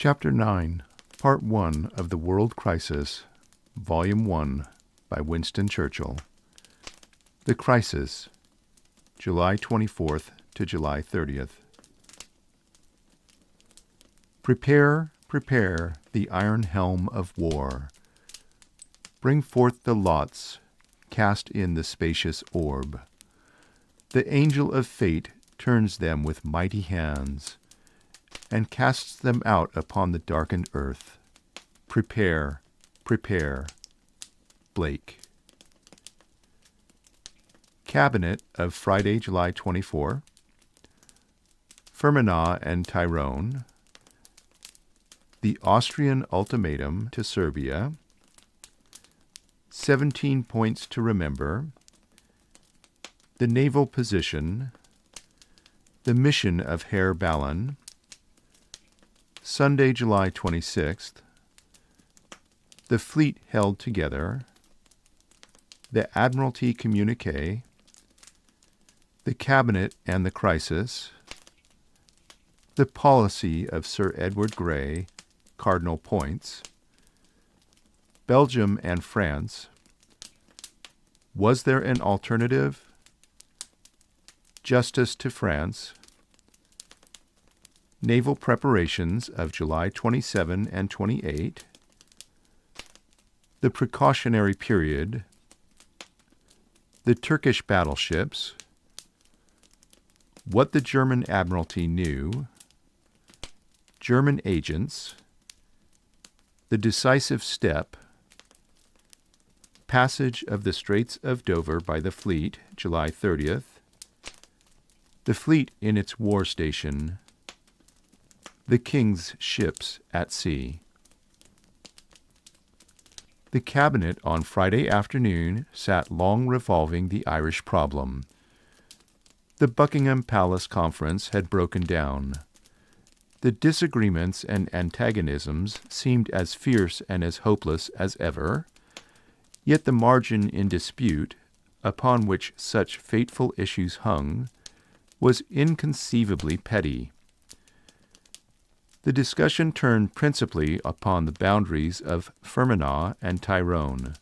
Chapter 9, Part 1 of The World Crisis, Volume 1, by Winston Churchill. The Crisis, July 24th to July 30th. Prepare, prepare the iron helm of war. Bring forth the lots, cast in the spacious orb. The angel of fate turns them with mighty hands, and casts them out upon the darkened earth. Prepare, prepare. Blake. Cabinet of Friday, July 24. Fermanagh and Tyrone. The Austrian ultimatum to Serbia. 17 points to remember. The naval position. The mission of Herr Ballon. Sunday, July 26th. The fleet held together. The Admiralty communique. The Cabinet and the crisis. The policy of Sir Edward Grey, cardinal points. Belgium and France. Was there an alternative? Justice to France. Naval preparations of July 27 and 28. The precautionary period. The Turkish battleships. What the German Admiralty knew. German agents. The decisive step. Passage of the Straits of Dover by the fleet, July 30th. The fleet in its war station. The King's ships at sea. The Cabinet on Friday afternoon sat long revolving the Irish problem. The Buckingham Palace Conference had broken down. The disagreements and antagonisms seemed as fierce and as hopeless as ever, yet the margin in dispute, upon which such fateful issues hung, was inconceivably petty. The discussion turned principally upon the boundaries of Fermanagh and Tyrone.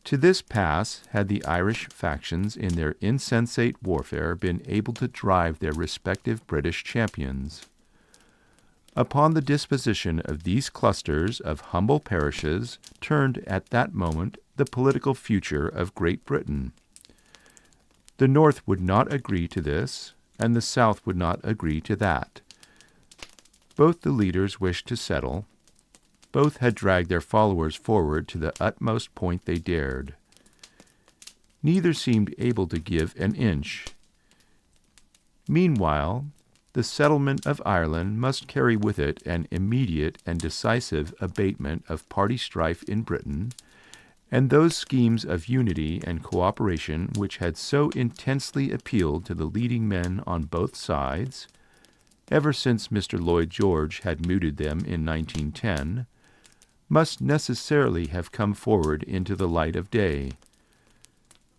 To this pass had the Irish factions in their insensate warfare been able to drive their respective British champions. Upon the disposition of these clusters of humble parishes turned at that moment the political future of Great Britain. The North would not agree to this, and the South would not agree to that. Both the leaders wished to settle. Both had dragged their followers forward to the utmost point they dared. Neither seemed able to give an inch. Meanwhile, the settlement of Ireland must carry with it an immediate and decisive abatement of party strife in Britain, and those schemes of unity and cooperation which had so intensely appealed to the leading men on both sides, ever since Mr. Lloyd George had mooted them in 1910, must necessarily have come forward into the light of day.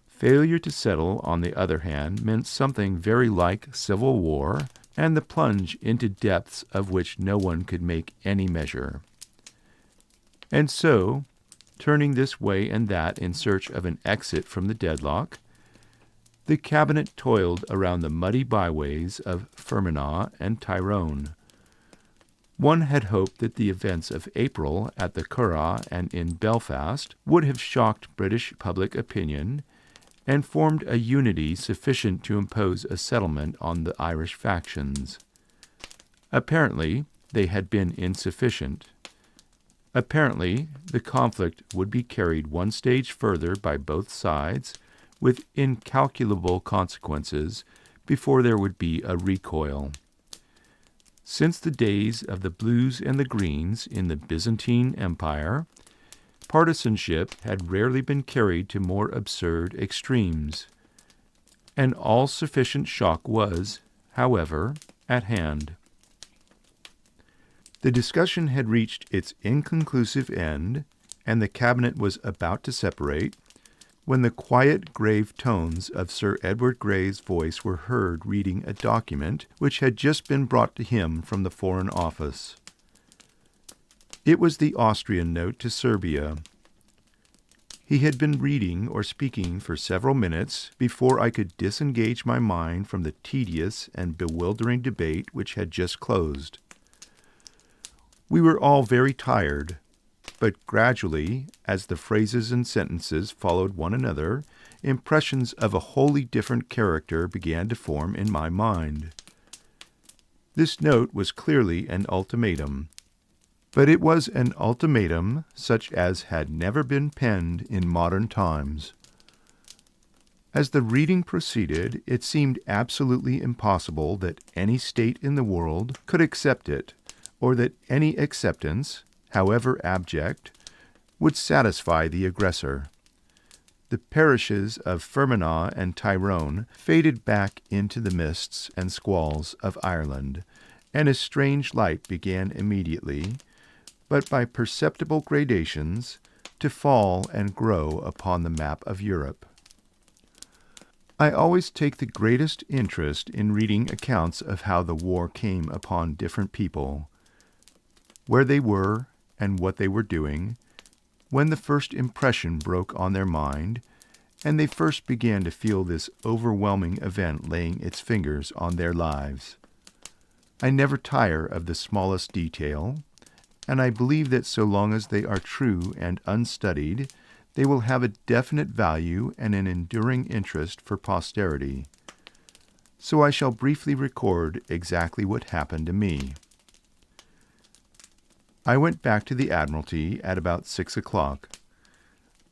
Failure to settle, on the other hand, meant something very like civil war, and the plunge into depths of which no one could make any measure. And so, turning this way and that in search of an exit from the deadlock, the Cabinet toiled around the muddy byways of Fermanagh and Tyrone. One had hoped that the events of April at the Curragh and in Belfast would have shocked British public opinion and formed a unity sufficient to impose a settlement on the Irish factions. Apparently, they had been insufficient. Apparently, the conflict would be carried one stage further by both sides, with incalculable consequences, before there would be a recoil. Since the days of the Blues and the Greens in the Byzantine Empire, partisanship had rarely been carried to more absurd extremes. An all-sufficient shock was, however, at hand. The discussion had reached its inconclusive end, and the Cabinet was about to separate, when the quiet, grave tones of Sir Edward Grey's voice were heard reading a document which had just been brought to him from the Foreign Office. It was the Austrian note to Serbia. He had been reading or speaking for several minutes before I could disengage my mind from the tedious and bewildering debate which had just closed. We were all very tired, but gradually, as the phrases and sentences followed one another, impressions of a wholly different character began to form in my mind. This note was clearly an ultimatum, but it was an ultimatum such as had never been penned in modern times. As the reading proceeded, it seemed absolutely impossible that any state in the world could accept it, or that any acceptance, however abject, would satisfy the aggressor. The parishes of Fermanagh and Tyrone faded back into the mists and squalls of Ireland, and a strange light began immediately, but by perceptible gradations, to fall and grow upon the map of Europe. I always take the greatest interest in reading accounts of how the war came upon different people, where they were and what they were doing, when the first impression broke on their mind, and they first began to feel this overwhelming event laying its fingers on their lives. I never tire of the smallest detail, and I believe that so long as they are true and unstudied, they will have a definite value and an enduring interest for posterity. So I shall briefly record exactly what happened to me. I went back to the Admiralty at about 6 o'clock.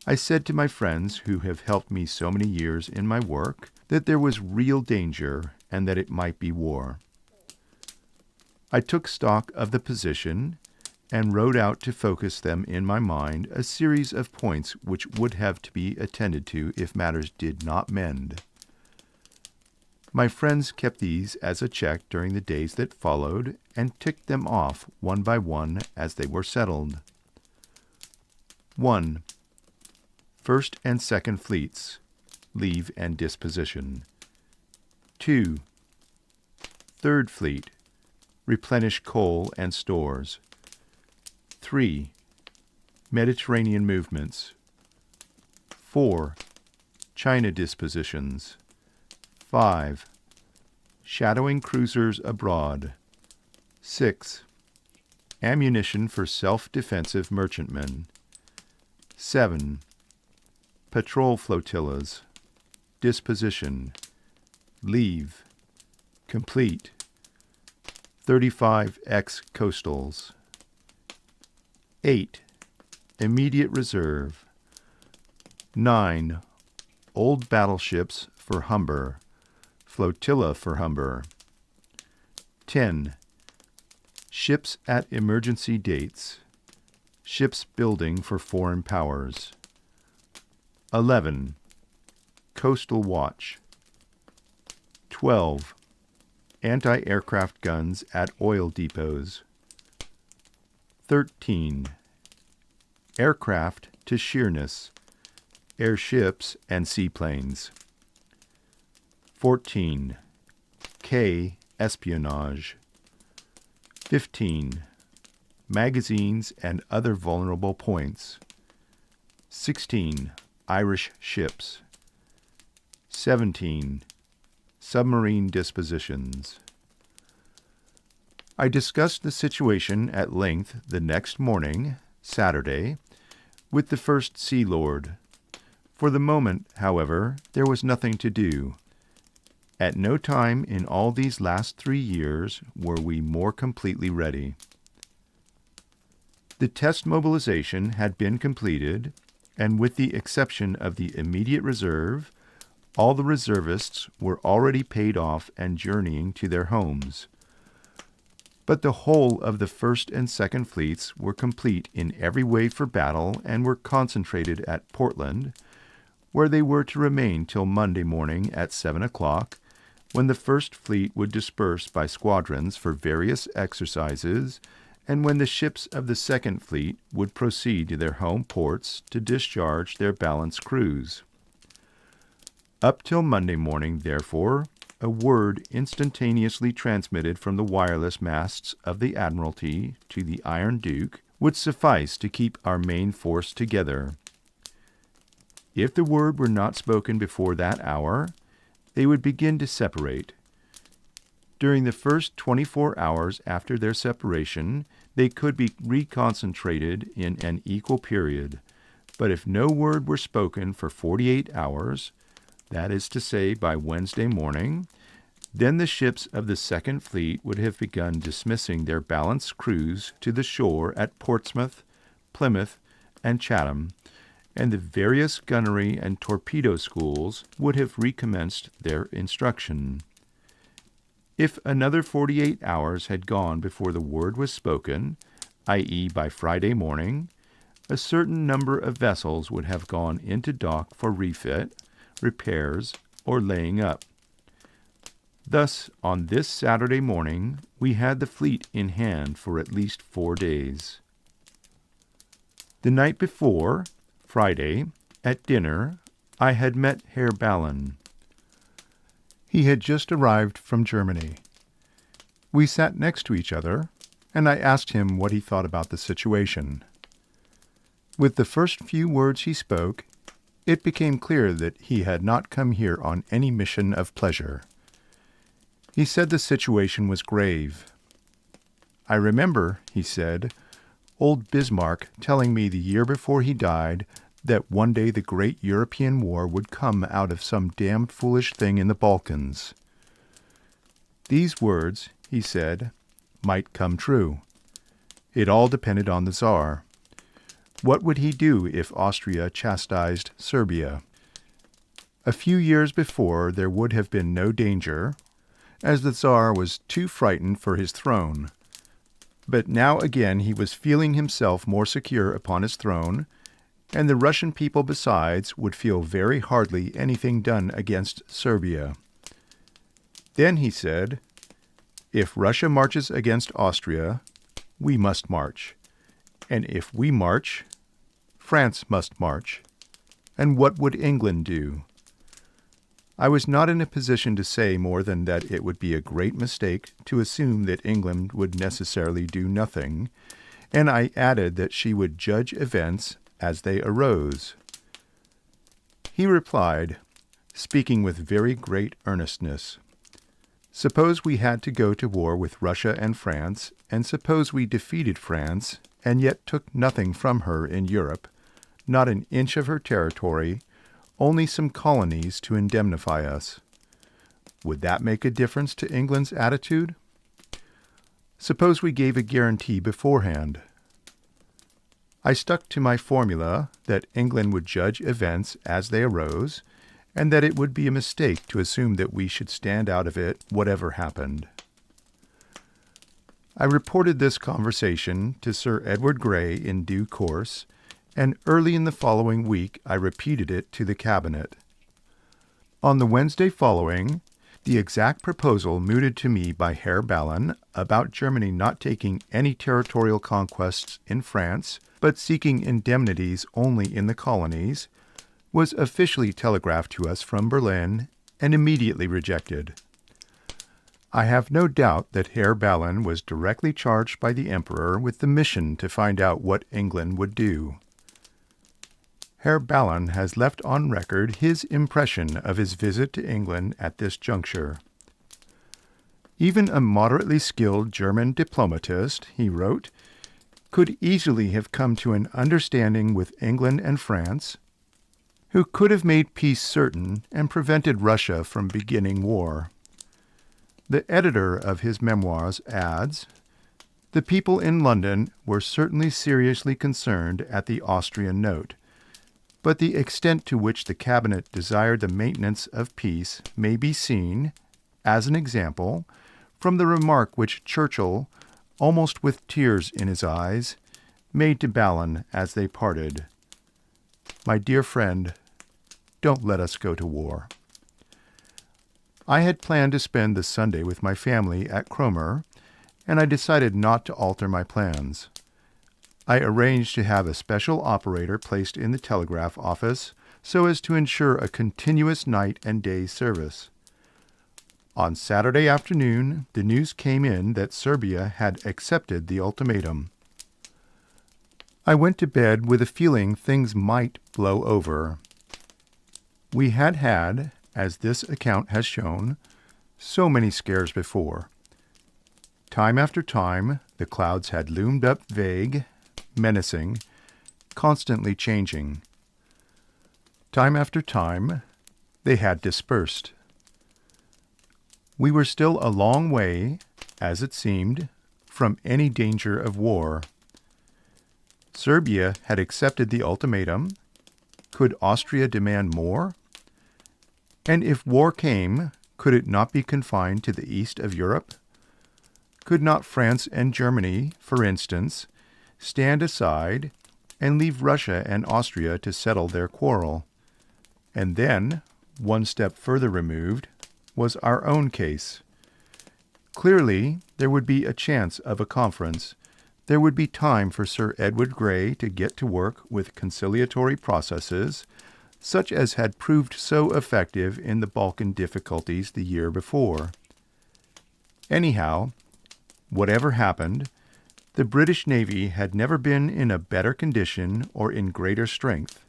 I said to my friends who have helped me so many years in my work that there was real danger and that it might be war. I took stock of the position and wrote out to focus them in my mind a series of points which would have to be attended to if matters did not mend. My friends kept these as a check during the days that followed and ticked them off one by one as they were settled. 1. First and Second Fleets, leave and disposition. 2. Third Fleet, replenish coal and stores. 3. Mediterranean movements. 4. China dispositions. 5. Shadowing cruisers abroad. 6. Ammunition for self-defensive merchantmen. 7. Patrol flotillas. Disposition. Leave. Complete. 35 ex-coastals. 8. Immediate reserve. 9. Old battleships for Humber. Flotilla for Humber. 10. Ships at emergency dates. Ships building for foreign powers. 11. Coastal watch. 12. Anti-aircraft guns at oil depots. 13. Aircraft to Sheerness, airships and seaplanes. 14. K. Espionage. 15. Magazines and other vulnerable points. 16. Irish ships. 17. Submarine dispositions. I discussed the situation at length the next morning, Saturday, with the First Sea Lord. For the moment, however, there was nothing to do. At no time in all these last 3 years were we more completely ready. The test mobilization had been completed, and with the exception of the immediate reserve, all the reservists were already paid off and journeying to their homes. But the whole of the First and Second Fleets were complete in every way for battle and were concentrated at Portland, where they were to remain till Monday morning at 7 o'clock, when the First Fleet would disperse by squadrons for various exercises, and when the ships of the Second Fleet would proceed to their home ports to discharge their balanced crews. Up till Monday morning, therefore, a word instantaneously transmitted from the wireless masts of the Admiralty to the Iron Duke would suffice to keep our main force together. If the word were not spoken before that hour, they would begin to separate. During the first 24 hours after their separation, they could be reconcentrated in an equal period. But if no word were spoken for 48 hours, that is to say by Wednesday morning, then the ships of the Second Fleet would have begun dismissing their balanced crews to the shore at Portsmouth, Plymouth, and Chatham, and the various gunnery and torpedo schools would have recommenced their instruction. If another 48 hours had gone before the word was spoken, i.e. by Friday morning, a certain number of vessels would have gone into dock for refit, repairs, or laying up. Thus, on this Saturday morning, we had the fleet in hand for at least 4 days. The night before, Friday, at dinner, I had met Herr Ballon. He had just arrived from Germany. We sat next to each other, and I asked him what he thought about the situation. With the first few words he spoke, it became clear that he had not come here on any mission of pleasure. He said the situation was grave. I remember, he said, old Bismarck telling me the year before he died that one day the great European war would come out of some damned foolish thing in the Balkans. These words, he said, might come true. It all depended on the Tsar. What would he do if Austria chastised Serbia? A few years before there would have been no danger, as the Tsar was too frightened for his throne. But now again he was feeling himself more secure upon his throne, and the Russian people besides would feel very hardly anything done against Serbia. Then he said, if Russia marches against Austria, we must march. And if we march, France must march. And what would England do? I was not in a position to say more than that it would be a great mistake to assume that England would necessarily do nothing, and I added that she would judge events as they arose. He replied, speaking with very great earnestness, suppose we had to go to war with Russia and France, and suppose we defeated France, and yet took nothing from her in Europe, not an inch of her territory, only some colonies to indemnify us. Would that make a difference to England's attitude? Suppose we gave a guarantee beforehand. I stuck to my formula that England would judge events as they arose, and that it would be a mistake to assume that we should stand out of it whatever happened. I reported this conversation to Sir Edward Grey in due course, and early in the following week I repeated it to the Cabinet. On the Wednesday following, the exact proposal mooted to me by Herr Ballon about Germany not taking any territorial conquests in France, but seeking indemnities only in the colonies, was officially telegraphed to us from Berlin and immediately rejected. I have no doubt that Herr Ballon was directly charged by the Emperor with the mission to find out what England would do. Herr Ballon has left on record his impression of his visit to England at this juncture. Even a moderately skilled German diplomatist, he wrote, could easily have come to an understanding with England and France, who could have made peace certain and prevented Russia from beginning war. The editor of his memoirs adds, the people in London were certainly seriously concerned at the Austrian note, but the extent to which the Cabinet desired the maintenance of peace may be seen, as an example, from the remark which Churchill, almost with tears in his eyes, made to Ballon as they parted. My dear friend, don't let us go to war. I had planned to spend the Sunday with my family at Cromer, and I decided not to alter my plans. I arranged to have a special operator placed in the telegraph office so as to ensure a continuous night and day service. On Saturday afternoon, the news came in that Serbia had accepted the ultimatum. I went to bed with a feeling things might blow over. We had had, as this account has shown, so many scares before. Time after time, the clouds had loomed up vague, menacing, constantly changing. Time after time, they had dispersed. We were still a long way, as it seemed, from any danger of war. Serbia had accepted the ultimatum. Could Austria demand more? And if war came, could it not be confined to the east of Europe? Could not France and Germany, for instance, stand aside and leave Russia and Austria to settle their quarrel? And then, one step further removed, was our own case. Clearly, there would be a chance of a conference. There would be time for Sir Edward Grey to get to work with conciliatory processes, such as had proved so effective in the Balkan difficulties the year before. Anyhow, whatever happened, the British Navy had never been in a better condition or in greater strength.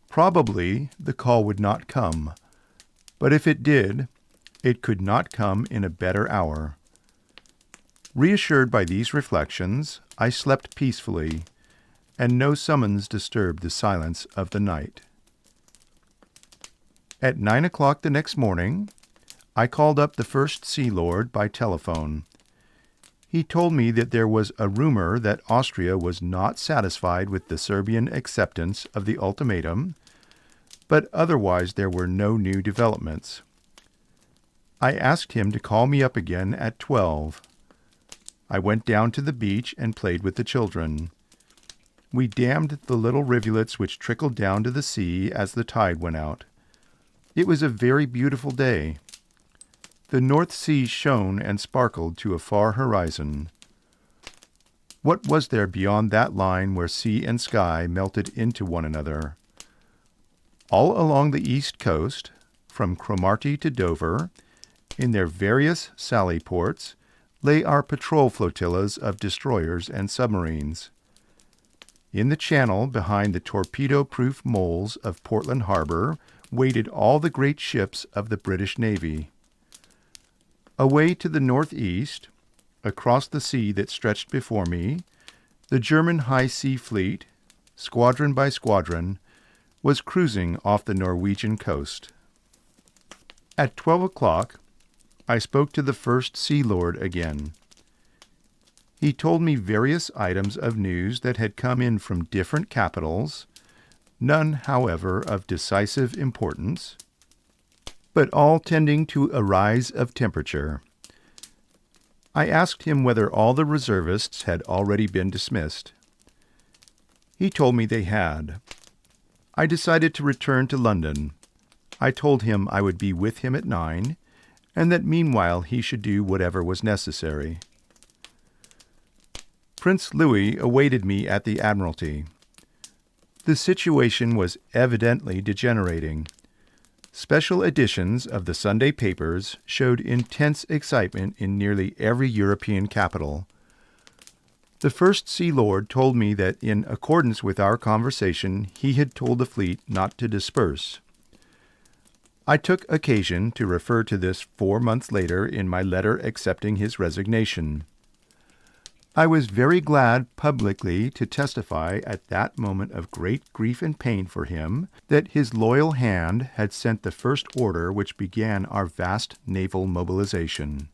Probably the call would not come, but if it did, it could not come in a better hour. Reassured by these reflections, I slept peacefully, and no summons disturbed the silence of the night. At 9 o'clock the next morning, I called up the First Sea Lord by telephone. He told me that there was a rumor that Austria was not satisfied with the Serbian acceptance of the ultimatum, but otherwise there were no new developments. I asked him to call me up again at 12. I went down to the beach and played with the children. We dammed the little rivulets which trickled down to the sea as the tide went out. It was a very beautiful day. The North Sea shone and sparkled to a far horizon. What was there beyond that line where sea and sky melted into one another? All along the east coast, from Cromarty to Dover, in their various sally ports, lay our patrol flotillas of destroyers and submarines. In the channel behind the torpedo-proof moles of Portland Harbor waited all the great ships of the British Navy. Away to the northeast, across the sea that stretched before me, the German High Sea Fleet, squadron by squadron, was cruising off the Norwegian coast. At 12 o'clock, I spoke to the First Sea Lord again. He told me various items of news that had come in from different capitals, none, however, of decisive importance, but all tending to a rise of temperature. I asked him whether all the reservists had already been dismissed. He told me they had. I decided to return to London. I told him I would be with him at 9, and that meanwhile he should do whatever was necessary. Prince Louis awaited me at the Admiralty. The situation was evidently degenerating. Special editions of the Sunday papers showed intense excitement in nearly every European capital. The First Sea Lord told me that in accordance with our conversation he had told the fleet not to disperse. I took occasion to refer to this 4 months later in my letter accepting his resignation. I was very glad publicly to testify at that moment of great grief and pain for him that his loyal hand had sent the first order which began our vast naval mobilization.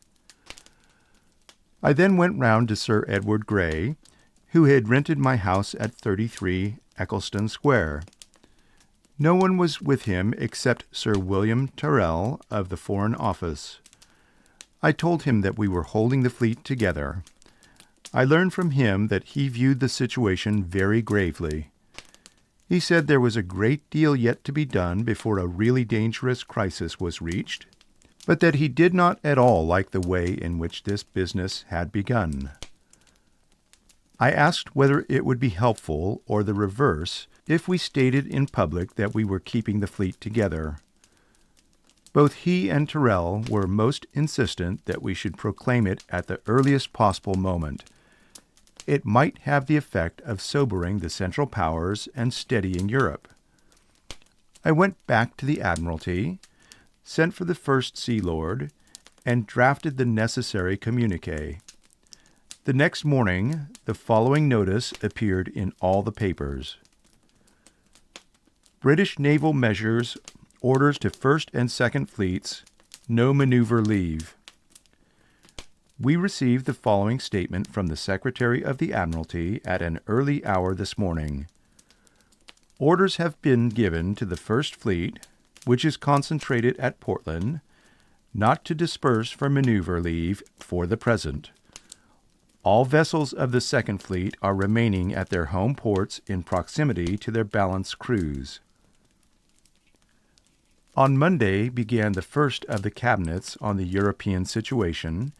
I then went round to Sir Edward Grey, who had rented my house at 33 Eccleston Square. No one was with him except Sir William Tyrrell of the Foreign Office. I told him that we were holding the fleet together. I learned from him that he viewed the situation very gravely. He said there was a great deal yet to be done before a really dangerous crisis was reached, but that he did not at all like the way in which this business had begun. I asked whether it would be helpful, or the reverse, if we stated in public that we were keeping the fleet together. Both he and Tyrrell were most insistent that we should proclaim it at the earliest possible moment. it might have the effect of sobering the Central Powers and steadying Europe. I went back to the Admiralty, sent for the First Sea Lord, and drafted the necessary communiqué. The next morning, the following notice appeared in all the papers. British naval measures, orders to First and Second Fleets, no maneuver leave. We received the following statement from the Secretary of the Admiralty at an early hour this morning. Orders have been given to the First Fleet, which is concentrated at Portland, not to disperse for maneuver leave for the present. All vessels of the Second Fleet are remaining at their home ports in proximity to their balanced crews. On Monday began the first of the cabinets on the European situation,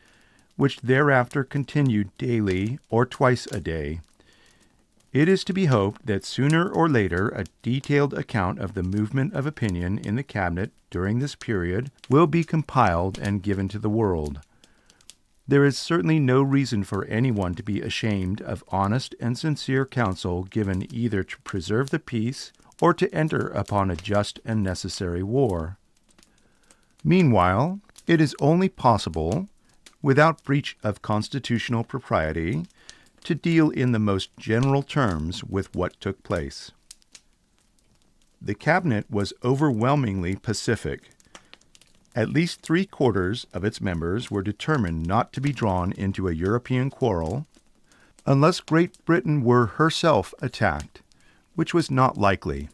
which thereafter continued daily or twice a day. It is to be hoped that sooner or later a detailed account of the movement of opinion in the cabinet during this period will be compiled and given to the world. There is certainly no reason for anyone to be ashamed of honest and sincere counsel given either to preserve the peace or to enter upon a just and necessary war. Meanwhile, it is only possible, without breach of constitutional propriety, to deal in the most general terms with what took place. The cabinet was overwhelmingly pacific. At least 3/4 of its members were determined not to be drawn into a European quarrel unless Great Britain were herself attacked, which was not likely.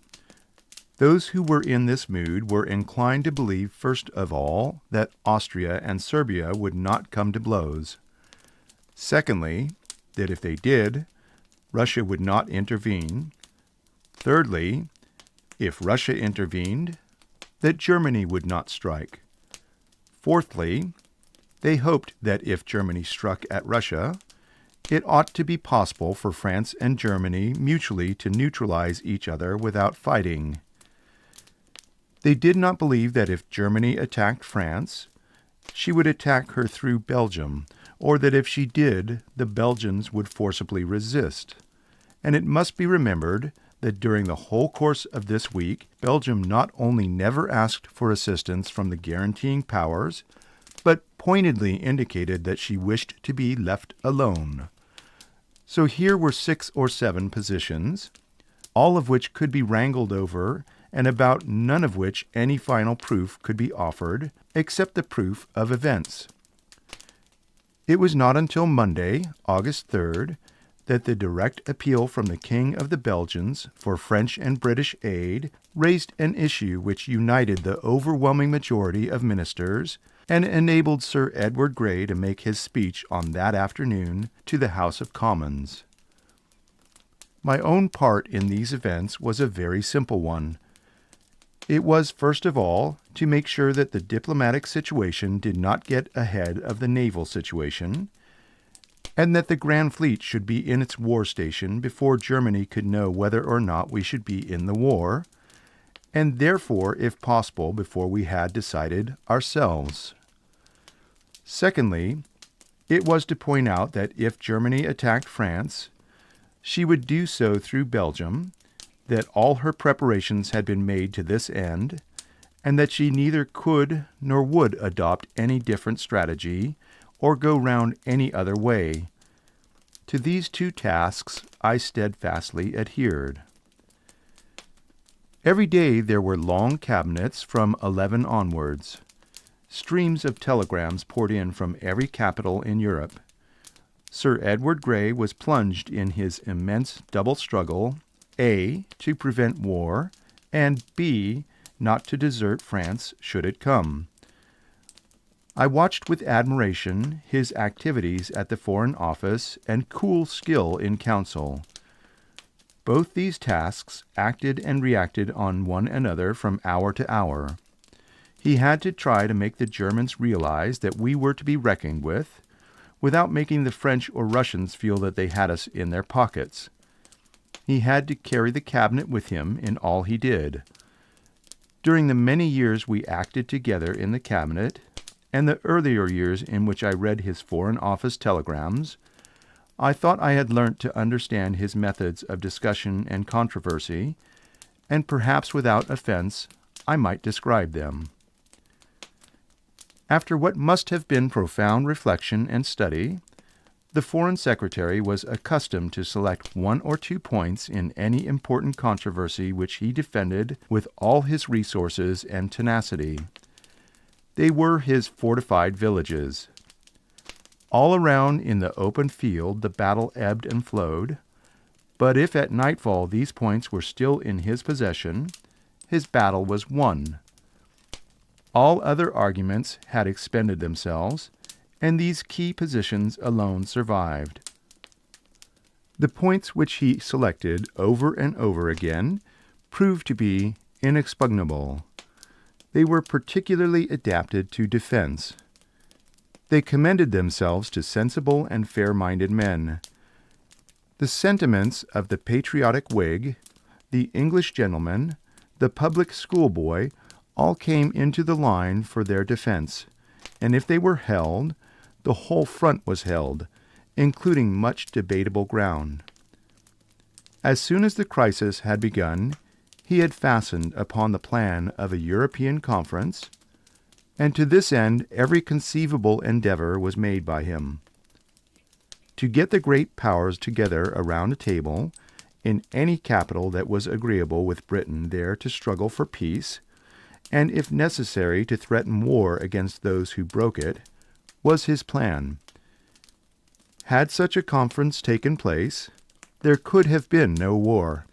Those who were in this mood were inclined to believe, first of all, that Austria and Serbia would not come to blows. Secondly, that if they did, Russia would not intervene. Thirdly, if Russia intervened, that Germany would not strike. Fourthly, they hoped that if Germany struck at Russia, it ought to be possible for France and Germany mutually to neutralize each other without fighting. They did not believe that if Germany attacked France, she would attack her through Belgium, or that if she did, the Belgians would forcibly resist. And it must be remembered that during the whole course of this week, Belgium not only never asked for assistance from the guaranteeing powers, but pointedly indicated that she wished to be left alone. So here were 6 or 7 positions, all of which could be wrangled over, and about none of which any final proof could be offered, except the proof of events. It was not until Monday, August 3rd, that the direct appeal from the King of the Belgians for French and British aid raised an issue which united the overwhelming majority of ministers and enabled Sir Edward Grey to make his speech on that afternoon to the House of Commons. My own part in these events was a very simple one. It was, first of all, to make sure that the diplomatic situation did not get ahead of the naval situation, and that the Grand Fleet should be in its war station before Germany could know whether or not we should be in the war, and therefore, if possible, before we had decided ourselves. Secondly, it was to point out that if Germany attacked France, she would do so through Belgium, that all her preparations had been made to this end, and that she neither could nor would adopt any different strategy or go round any other way. To these 2 tasks I steadfastly adhered. Every day there were long cabinets from 11 onwards. Streams of telegrams poured in from every capital in Europe. Sir Edward Grey was plunged in his immense double struggle, A, to prevent war, and B, not to desert France should it come. I watched with admiration his activities at the Foreign Office and cool skill in council. Both these tasks acted and reacted on one another from hour to hour. He had to try to make the Germans realize that we were to be reckoned with, without making the French or Russians feel that they had us in their pockets. He had to carry the cabinet with him in all he did. During the many years we acted together in the cabinet, and the earlier years in which I read his Foreign Office telegrams, I thought I had learnt to understand his methods of discussion and controversy, and perhaps without offense I might describe them. After what must have been profound reflection and study, the Foreign Secretary was accustomed to select 1 or 2 points in any important controversy which he defended with all his resources and tenacity. They were his fortified villages. All around in the open field the battle ebbed and flowed, but if at nightfall these points were still in his possession, his battle was won. All other arguments had expended themselves, and these key positions alone survived. The points which he selected over and over again proved to be inexpugnable. They were particularly adapted to defense. They commended themselves to sensible and fair-minded men. The sentiments of the patriotic Whig, the English gentleman, the public schoolboy, all came into the line for their defense, and if they were held, the whole front was held, including much debatable ground. As soon as the crisis had begun, he had fastened upon the plan of a European conference, and to this end every conceivable endeavor was made by him. To get the great powers together around a table, in any capital that was agreeable with Britain there to struggle for peace, and if necessary to threaten war against those who broke it, was his plan. Had such a conference taken place, there could have been no war.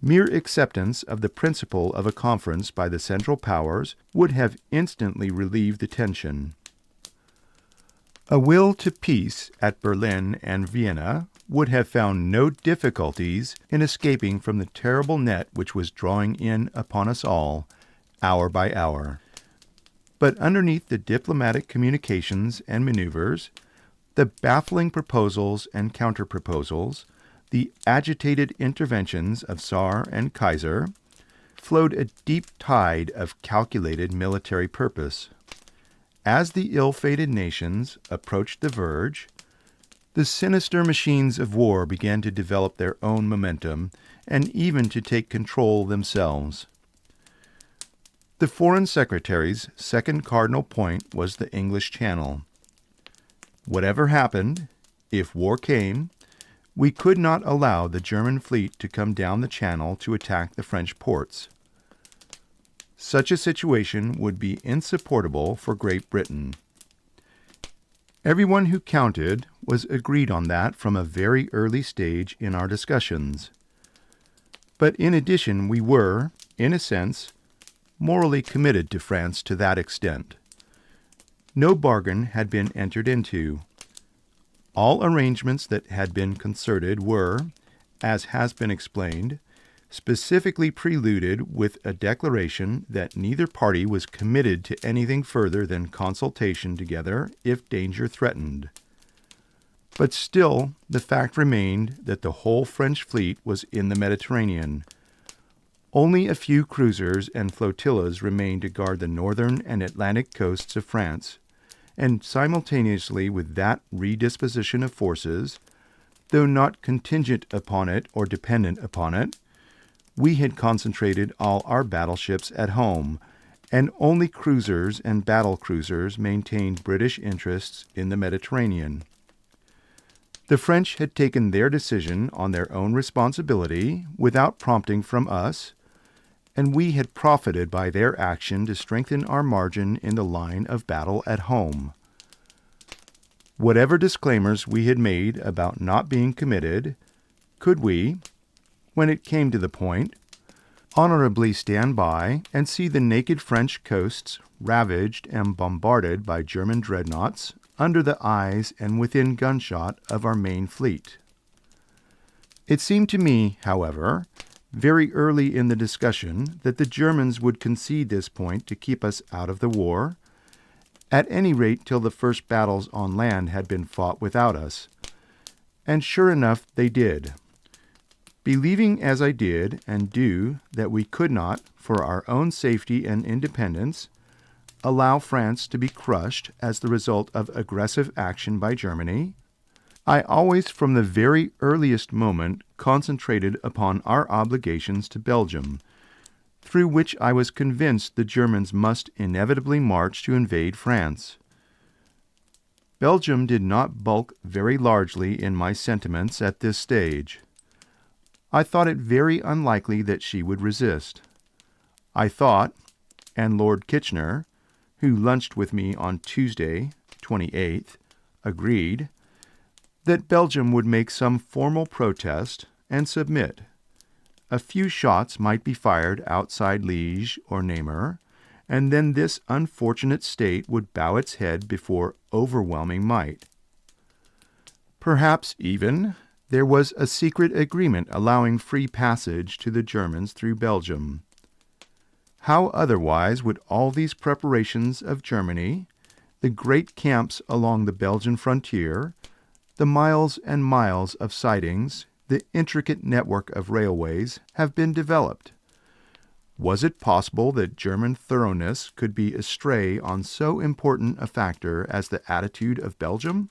Mere acceptance of the principle of a conference by the Central Powers would have instantly relieved the tension. A will to peace at Berlin and Vienna would have found no difficulties in escaping from the terrible net which was drawing in upon us all, hour by hour. But underneath the diplomatic communications and maneuvers, the baffling proposals and counter-proposals, the agitated interventions of Tsar and Kaiser, flowed a deep tide of calculated military purpose. As the ill-fated nations approached the verge, the sinister machines of war began to develop their own momentum and even to take control themselves. The Foreign Secretary's second cardinal point was the English Channel. Whatever happened, if war came, we could not allow the German fleet to come down the Channel to attack the French ports. Such a situation would be insupportable for Great Britain. Everyone who counted was agreed on that from a very early stage in our discussions. But in addition, we were, in a sense, morally committed to France to that extent. No bargain had been entered into. All arrangements that had been concerted were, as has been explained, specifically preluded with a declaration that neither party was committed to anything further than consultation together if danger threatened. But still, the fact remained that the whole French fleet was in the Mediterranean. Only a few cruisers and flotillas remained to guard the northern and Atlantic coasts of France, and simultaneously with that redisposition of forces, though not contingent upon it or dependent upon it, we had concentrated all our battleships at home, and only cruisers and battle cruisers maintained British interests in the Mediterranean. The French had taken their decision on their own responsibility without prompting from us, and we had profited by their action to strengthen our margin in the line of battle at home. Whatever disclaimers we had made about not being committed, could we, when it came to the point, honorably stand by and see the naked French coasts ravaged and bombarded by German dreadnoughts under the eyes and within gunshot of our main fleet? It seemed to me, however, very early in the discussion that the Germans would concede this point to keep us out of the war, at any rate till the first battles on land had been fought without us. And sure enough they did. Believing as I did and do that we could not, for our own safety and independence, allow France to be crushed as the result of aggressive action by Germany, I always from the very earliest moment concentrated upon our obligations to Belgium, through which I was convinced the Germans must inevitably march to invade France. Belgium did not bulk very largely in my sentiments at this stage. I thought it very unlikely that she would resist. I thought, and Lord Kitchener, who lunched with me on Tuesday, 28th, agreed, that Belgium would make some formal protest and submit. A few shots might be fired outside Liège or Namur, and then this unfortunate state would bow its head before overwhelming might. Perhaps even there was a secret agreement allowing free passage to the Germans through Belgium. How otherwise would all these preparations of Germany, the great camps along the Belgian frontier, the miles and miles of sidings, the intricate network of railways, have been developed? Was it possible that German thoroughness could be astray on so important a factor as the attitude of Belgium?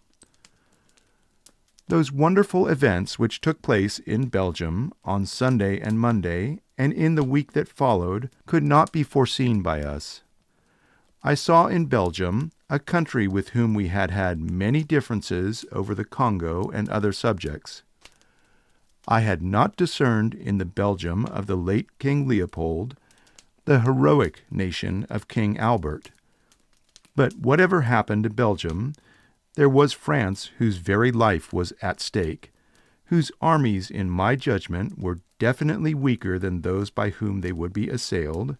Those wonderful events which took place in Belgium on Sunday and Monday and in the week that followed could not be foreseen by us. I saw in Belgium a country with whom we had had many differences over the Congo and other subjects. I had not discerned in the Belgium of the late King Leopold the heroic nation of King Albert. But whatever happened to Belgium, there was France whose very life was at stake, whose armies, in my judgment, were definitely weaker than those by whom they would be assailed,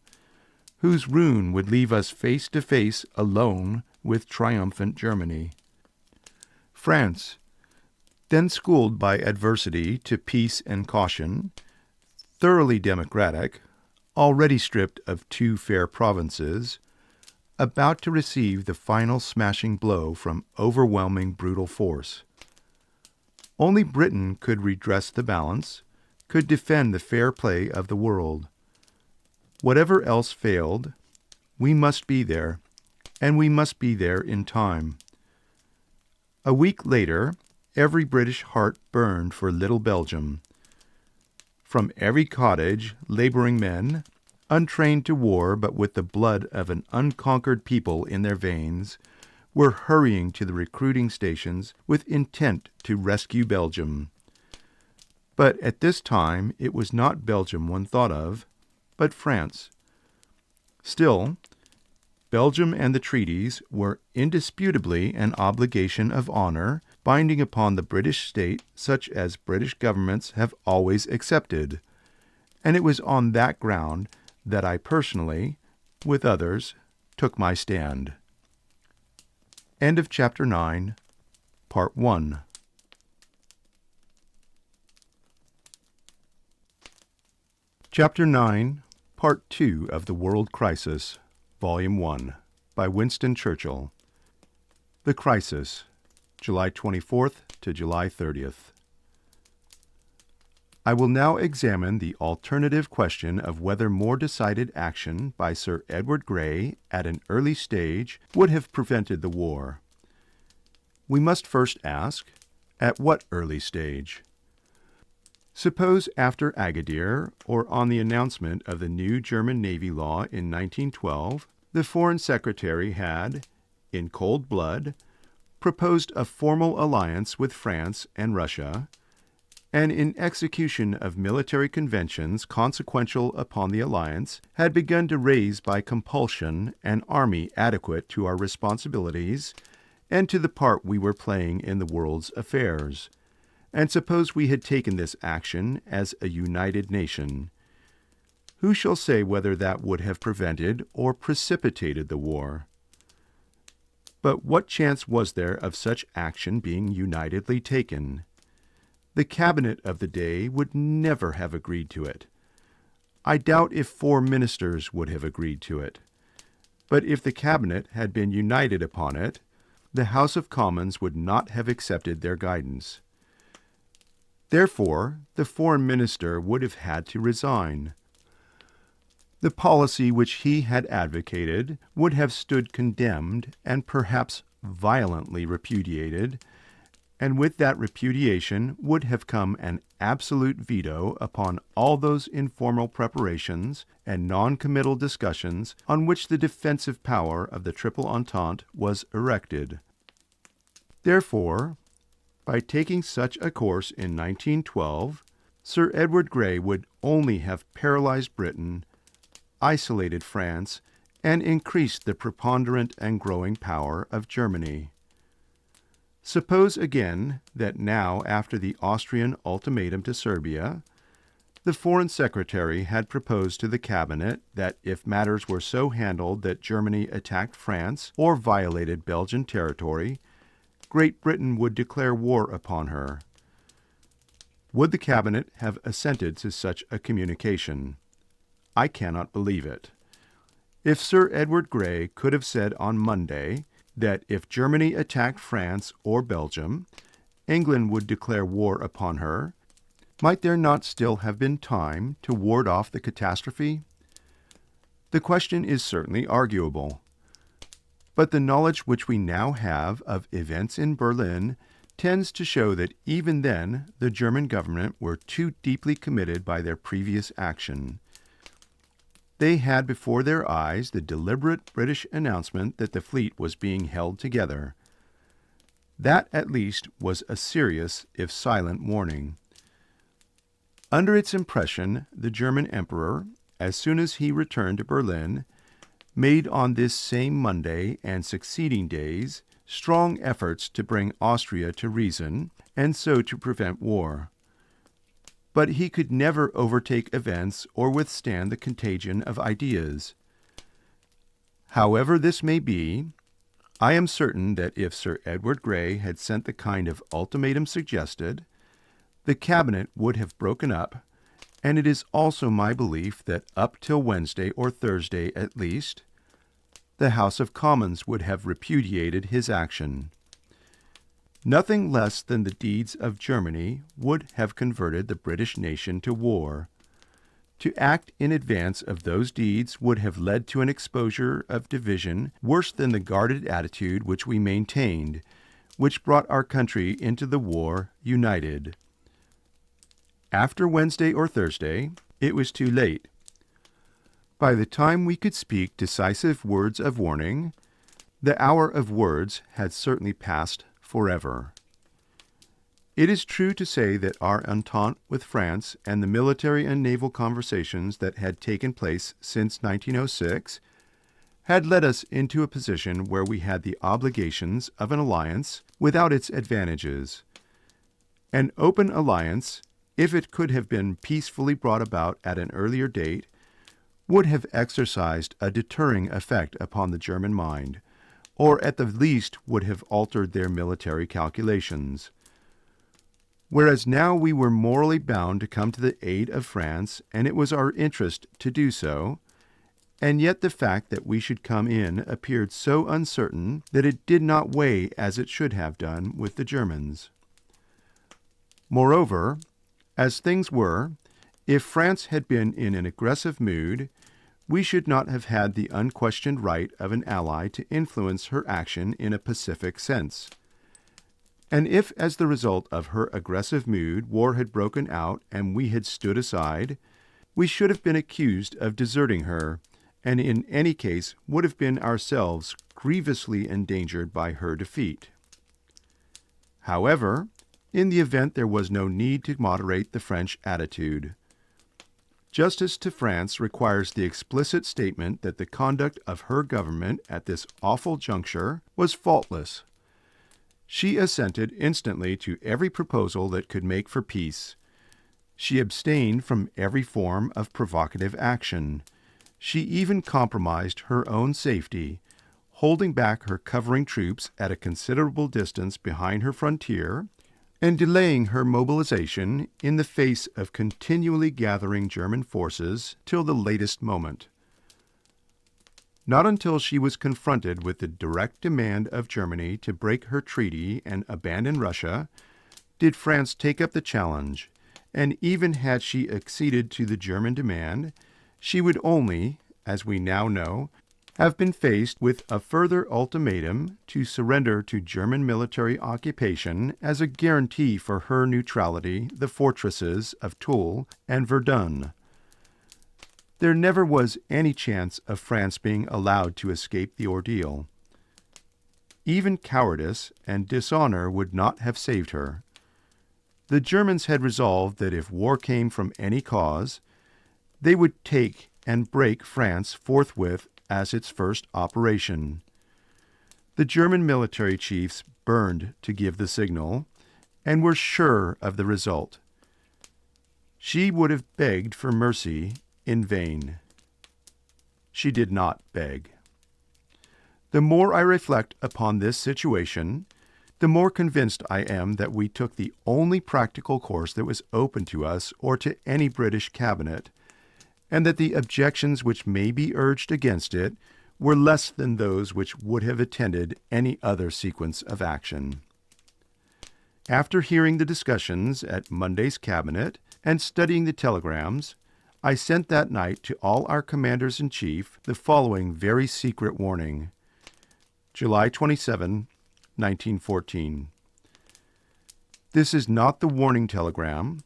whose ruin would leave us face to face alone with triumphant Germany. France, then schooled by adversity to peace and caution, thoroughly democratic, already stripped of 2 fair provinces, about to receive the final smashing blow from overwhelming brutal force. Only Britain could redress the balance, could defend the fair play of the world. Whatever else failed, we must be there, and we must be there in time. A week later, every British heart burned for little Belgium. From every cottage, laboring men, untrained to war but with the blood of an unconquered people in their veins, were hurrying to the recruiting stations with intent to rescue Belgium. But at this time it was not Belgium one thought of, but France. Still, Belgium and the treaties were indisputably an obligation of honor binding upon the British state such as British governments have always accepted, and it was on that ground that I personally, with others, took my stand. End of Chapter 9, Part 1. Chapter 9, Part 2 of The World Crisis, Volume 1, by Winston Churchill. The Crisis, July 24th to July 30th. I will now examine the alternative question of whether more decided action by Sir Edward Grey at an early stage would have prevented the war. We must first ask, at what early stage? Suppose after Agadir, or on the announcement of the new German Navy law in 1912, the Foreign Secretary had, in cold blood, proposed a formal alliance with France and Russia, and in execution of military conventions consequential upon the alliance, had begun to raise by compulsion an army adequate to our responsibilities and to the part we were playing in the world's affairs. And suppose we had taken this action as a united nation. Who shall say whether that would have prevented or precipitated the war? But what chance was there of such action being unitedly taken? The cabinet of the day would never have agreed to it. I doubt if 4 ministers would have agreed to it. But if the cabinet had been united upon it, the House of Commons would not have accepted their guidance. Therefore, the foreign minister would have had to resign. The policy which he had advocated would have stood condemned and perhaps violently repudiated, and with that repudiation would have come an absolute veto upon all those informal preparations and non-committal discussions on which the defensive power of the Triple Entente was erected. Therefore, by taking such a course in 1912, Sir Edward Grey would only have paralyzed Britain, isolated France, and increased the preponderant and growing power of Germany. Suppose again that now, after the Austrian ultimatum to Serbia, the Foreign Secretary had proposed to the Cabinet that if matters were so handled that Germany attacked France or violated Belgian territory, Great Britain would declare war upon her. Would the Cabinet have assented to such a communication? I cannot believe it. If Sir Edward Grey could have said on Monday that if Germany attacked France or Belgium, England would declare war upon her, might there not still have been time to ward off the catastrophe? The question is certainly arguable. But the knowledge which we now have of events in Berlin tends to show that even then the German government were too deeply committed by their previous action. They had before their eyes the deliberate British announcement that the fleet was being held together. That, at least, was a serious, if silent, warning. Under its impression, the German Emperor, as soon as he returned to Berlin, made on this same Monday and succeeding days strong efforts to bring Austria to reason, and so to prevent war. But he could never overtake events or withstand the contagion of ideas. However this may be, I am certain that if Sir Edward Grey had sent the kind of ultimatum suggested, the Cabinet would have broken up, and it is also my belief that up till Wednesday or Thursday at least, the House of Commons would have repudiated his action. Nothing less than the deeds of Germany would have converted the British nation to war. To act in advance of those deeds would have led to an exposure of division worse than the guarded attitude which we maintained, which brought our country into the war united. After Wednesday or Thursday, it was too late. By the time we could speak decisive words of warning, the hour of words had certainly passed forever. It is true to say that our entente with France and the military and naval conversations that had taken place since 1906 had led us into a position where we had the obligations of an alliance without its advantages. An open alliance, if it could have been peacefully brought about at an earlier date, would have exercised a deterring effect upon the German mind, or at the least would have altered their military calculations. Whereas now we were morally bound to come to the aid of France, and it was our interest to do so, and yet the fact that we should come in appeared so uncertain that it did not weigh as it should have done with the Germans. Moreover, as things were, if France had been in an aggressive mood, we should not have had the unquestioned right of an ally to influence her action in a pacific sense. And if, as the result of her aggressive mood, war had broken out and we had stood aside, we should have been accused of deserting her, and in any case would have been ourselves grievously endangered by her defeat. However, in the event there was no need to moderate the French attitude. Justice to France requires the explicit statement that the conduct of her government at this awful juncture was faultless. She assented instantly to every proposal that could make for peace. She abstained from every form of provocative action. She even compromised her own safety, holding back her covering troops at a considerable distance behind her frontier, and delaying her mobilization in the face of continually gathering German forces till the latest moment. Not until she was confronted with the direct demand of Germany to break her treaty and abandon Russia did France take up the challenge, and even had she acceded to the German demand, she would only, as we now know, have been faced with a further ultimatum to surrender to German military occupation as a guarantee for her neutrality the fortresses of Toul and Verdun. There never was any chance of France being allowed to escape the ordeal. Even cowardice and dishonor would not have saved her. The Germans had resolved that if war came from any cause, they would take and break France forthwith as its first operation. The German military chiefs burned to give the signal, and were sure of the result. She would have begged for mercy in vain. She did not beg. The more I reflect upon this situation, the more convinced I am that we took the only practical course that was open to us or to any British cabinet, and that the objections which may be urged against it were less than those which would have attended any other sequence of action. After hearing the discussions at Monday's cabinet and studying the telegrams, I sent that night to all our commanders-in-chief the following very secret warning. July 27, 1914. This is not the warning telegram,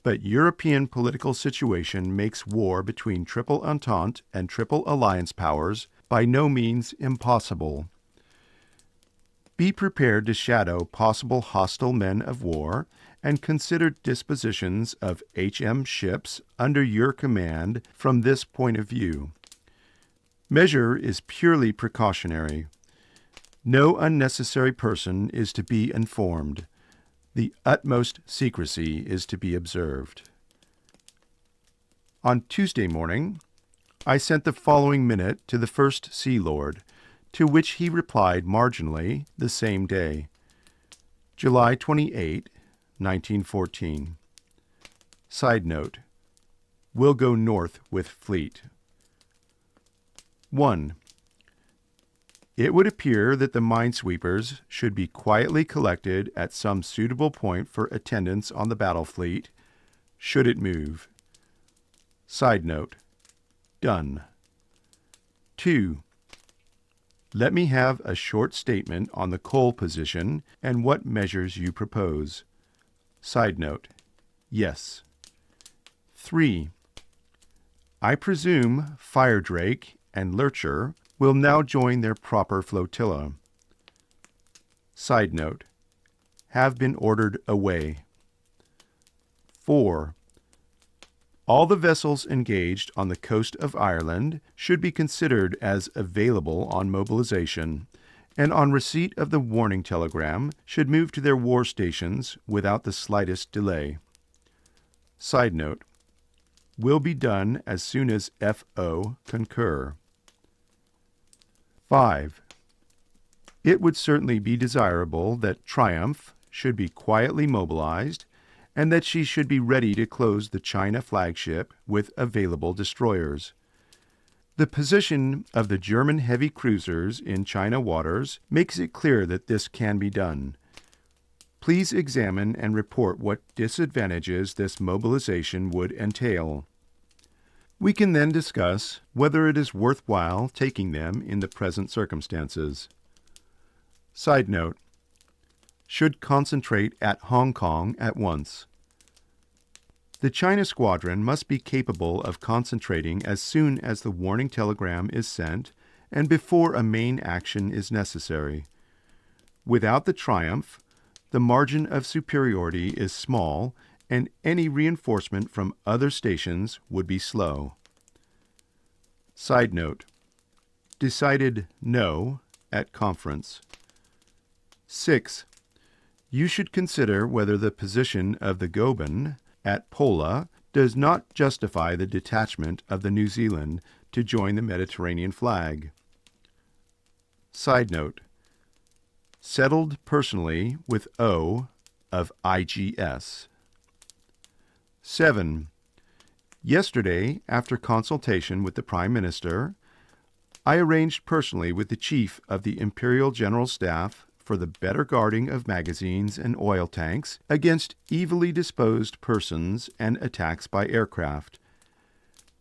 but European political situation makes war between Triple Entente and Triple Alliance powers by no means impossible. Be prepared to shadow possible hostile men of war and consider dispositions of HM ships under your command from this point of view. Measure is purely precautionary. No unnecessary person is to be informed. The utmost secrecy is to be observed. On Tuesday morning, I sent the following minute to the First Sea Lord, to which he replied marginally the same day. July 28, 1914. Side note. Will go north with fleet. 1. It would appear that the minesweepers should be quietly collected at some suitable point for attendance on the battle fleet, should it move. Side note. Done. 2. Let me have a short statement on the coal position and what measures you propose. Side note. Yes. 3. I presume Firedrake and Lurcher will now join their proper flotilla. Side note. Have been ordered away. 4. All the vessels engaged on the coast of Ireland should be considered as available on mobilization, and on receipt of the warning telegram should move to their war stations without the slightest delay. Side note. Will be done as soon as FO concur. 5. It would certainly be desirable that Triumph should be quietly mobilized, and that she should be ready to close the China flagship with available destroyers. The position of the German heavy cruisers in China waters makes it clear that this can be done. Please examine and report what disadvantages this mobilization would entail. We can then discuss whether it is worthwhile taking them in the present circumstances. Side note. Should concentrate at Hong Kong at once. The China squadron must be capable of concentrating as soon as the warning telegram is sent and before a main action is necessary. Without the Triumph, the margin of superiority is small, and any reinforcement from other stations would be slow. Side note. Decided no at conference. 6. You should consider whether the position of the Goeben at Pola does not justify the detachment of the New Zealand to join the Mediterranean flag. Side note. Settled personally with O of IGS. 7. Yesterday, after consultation with the Prime Minister, I arranged personally with the Chief of the Imperial General Staff for the better guarding of magazines and oil tanks against evilly disposed persons and attacks by aircraft.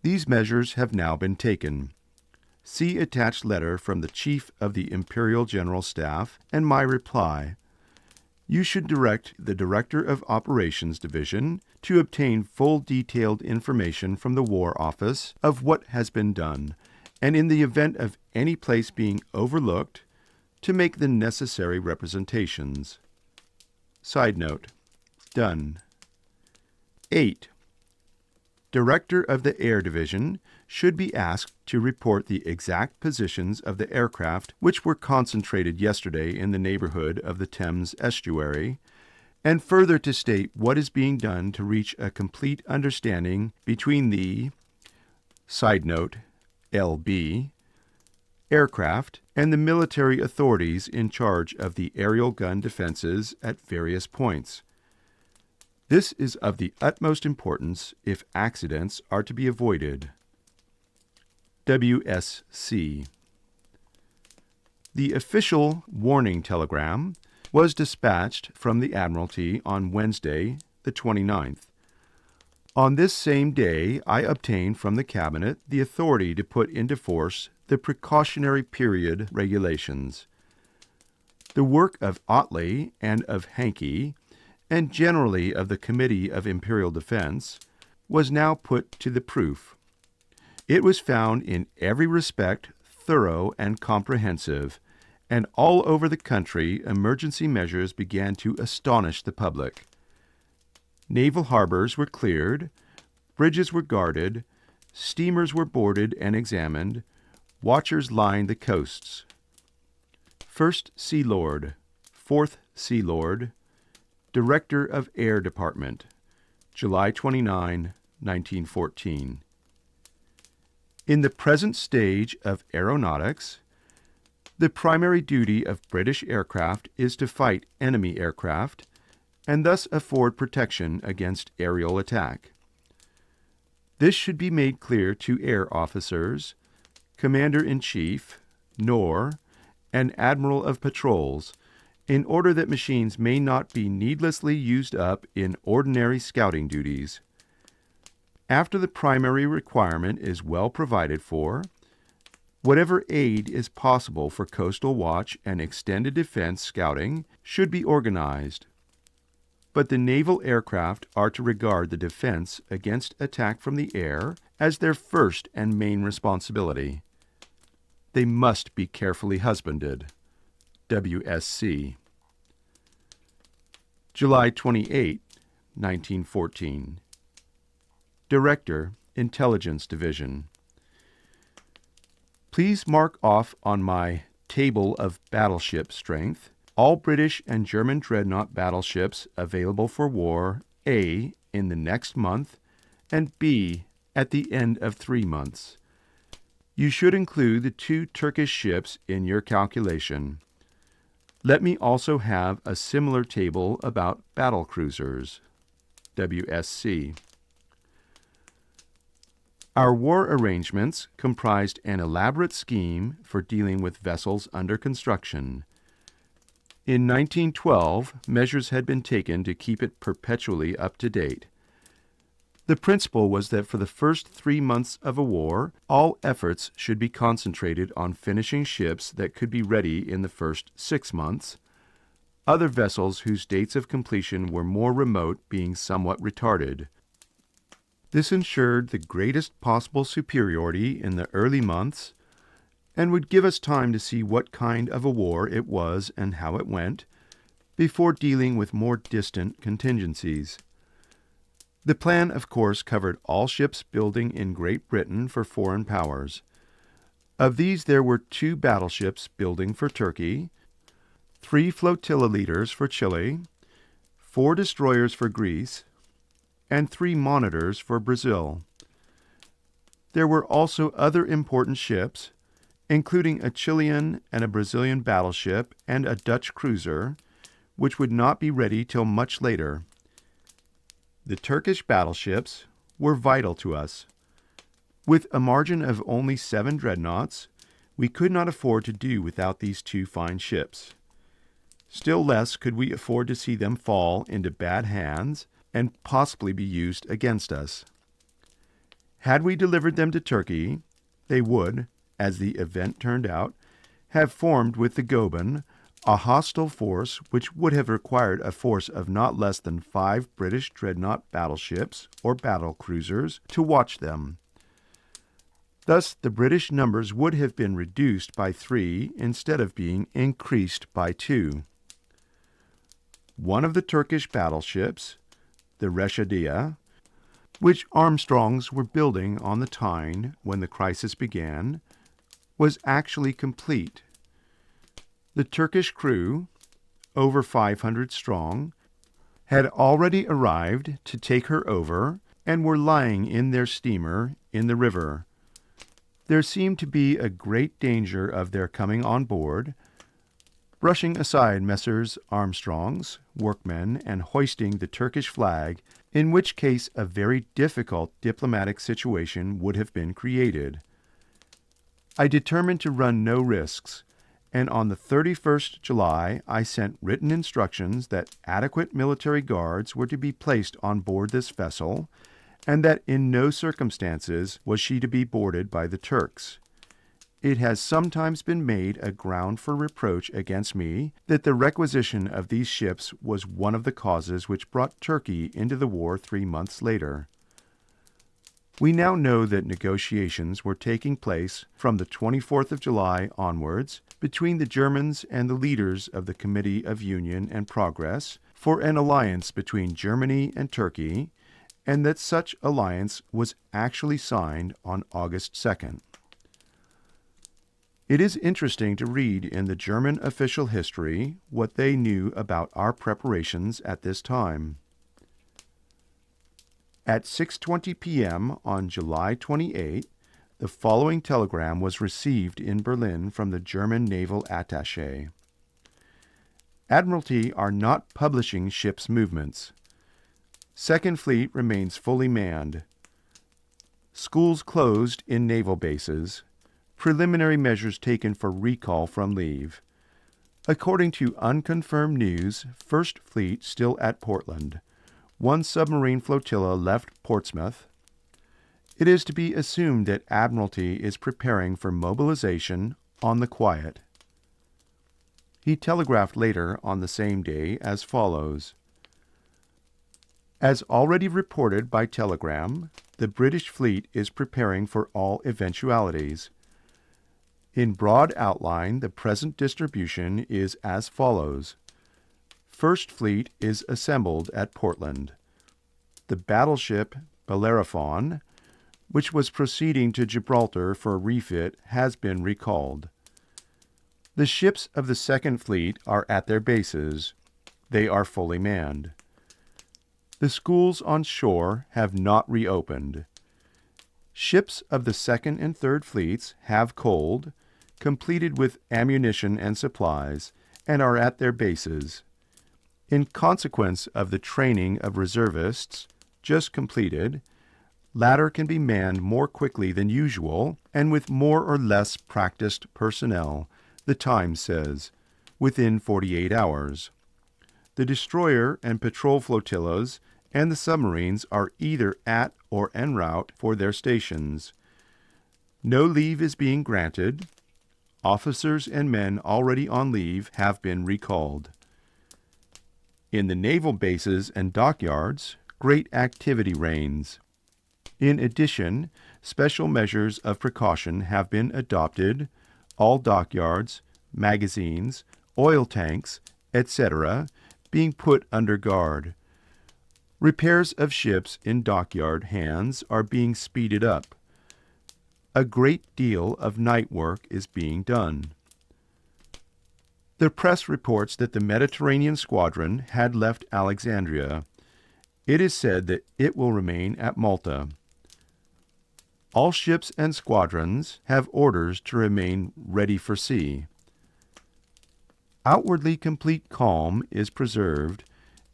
These measures have now been taken. See attached letter from the Chief of the Imperial General Staff and my reply. You should direct the Director of Operations Division to obtain full detailed information from the War Office of what has been done, and in the event of any place being overlooked, to make the necessary representations. Side note. Done. 8. Director of the Air Division should be asked to report the exact positions of the aircraft which were concentrated yesterday in the neighborhood of the Thames estuary, and further to state what is being done to reach a complete understanding between the side note LB aircraft and the military authorities in charge of the aerial gun defenses at various points. This is of the utmost importance if accidents are to be avoided. WSC. The official warning telegram was dispatched from the Admiralty on Wednesday, the 29th. On this same day, I obtained from the Cabinet the authority to put into force the precautionary period regulations. The work of Otley and of Hankey, and generally of the Committee of Imperial Defense, was now put to the proof. It was found in every respect thorough and comprehensive, and all over the country emergency measures began to astonish the public. Naval harbors were cleared, bridges were guarded, steamers were boarded and examined, watchers lined the coasts. First Sea Lord, Fourth Sea Lord, Director of Air Department, July 29, 1914. In the present stage of aeronautics, the primary duty of British aircraft is to fight enemy aircraft and thus afford protection against aerial attack. This should be made clear to air officers, Commander-in-Chief, NOR, and Admiral of Patrols, in order that machines may not be needlessly used up in ordinary scouting duties. After the primary requirement is well provided for, whatever aid is possible for coastal watch and extended defense scouting should be organized. But the naval aircraft are to regard the defense against attack from the air as their first and main responsibility. They must be carefully husbanded. WSC. July 28, 1914. Director, Intelligence Division. Please mark off on my table of battleship strength all British and German dreadnought battleships available for war, A, in the next month, and B, at the end of 3 months. You should include the 2 Turkish ships in your calculation. Let me also have a similar table about battle cruisers. WSC. Our war arrangements comprised an elaborate scheme for dealing with vessels under construction. In 1912, measures had been taken to keep it perpetually up to date. The principle was that for the first 3 months of a war, all efforts should be concentrated on finishing ships that could be ready in the first 6 months, other vessels whose dates of completion were more remote being somewhat retarded. This ensured the greatest possible superiority in the early months, and would give us time to see what kind of a war it was and how it went, before dealing with more distant contingencies. The plan, of course, covered all ships building in Great Britain for foreign powers. Of these there were 2 battleships building for Turkey, 3 flotilla leaders for Chile, 4 destroyers for Greece, and 3 monitors for Brazil. There were also other important ships, including a Chilean and a Brazilian battleship and a Dutch cruiser, which would not be ready till much later. The Turkish battleships were vital to us. With a margin of only 7 dreadnoughts, we could not afford to do without these 2 fine ships. Still less could we afford to see them fall into bad hands and possibly be used against us. Had we delivered them to Turkey, they would, as the event turned out, have formed with the Goeben a hostile force which would have required a force of not less than 5 British dreadnought battleships or battle cruisers to watch them. Thus, the British numbers would have been reduced by 3 instead of being increased by 2. One of the Turkish battleships, the Reshadia, which Armstrongs were building on the Tyne when the crisis began, was actually complete. The Turkish crew, over 500 strong, had already arrived to take her over and were lying in their steamer in the river. There seemed to be a great danger of their coming on board, brushing aside Messrs. Armstrongs, workmen, and hoisting the Turkish flag, in which case a very difficult diplomatic situation would have been created. I determined to run no risks, and on the 31st July I sent written instructions that adequate military guards were to be placed on board this vessel, and that in no circumstances was she to be boarded by the Turks. It has sometimes been made a ground for reproach against me that the requisition of these ships was one of the causes which brought Turkey into the war 3 months later. We now know that negotiations were taking place from the 24th of July onwards between the Germans and the leaders of the Committee of Union and Progress for an alliance between Germany and Turkey, and that such alliance was actually signed on August 2nd. It is interesting to read in the German official history what they knew about our preparations at this time. At 6:20 p.m. on July 28, the following telegram was received in Berlin from the German naval attaché. Admiralty are not publishing ships' movements. Second Fleet remains fully manned. Schools closed in naval bases. Preliminary measures taken for recall from leave. According to unconfirmed news, First Fleet still at Portland. 1 submarine flotilla left Portsmouth. It is to be assumed that Admiralty is preparing for mobilization on the quiet. He telegraphed later on the same day as follows. As already reported by telegram, the British fleet is preparing for all eventualities. In broad outline, the present distribution is as follows. First Fleet is assembled at Portland. The battleship Bellerophon, which was proceeding to Gibraltar for a refit, has been recalled. The ships of the Second Fleet are at their bases. They are fully manned. The schools on shore have not reopened. Ships of the Second and Third Fleets have coaled, completed with ammunition and supplies, and are at their bases. In consequence of the training of reservists, just completed, latter can be manned more quickly than usual and with more or less practiced personnel, the Times says, within 48 hours. The destroyer and patrol flotillas and the submarines are either at or en route for their stations. No leave is being granted. Officers and men already on leave have been recalled. In the naval bases and dockyards, great activity reigns. In addition, special measures of precaution have been adopted, all dockyards, magazines, oil tanks, etc., being put under guard. Repairs of ships in dockyard hands are being speeded up. A great deal of night work is being done. The press reports that the Mediterranean squadron had left Alexandria. It is said that it will remain at Malta. All ships and squadrons have orders to remain ready for sea. Outwardly complete calm is preserved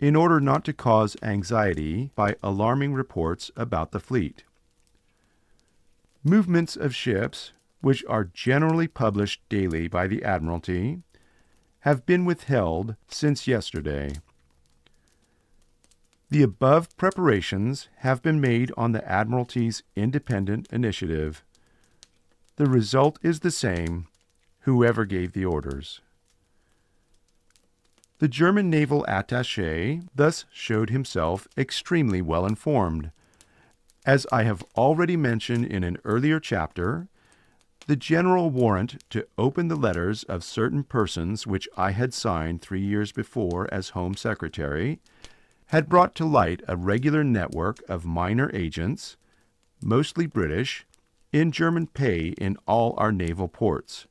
in order not to cause anxiety by alarming reports about the fleet. Movements of ships, which are generally published daily by the Admiralty, have been withheld since yesterday. The above preparations have been made on the Admiralty's independent initiative. The result is the same, whoever gave the orders. The German naval attaché thus showed himself extremely well informed. As I have already mentioned in an earlier chapter, the general warrant to open the letters of certain persons which I had signed 3 years before as Home Secretary had brought to light a regular network of minor agents, mostly British, in German pay in all our naval ports.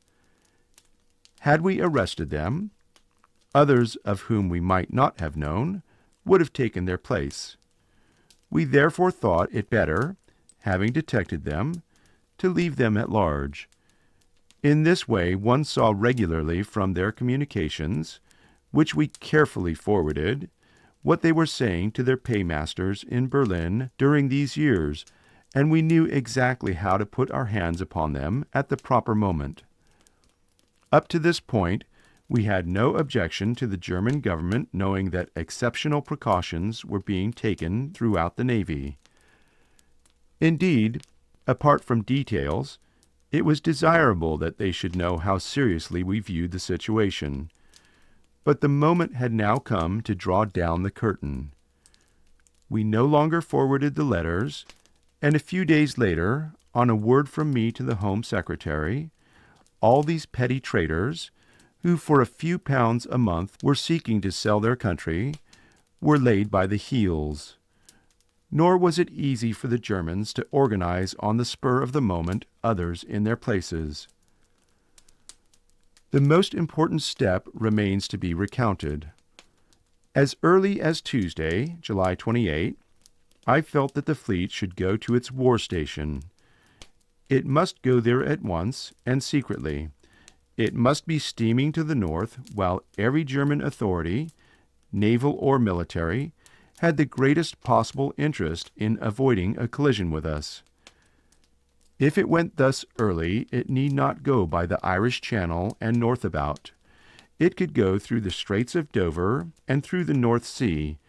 Had we arrested them, others of whom we might not have known would have taken their place. We therefore thought it better, having detected them, to leave them at large. In this way one saw regularly from their communications, which we carefully forwarded, what they were saying to their paymasters in Berlin during these years, and we knew exactly how to put our hands upon them at the proper moment. Up to this point, we had no objection to the German government knowing that exceptional precautions were being taken throughout the Navy. Indeed, apart from details, it was desirable that they should know how seriously we viewed the situation. But the moment had now come to draw down the curtain. We no longer forwarded the letters, and a few days later, on a word from me to the Home Secretary, all these petty traitors, who for a few pounds a month were seeking to sell their country, were laid by the heels. Nor was it easy for the Germans to organize on the spur of the moment others in their places. The most important step remains to be recounted. As early as Tuesday, July 28, I felt that the fleet should go to its war station. It must go there at once and secretly. It must be steaming to the north while every German authority, naval or military, had the greatest possible interest in avoiding a collision with us. If it went thus early, it need not go by the Irish Channel and north about. It could go through the Straits of Dover and through the North Sea,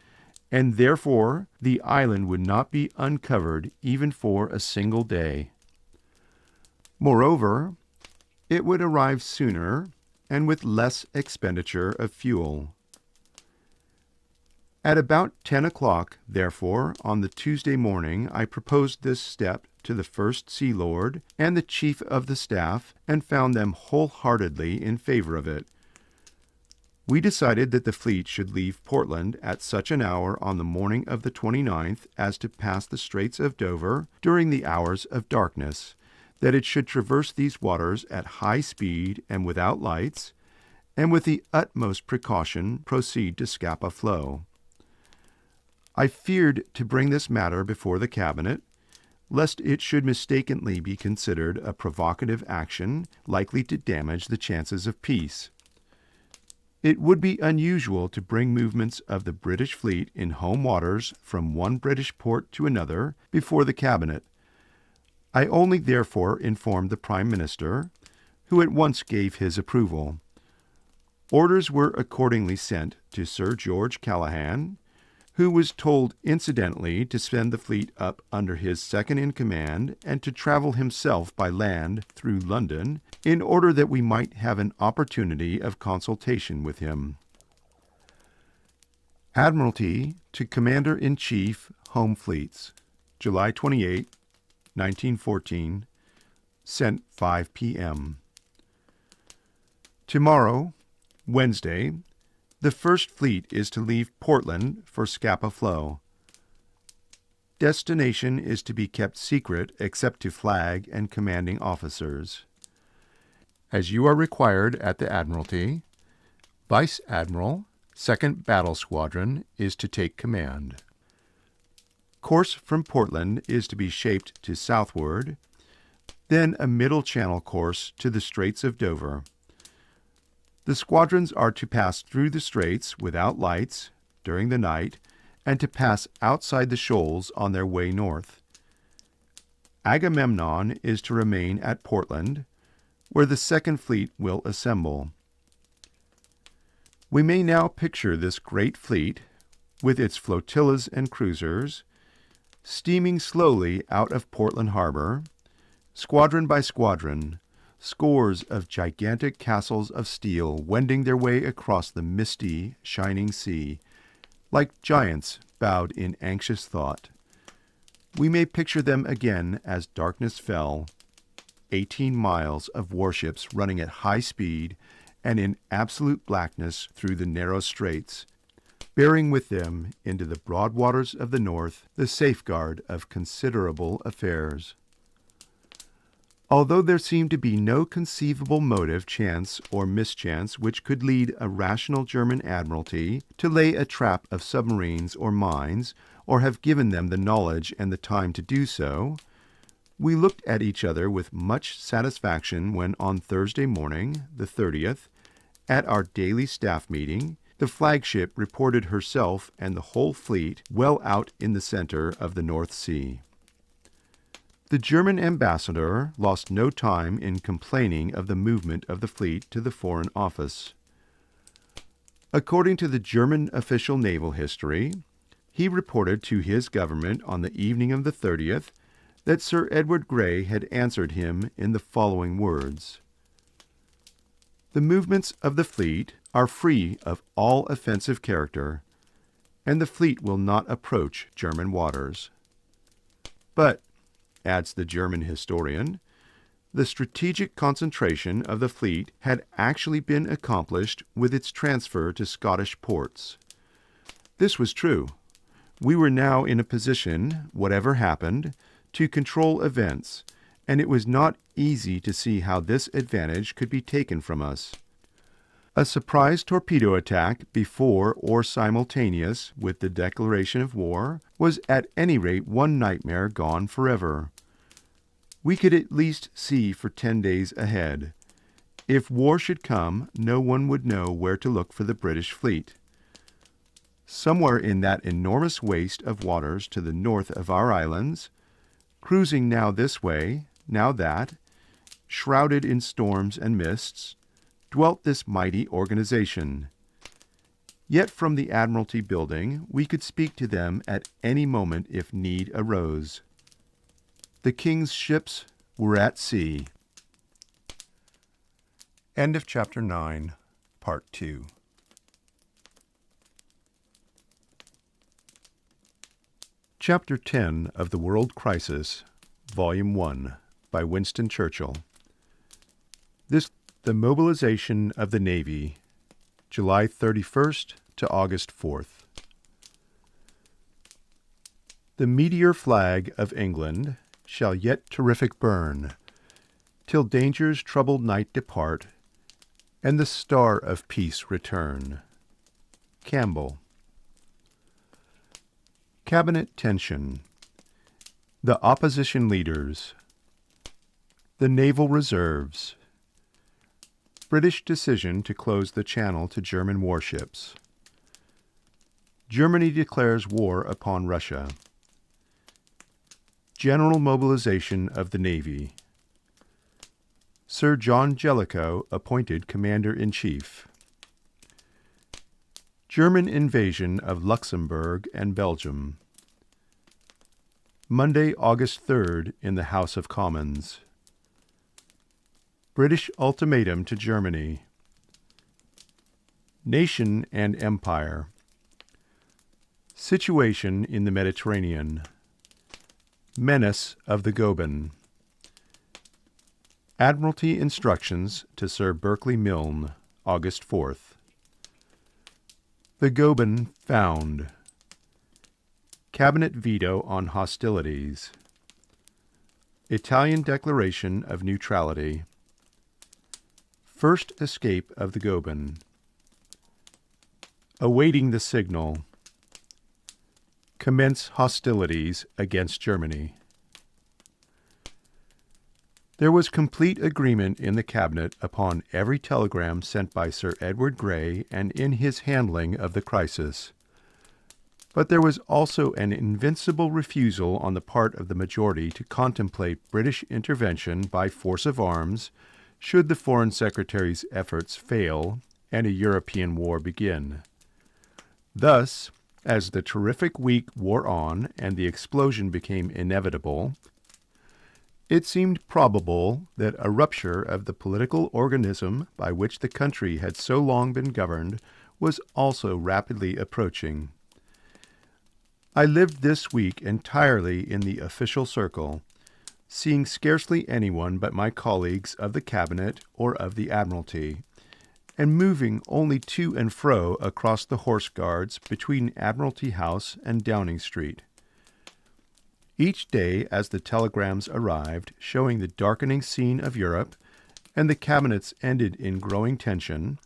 and therefore the island would not be uncovered even for a single day. Moreover, it would arrive sooner and with less expenditure of fuel. At about 10 o'clock, therefore, on the Tuesday morning, I proposed this step to the First Sea Lord and the Chief of the Staff, and found them wholeheartedly in favor of it. We decided that the fleet should leave Portland at such an hour on the morning of the 29th as to pass the Straits of Dover during the hours of darkness, that it should traverse these waters at high speed and without lights, and with the utmost precaution proceed to Scapa Flow. I feared to bring this matter before the Cabinet, lest it should mistakenly be considered a provocative action likely to damage the chances of peace. It would be unusual to bring movements of the British fleet in home waters from one British port to another before the Cabinet. I only therefore informed the Prime Minister, who at once gave his approval. Orders were accordingly sent to Sir George Callahan, who was told incidentally to send the fleet up under his second-in-command and to travel himself by land through London, in order that we might have an opportunity of consultation with him. Admiralty to Commander-in-Chief, Home Fleets, July 28, 1914, sent 5 p.m. Tomorrow, Wednesday, the First Fleet is to leave Portland for Scapa Flow. Destination is to be kept secret except to flag and commanding officers. As you are required at the Admiralty, Vice Admiral, 2nd Battle Squadron, is to take command. Course from Portland is to be shaped to southward, then a middle channel course to the Straits of Dover. The squadrons are to pass through the straits without lights during the night and to pass outside the shoals on their way north. Agamemnon is to remain at Portland, where the Second Fleet will assemble. We may now picture this great fleet, with its flotillas and cruisers, steaming slowly out of Portland Harbor, Squadron by squadron, scores of gigantic castles of steel wending their way across the misty, shining sea, like giants bowed in anxious thought. We may picture them again as darkness fell, 18 miles of warships running at high speed and in absolute blackness through the narrow straits, bearing with them into the broad waters of the north the safeguard of considerable affairs. Although there seemed to be no conceivable motive, chance, or mischance which could lead a rational German admiralty to lay a trap of submarines or mines, or have given them the knowledge and the time to do so, we looked at each other with much satisfaction when on Thursday morning, the 30th, at our daily staff meeting, the flagship reported herself and the whole fleet well out in the center of the North Sea. The German ambassador lost no time in complaining of the movement of the fleet to the Foreign Office. According to the German official naval history, he reported to his government on the evening of the 30th that Sir Edward Grey had answered him in the following words: "The movements of the fleet are free of all offensive character, and the fleet will not approach German waters. But," adds the German historian, "the strategic concentration of the fleet had actually been accomplished with its transfer to Scottish ports." This was true. We were now in a position, whatever happened, to control events, and it was not easy to see how this advantage could be taken from us. A surprise torpedo attack before or simultaneous with the declaration of war was at any rate one nightmare gone forever. We could at least see for 10 days ahead. If war should come, no one would know where to look for the British fleet. Somewhere in that enormous waste of waters to the north of our islands, cruising now this way, now that, shrouded in storms and mists, dwelt this mighty organization. Yet from the Admiralty building we could speak to them at any moment if need arose. The King's ships were at sea. End of Chapter 9, Part 2. Chapter 10 of The World Crisis, Volume 1, by Winston Churchill. The mobilization of the Navy, July 31st to August 4th. The meteor flag of England shall yet terrific burn, till danger's troubled night depart, and the star of peace return. Campbell. Cabinet tension. The opposition leaders. The naval reserves. British decision to close the channel to German warships. Germany declares war upon Russia. General mobilization of the Navy. Sir John Jellicoe appointed Commander-in-Chief. German invasion of Luxembourg and Belgium. Monday, August 3rd, in the House of Commons. British ultimatum to Germany. Nation and empire. Situation in the Mediterranean. Menace of the Goeben. Admiralty instructions to Sir Berkeley Milne, August 4th. The Goeben found. Cabinet veto on hostilities. Italian declaration of neutrality. First escape of the Goeben. Awaiting the signal. Commence hostilities against Germany. There was complete agreement in the Cabinet upon every telegram sent by Sir Edward Grey and in his handling of the crisis. But there was also an invincible refusal on the part of the majority to contemplate British intervention by force of arms should the Foreign Secretary's efforts fail and a European war begin. Thus, as the terrific week wore on and the explosion became inevitable, It seemed probable that a rupture of the political organism by which the country had so long been governed was also rapidly approaching. I lived this week entirely in the official circle, seeing scarcely anyone but my colleagues of the Cabinet or of the Admiralty, and moving only to and fro across the Horse Guards between Admiralty House and Downing Street. Each day as the telegrams arrived showing the darkening scene of Europe, and the cabinets ended in growing tension,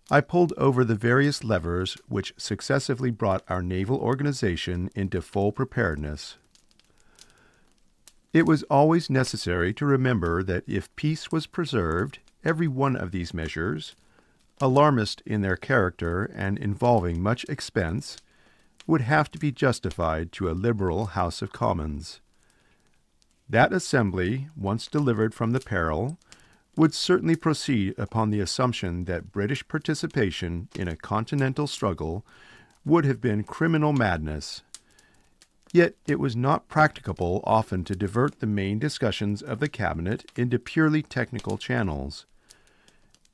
I pulled over the various levers which successively brought our naval organization into full preparedness. It was always necessary to remember that if peace was preserved, every one of these measures, alarmist in their character and involving much expense, would have to be justified to a liberal House of Commons. That assembly, once delivered from the peril, would certainly proceed upon the assumption that British participation in a continental struggle would have been criminal madness. Yet it was not practicable often to divert the main discussions of the Cabinet into purely technical channels.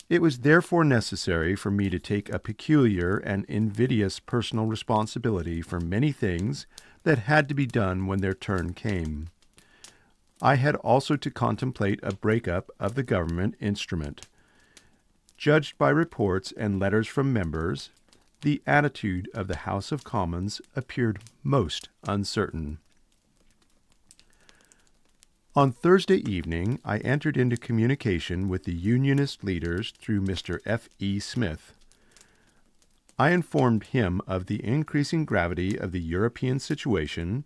It was therefore necessary for me to take a peculiar and invidious personal responsibility for many things that had to be done when their turn came. I had also to contemplate a break-up of the government instrument. Judged by reports and letters from members, the attitude of the House of Commons appeared most uncertain. On Thursday evening, I entered into communication with the Unionist leaders through Mr. F. E. Smith. I informed him of the increasing gravity of the European situation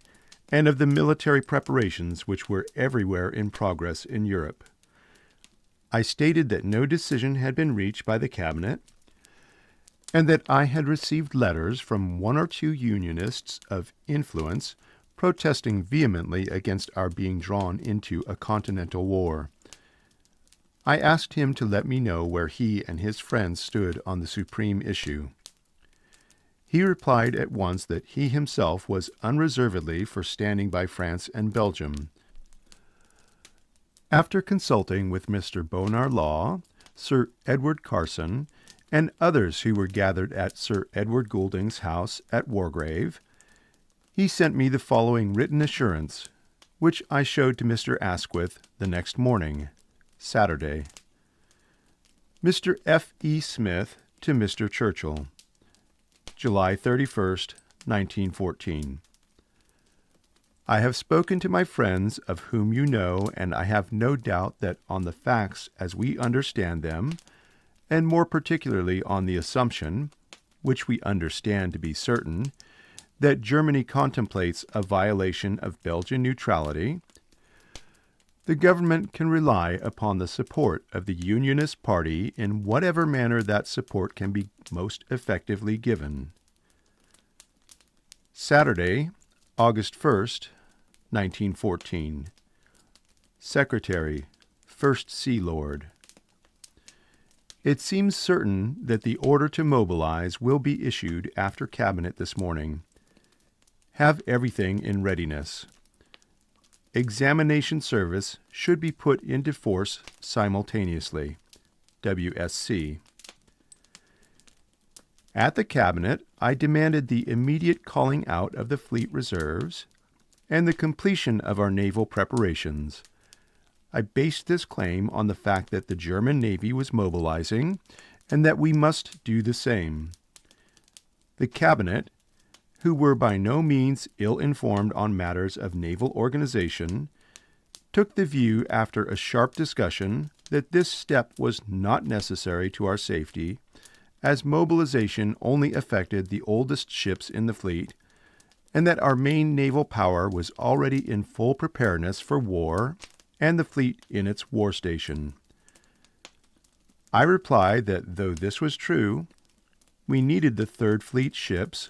and of the military preparations which were everywhere in progress in Europe. I stated that no decision had been reached by the Cabinet, and that I had received letters from one or two Unionists of influence protesting vehemently against our being drawn into a continental war. I asked him to let me know where he and his friends stood on the supreme issue. He replied at once that he himself was unreservedly for standing by France and Belgium. After consulting with Mr. Bonar Law, Sir Edward Carson, and others who were gathered at Sir Edward Goulding's house at Wargrave, he sent me the following written assurance, which I showed to Mr. Asquith the next morning, Saturday. Mr. F. E. Smith to Mr. Churchill. July 31st, 1914. I have spoken to my friends of whom you know, and I have no doubt that on the facts as we understand them, and more particularly on the assumption, which we understand to be certain, that Germany contemplates a violation of Belgian neutrality, the government can rely upon the support of the Unionist Party in whatever manner that support can be most effectively given. Saturday, August 1st, 1914. Secretary, First Sea Lord. It seems certain that the order to mobilize will be issued after Cabinet this morning. Have everything in readiness. Examination service should be put into force simultaneously. WSC. At the Cabinet, I demanded the immediate calling out of the fleet reserves and the completion of our naval preparations. I based this claim on the fact that the German Navy was mobilizing and that we must do the same. The Cabinet, who were by no means ill-informed on matters of naval organization, took the view after a sharp discussion that this step was not necessary to our safety, as mobilization only affected the oldest ships in the fleet, and that our main naval power was already in full preparedness for war and the fleet in its war station. I replied that though this was true, we needed the Third Fleet ships,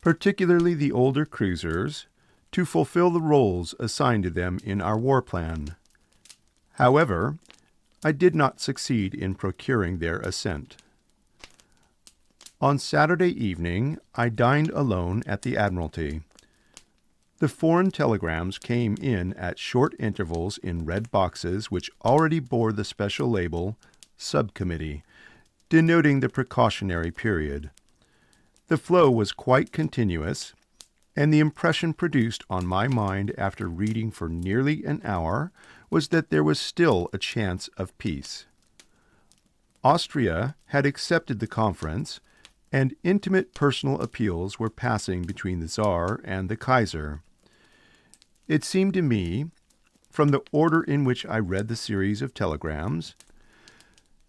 particularly the older cruisers, to fulfill the roles assigned to them in our war plan. However, I did not succeed in procuring their assent. On Saturday evening, I dined alone at the Admiralty. The foreign telegrams came in at short intervals in red boxes which already bore the special label Subcommittee, denoting the precautionary period. The flow was quite continuous, and the impression produced on my mind after reading for nearly an hour was that there was still a chance of peace. Austria had accepted the conference, and intimate personal appeals were passing between the Tsar and the Kaiser. It seemed to me, from the order in which I read the series of telegrams,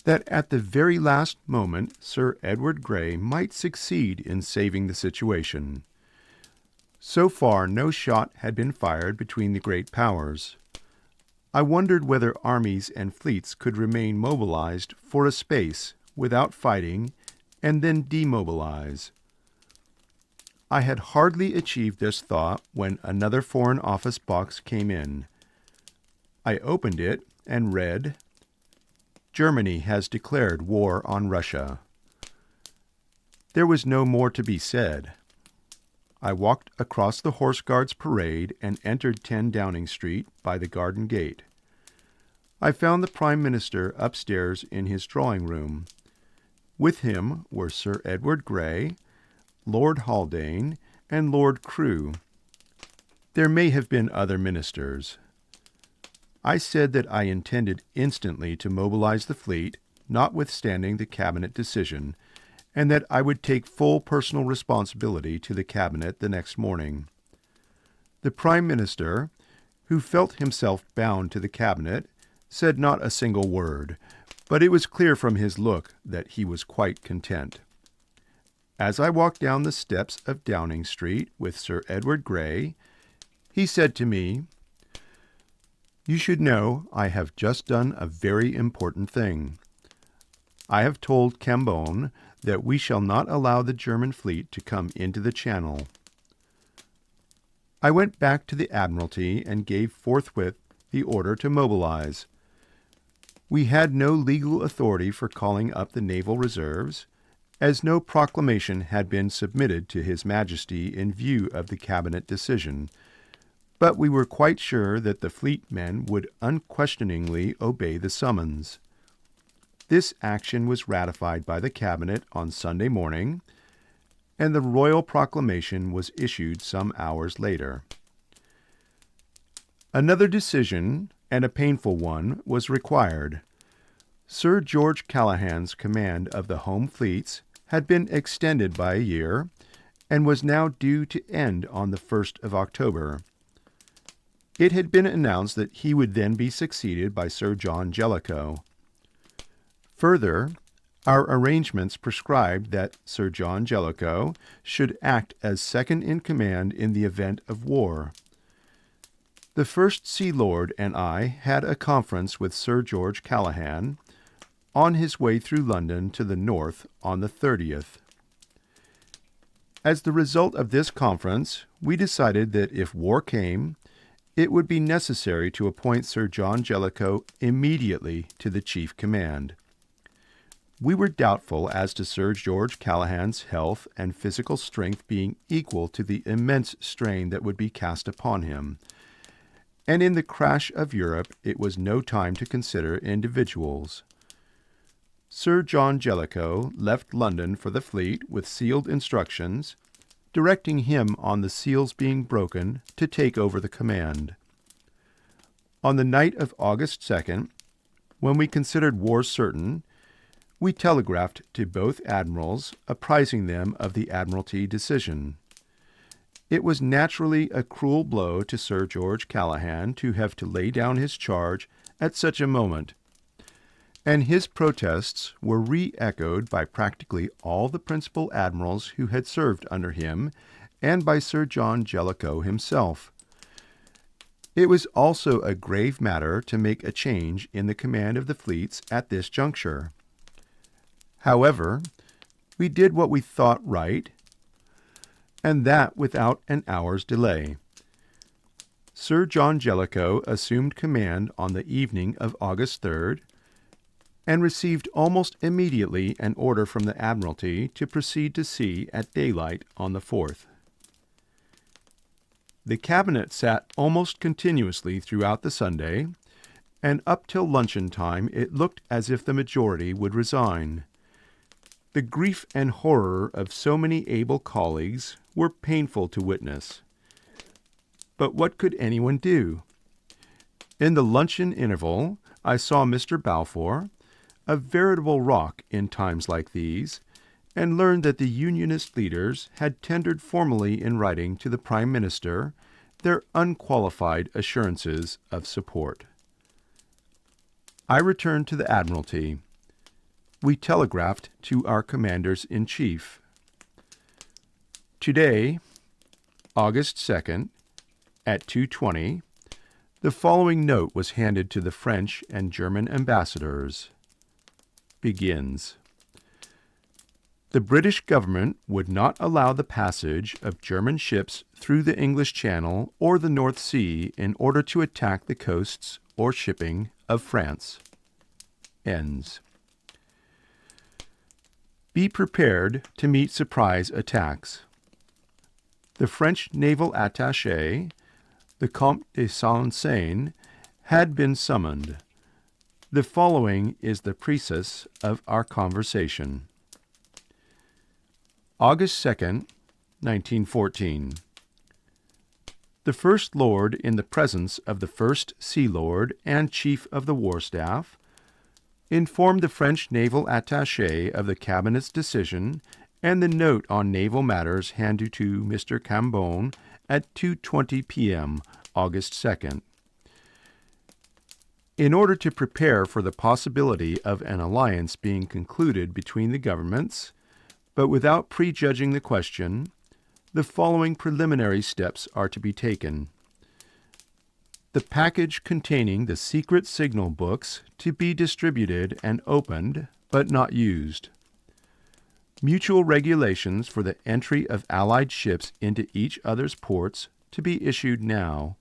that at the very last moment Sir Edward Grey might succeed in saving the situation. So far no shot had been fired between the great powers. I wondered whether armies and fleets could remain mobilized for a space without fighting and then demobilize. I had hardly achieved this thought when another Foreign Office box came in. I opened it and read, "Germany has declared war on Russia." There was no more to be said. I walked across the Horse Guards Parade and entered 10 Downing Street by the garden gate. I found the Prime Minister upstairs in his drawing room. With him were Sir Edward Grey, Lord Haldane, and Lord Crewe. There may have been other ministers. I said that I intended instantly to mobilize the fleet, notwithstanding the Cabinet decision, and that I would take full personal responsibility to the Cabinet the next morning. The Prime Minister, who felt himself bound to the Cabinet, said not a single word, but it was clear from his look that he was quite content. As I walked down the steps of Downing Street with Sir Edward Grey, he said to me, "You should know I have just done a very important thing. I have told Cambon that we shall not allow the German fleet to come into the Channel." I went back to the Admiralty and gave forthwith the order to mobilize. We had no legal authority for calling up the naval reserves, as no proclamation had been submitted to His Majesty in view of the Cabinet decision, but we were quite sure that the fleet men would unquestioningly obey the summons. This action was ratified by the Cabinet on Sunday morning, and the royal proclamation was issued some hours later. Another decision, and a painful one, was required. Sir George Callahan's command of the home fleets had been extended by a year, and was now due to end on the 1st of October. It had been announced that he would then be succeeded by Sir John Jellicoe. Further, our arrangements prescribed that Sir John Jellicoe should act as second in command in the event of war. The First Sea Lord and I had a conference with Sir George Callahan on his way through London to the north on the 30th. As the result of this conference, we decided that if war came, it would be necessary to appoint Sir John Jellicoe immediately to the chief command. We were doubtful as to Sir George Callahan's health and physical strength being equal to the immense strain that would be cast upon him, and in the crash of Europe it was no time to consider individuals. Sir John Jellicoe left London for the fleet with sealed instructions, directing him on the seals being broken to take over the command. On the night of August 2nd, when we considered war certain, we telegraphed to both admirals, apprising them of the Admiralty decision. It was naturally a cruel blow to Sir George Callahan to have to lay down his charge at such a moment, and his protests were re-echoed by practically all the principal admirals who had served under him, and by Sir John Jellicoe himself. It was also a grave matter to make a change in the command of the fleets at this juncture. However, we did what we thought right, and that without an hour's delay. Sir John Jellicoe assumed command on the evening of August 3rd, and received almost immediately an order from the Admiralty to proceed to sea at daylight on the 4th. The cabinet sat almost continuously throughout the Sunday, and up till luncheon time it looked as if the majority would resign. The grief and horror of so many able colleagues were painful to witness. But what could anyone do? In the luncheon interval, I saw Mr. Balfour, a veritable rock in times like these, and learned that the Unionist leaders had tendered formally in writing to the Prime Minister their unqualified assurances of support. I returned to the Admiralty. We telegraphed to our commanders-in-chief. Today, August 2nd, at 2:20, the following note was handed to the French and German ambassadors. Begins. The British government would not allow the passage of German ships through the English Channel or the North Sea in order to attack the coasts or shipping of France. Ends. Be prepared to meet surprise attacks. The French naval attaché, the Comte de Saint-Seine, had been summoned. The following is the precis of our conversation. August 2nd, 1914. The First Lord, in the presence of the First Sea Lord and Chief of the War Staff, informed the French naval attaché of the Cabinet's decision and the note on naval matters handed to Mr. Cambon at 2:20 p.m., August 2nd. In order to prepare for the possibility of an alliance being concluded between the governments, but without prejudging the question, the following preliminary steps are to be taken. The package containing the secret signal books to be distributed and opened, but not used. Mutual regulations for the entry of Allied ships into each other's ports to be issued now.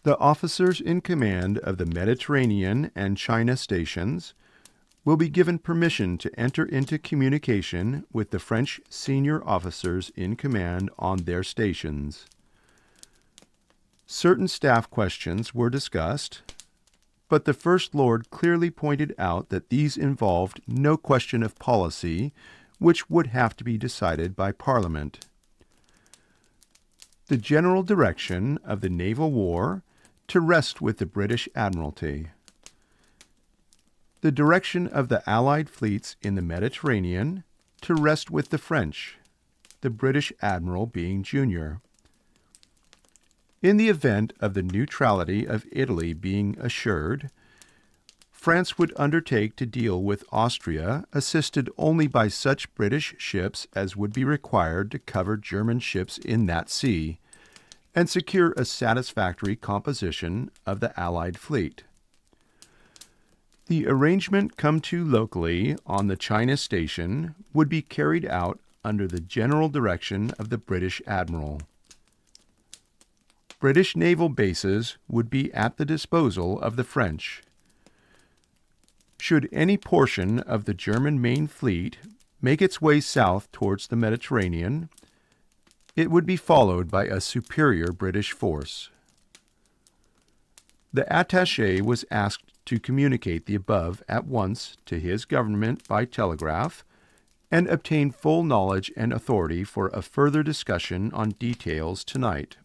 The officers in command of the Mediterranean and China stations will be given permission to enter into communication with the French senior officers in command on their stations. Certain staff questions were discussed, but the First Lord clearly pointed out that these involved no question of policy, which would have to be decided by Parliament. The general direction of the naval war to rest with the British Admiralty. The direction of the Allied fleets in the Mediterranean to rest with the French, the British Admiral being junior. In the event of the neutrality of Italy being assured, France would undertake to deal with Austria, assisted only by such British ships as would be required to cover German ships in that sea, and secure a satisfactory composition of the Allied fleet. The arrangement come to locally on the China station would be carried out under the general direction of the British Admiral. British naval bases would be at the disposal of the French. Should any portion of the German main fleet make its way south towards the Mediterranean, it would be followed by a superior British force. The attaché was asked to communicate the above at once to his government by telegraph and obtain full knowledge and authority for a further discussion on details tonight.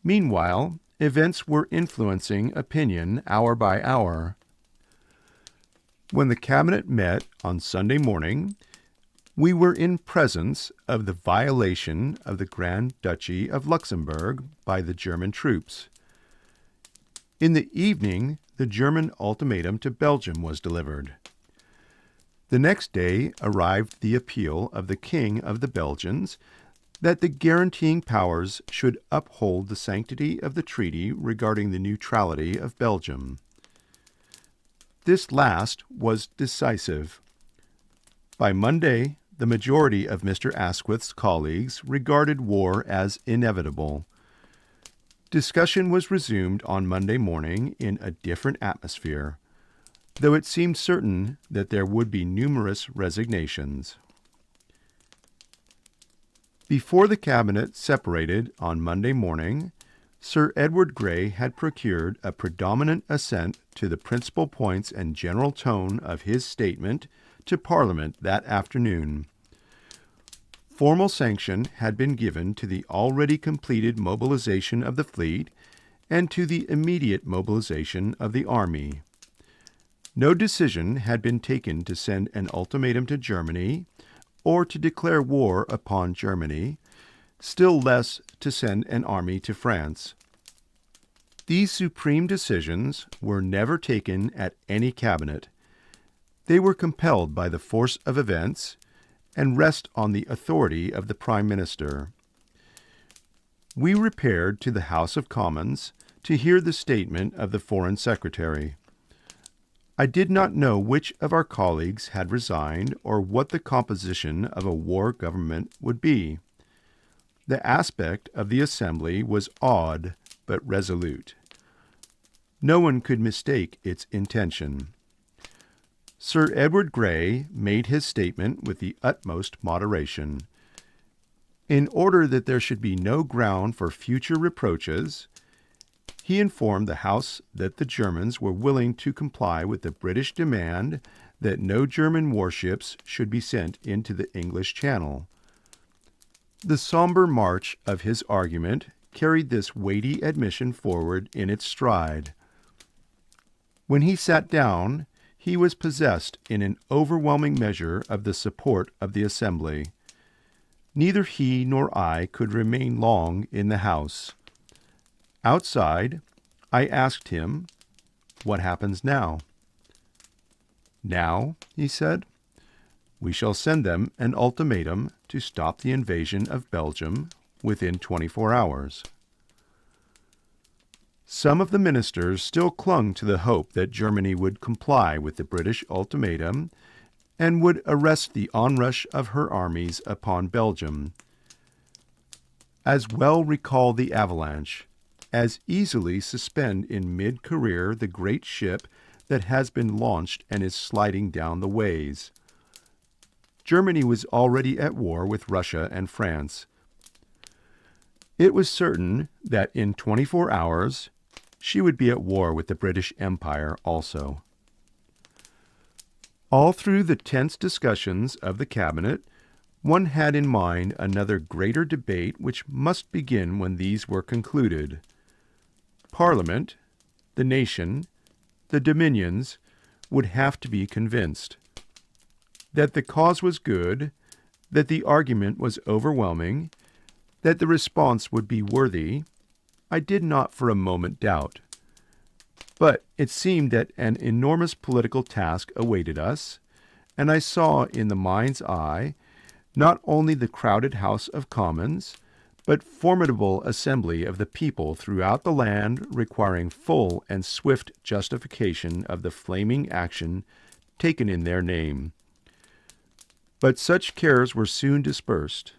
Meanwhile, events were influencing opinion hour by hour. When the Cabinet met on Sunday morning, we were in presence of the violation of the Grand Duchy of Luxembourg by the German troops. In the evening, the German ultimatum to Belgium was delivered. The next day arrived the appeal of the King of the Belgians that the guaranteeing powers should uphold the sanctity of the treaty regarding the neutrality of Belgium. This last was decisive. By Monday, the majority of Mr. Asquith's colleagues regarded war as inevitable. Discussion was resumed on Monday morning in a different atmosphere, though it seemed certain that there would be numerous resignations. Before the cabinet separated on Monday morning, Sir Edward Grey had procured a predominant assent to the principal points and general tone of his statement to Parliament that afternoon. Formal sanction had been given to the already completed mobilization of the fleet and to the immediate mobilization of the army. No decision had been taken to send an ultimatum to Germany or to declare war upon Germany, still less to send an army to France. These supreme decisions were never taken at any cabinet. They were compelled by the force of events and rest on the authority of the Prime Minister. We repaired to the House of Commons to hear the statement of the Foreign Secretary. I did not know which of our colleagues had resigned or what the composition of a war government would be. The aspect of the assembly was odd but resolute. No one could mistake its intention. Sir Edward Grey made his statement with the utmost moderation. In order that there should be no ground for future reproaches, he informed the House that the Germans were willing to comply with the British demand that no German warships should be sent into the English Channel. The somber march of his argument carried this weighty admission forward in its stride. When he sat down, he was possessed in an overwhelming measure of the support of the Assembly. Neither he nor I could remain long in the House. Outside, I asked him, "What happens now?" "Now," he said, "we shall send them an ultimatum to stop the invasion of Belgium within 24 hours." Some of the ministers still clung to the hope that Germany would comply with the British ultimatum and would arrest the onrush of her armies upon Belgium. As well recall the avalanche, as easily suspend in mid-career the great ship that has been launched and is sliding down the ways. Germany was already at war with Russia and France. It was certain that in 24 hours she would be at war with the British Empire also. All through the tense discussions of the cabinet, one had in mind another greater debate which must begin when these were concluded. Parliament, the nation, the dominions would have to be convinced. That the cause was good, that the argument was overwhelming, that the response would be worthy, I did not for a moment doubt. But it seemed that an enormous political task awaited us, and I saw in the mind's eye not only the crowded House of Commons, but formidable assembly of the people throughout the land requiring full and swift justification of the flaming action taken in their name. But such cares were soon dispersed.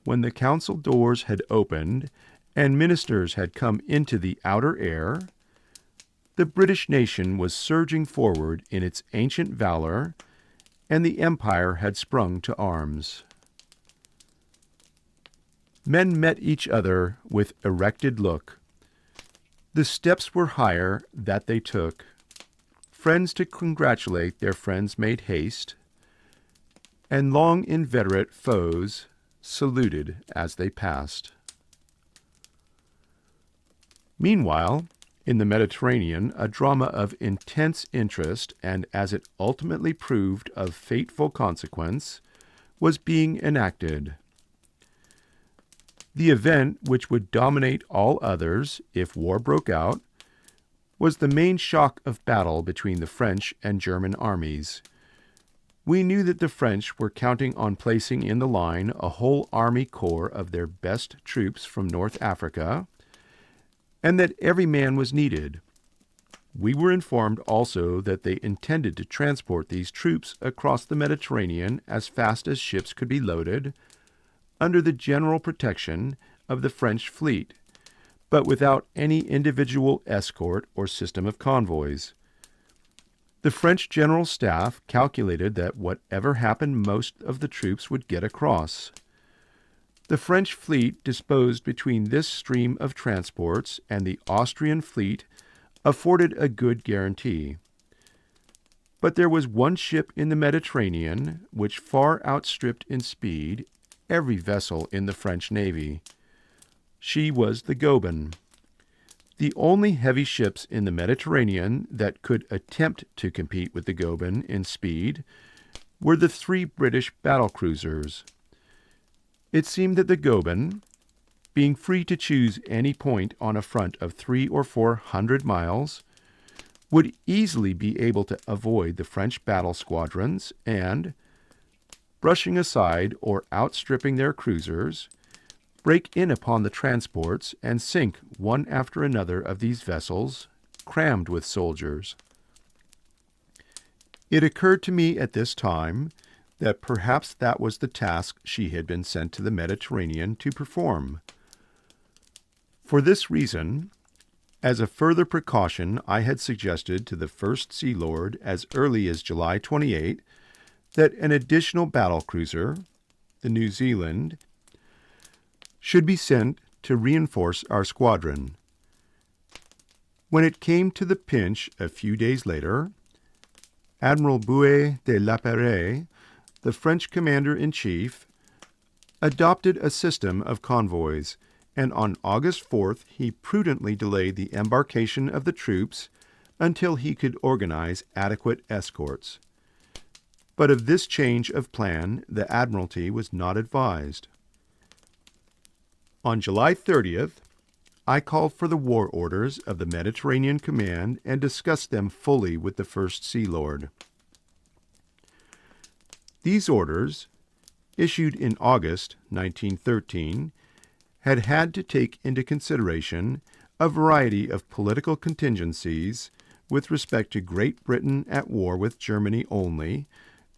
When the council doors had opened and ministers had come into the outer air, the British nation was surging forward in its ancient valor, and the empire had sprung to arms. Men met each other with erected look. The steps were higher that they took. Friends to congratulate their friends made haste, and long inveterate foes saluted as they passed. Meanwhile, in the Mediterranean, a drama of intense interest and, as it ultimately proved, of fateful consequence, was being enacted. The event which would dominate all others if war broke out was the main shock of battle between the French and German armies. We knew that the French were counting on placing in the line a whole army corps of their best troops from North Africa, and that every man was needed. We were informed also that they intended to transport these troops across the Mediterranean as fast as ships could be loaded, under the general protection of the French fleet, but without any individual escort or system of convoys. The French General Staff calculated that whatever happened, most of the troops would get across. The French fleet disposed between this stream of transports and the Austrian fleet afforded a good guarantee. But there was one ship in the Mediterranean which far outstripped in speed every vessel in the French navy. She was the Goeben. The only heavy ships in the Mediterranean that could attempt to compete with the Goeben in speed were the 3 British battlecruisers. It seemed that the Goeben, being free to choose any point on a front of 300 or 400 miles, would easily be able to avoid the French battle squadrons and, brushing aside or outstripping their cruisers, break in upon the transports and sink one after another of these vessels, crammed with soldiers. It occurred to me at this time that perhaps that was the task she had been sent to the Mediterranean to perform. For this reason, as a further precaution, I had suggested to the First Sea Lord as early as July 28 that an additional battlecruiser, the New Zealand, should be sent to reinforce our squadron. When it came to the pinch a few days later, Admiral Bouet de Lapeyre, the French commander-in-chief, adopted a system of convoys, and on August 4th he prudently delayed the embarkation of the troops until he could organize adequate escorts. But of this change of plan the Admiralty was not advised. On July 30th, I called for the war orders of the Mediterranean Command and discussed them fully with the First Sea Lord. These orders, issued in August 1913, had to take into consideration a variety of political contingencies with respect to Great Britain at war with Germany only,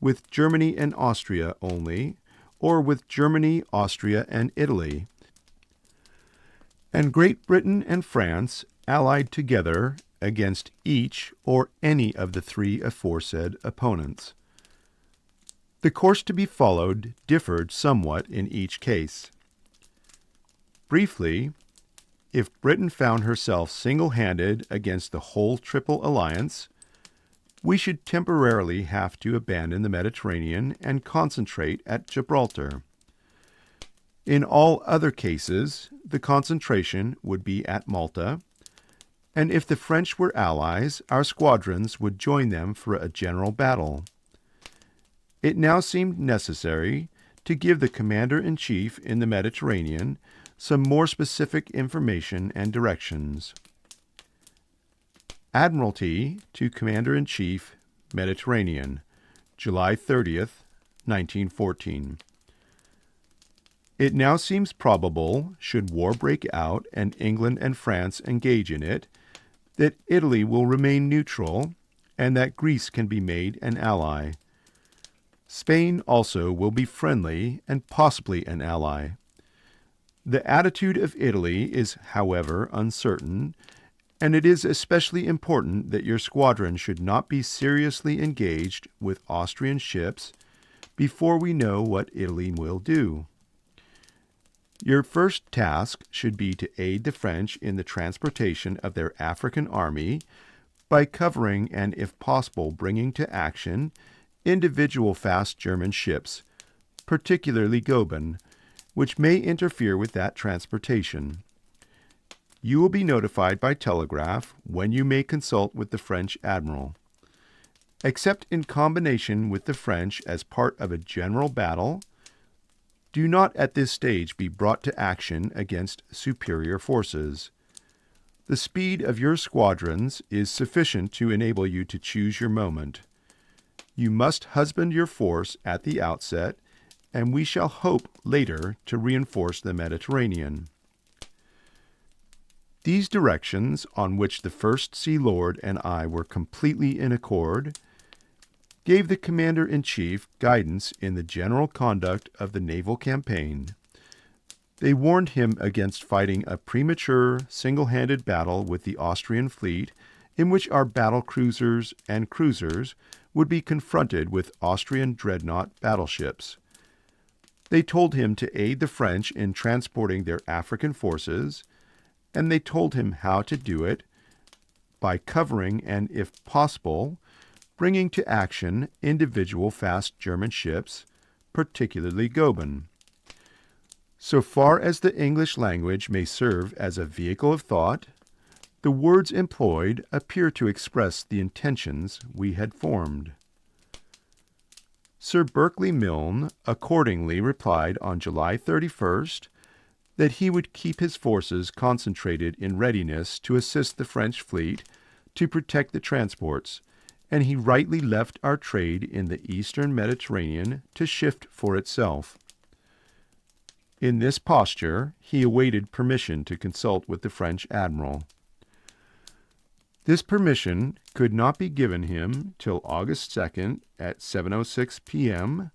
with Germany and Austria only, or with Germany, Austria, and Italy, and Great Britain and France allied together against each or any of the 3 aforesaid opponents. The course to be followed differed somewhat in each case. Briefly, if Britain found herself single-handed against the whole Triple Alliance, we should temporarily have to abandon the Mediterranean and concentrate at Gibraltar. In all other cases, the concentration would be at Malta, and if the French were allies, our squadrons would join them for a general battle. It now seemed necessary to give the Commander-in-Chief in the Mediterranean some more specific information and directions. Admiralty to Commander-in-Chief, Mediterranean, July 30th, 1914. It now seems probable, should war break out and England and France engage in it, that Italy will remain neutral and that Greece can be made an ally. Spain also will be friendly and possibly an ally. The attitude of Italy is, however, uncertain, and it is especially important that your squadron should not be seriously engaged with Austrian ships before we know what Italy will do. Your first task should be to aid the French in the transportation of their African army by covering and, if possible, bringing to action individual fast German ships, particularly Goeben, which may interfere with that transportation. You will be notified by telegraph when you may consult with the French admiral. Except in combination with the French as part of a general battle, do not at this stage be brought to action against superior forces. The speed of your squadrons is sufficient to enable you to choose your moment. You must husband your force at the outset, and we shall hope later to reinforce the Mediterranean. These directions, on which the First Sea Lord and I were completely in accord, gave the Commander-in-Chief guidance in the general conduct of the naval campaign. They warned him against fighting a premature, single-handed battle with the Austrian fleet, in which our battle cruisers and cruisers would be confronted with Austrian dreadnought battleships. They told him to aid the French in transporting their African forces, and they told him how to do it by covering and, if possible, bringing to action individual fast German ships, particularly Goeben. So far as the English language may serve as a vehicle of thought, the words employed appear to express the intentions we had formed. Sir Berkeley Milne accordingly replied on July 31st that he would keep his forces concentrated in readiness to assist the French fleet to protect the transports, and he rightly left our trade in the eastern Mediterranean to shift for itself. In this posture, he awaited permission to consult with the French admiral. This permission could not be given him till August 2nd at 7:06 p.m.,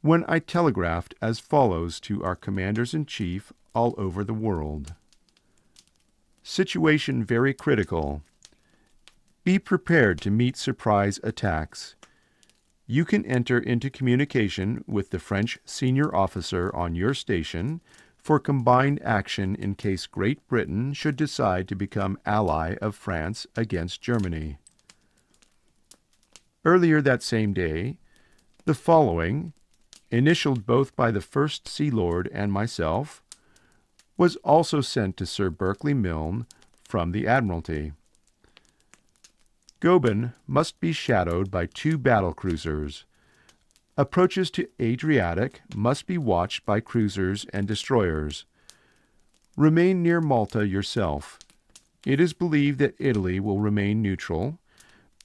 when I telegraphed as follows to our commanders-in-chief all over the world. Situation very critical. Be prepared to meet surprise attacks. You can enter into communication with the French senior officer on your station for combined action in case Great Britain should decide to become ally of France against Germany. Earlier that same day, the following, initialed both by the First Sea Lord and myself, was also sent to Sir Berkeley Milne from the Admiralty. Goeben must be shadowed by 2 battle cruisers. Approaches to Adriatic must be watched by cruisers and destroyers. Remain near Malta yourself. It is believed that Italy will remain neutral,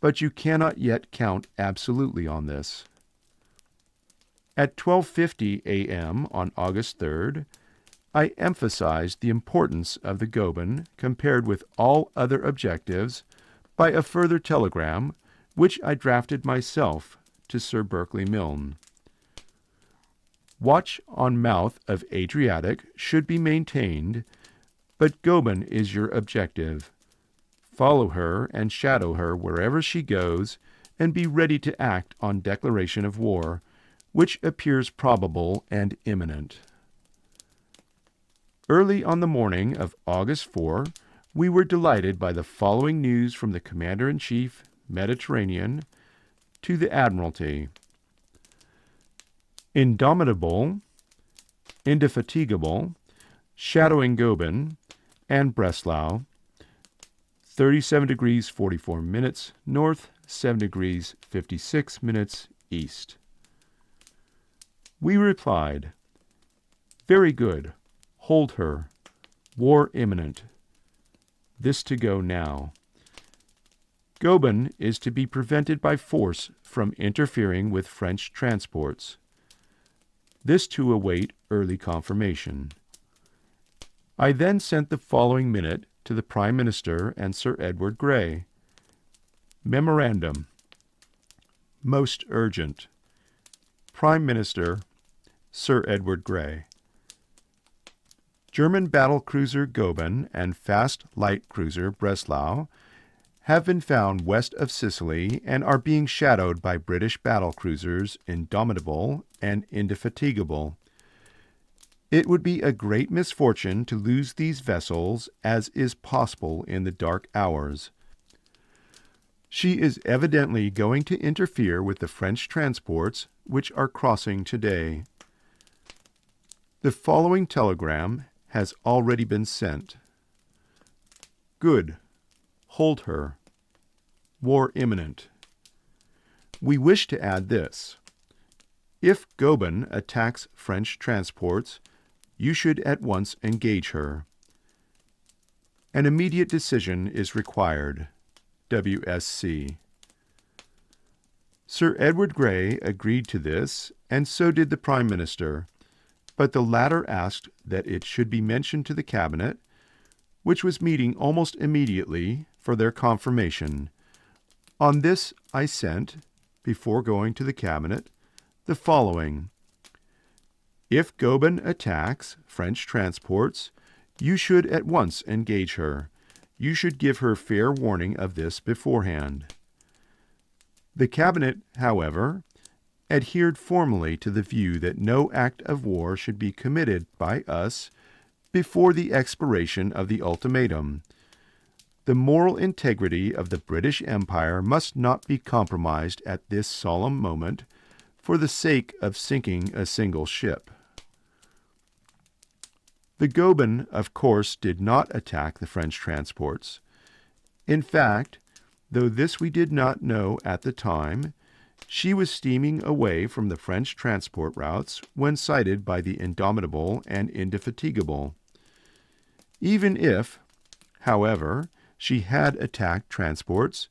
but you cannot yet count absolutely on this. At 12:50 a.m. on August 3rd, I emphasized the importance of the Goeben compared with all other objectives by a further telegram, which I drafted myself to Sir Berkeley Milne. Watch on mouth of Adriatic should be maintained, but Goeben is your objective. Follow her and shadow her wherever she goes, and be ready to act on declaration of war, which appears probable and imminent. Early on the morning of August 4, we were delighted by the following news from the Commander-in-Chief, Mediterranean, to the Admiralty. Indomitable, indefatigable, shadowing Goeben, and Breslau, 37 degrees 44 minutes north, 7 degrees 56 minutes east. We replied, very good, hold her, war imminent. This to go now. Goeben is to be prevented by force from interfering with French transports. This to await early confirmation. I then sent the following minute to the Prime Minister and Sir Edward Grey. Memorandum. Most urgent. Prime Minister, Sir Edward Grey. German battlecruiser Goeben and fast light cruiser Breslau have been found west of Sicily and are being shadowed by British battlecruisers Indomitable and Indefatigable. It would be a great misfortune to lose these vessels, as is possible in the dark hours. She is evidently going to interfere with the French transports which are crossing today. The following telegram has already been sent. Good. Hold her. War imminent. We wish to add this. If Goeben attacks French transports, you should at once engage her. An immediate decision is required. WSC. Sir Edward Grey agreed to this, and so did the Prime Minister, but the latter asked that it should be mentioned to the Cabinet, which was meeting almost immediately for their confirmation. On this I sent, before going to the Cabinet, the following. If Goeben attacks French transports, you should at once engage her. You should give her fair warning of this beforehand. The Cabinet, however, adhered formally to the view that no act of war should be committed by us before the expiration of the ultimatum. The moral integrity of the British Empire must not be compromised at this solemn moment for the sake of sinking a single ship. The Goeben, of course, did not attack the French transports. In fact, though this we did not know at the time, she was steaming away from the French transport routes when sighted by the Indomitable and Indefatigable. Even if, however, she had attacked transports,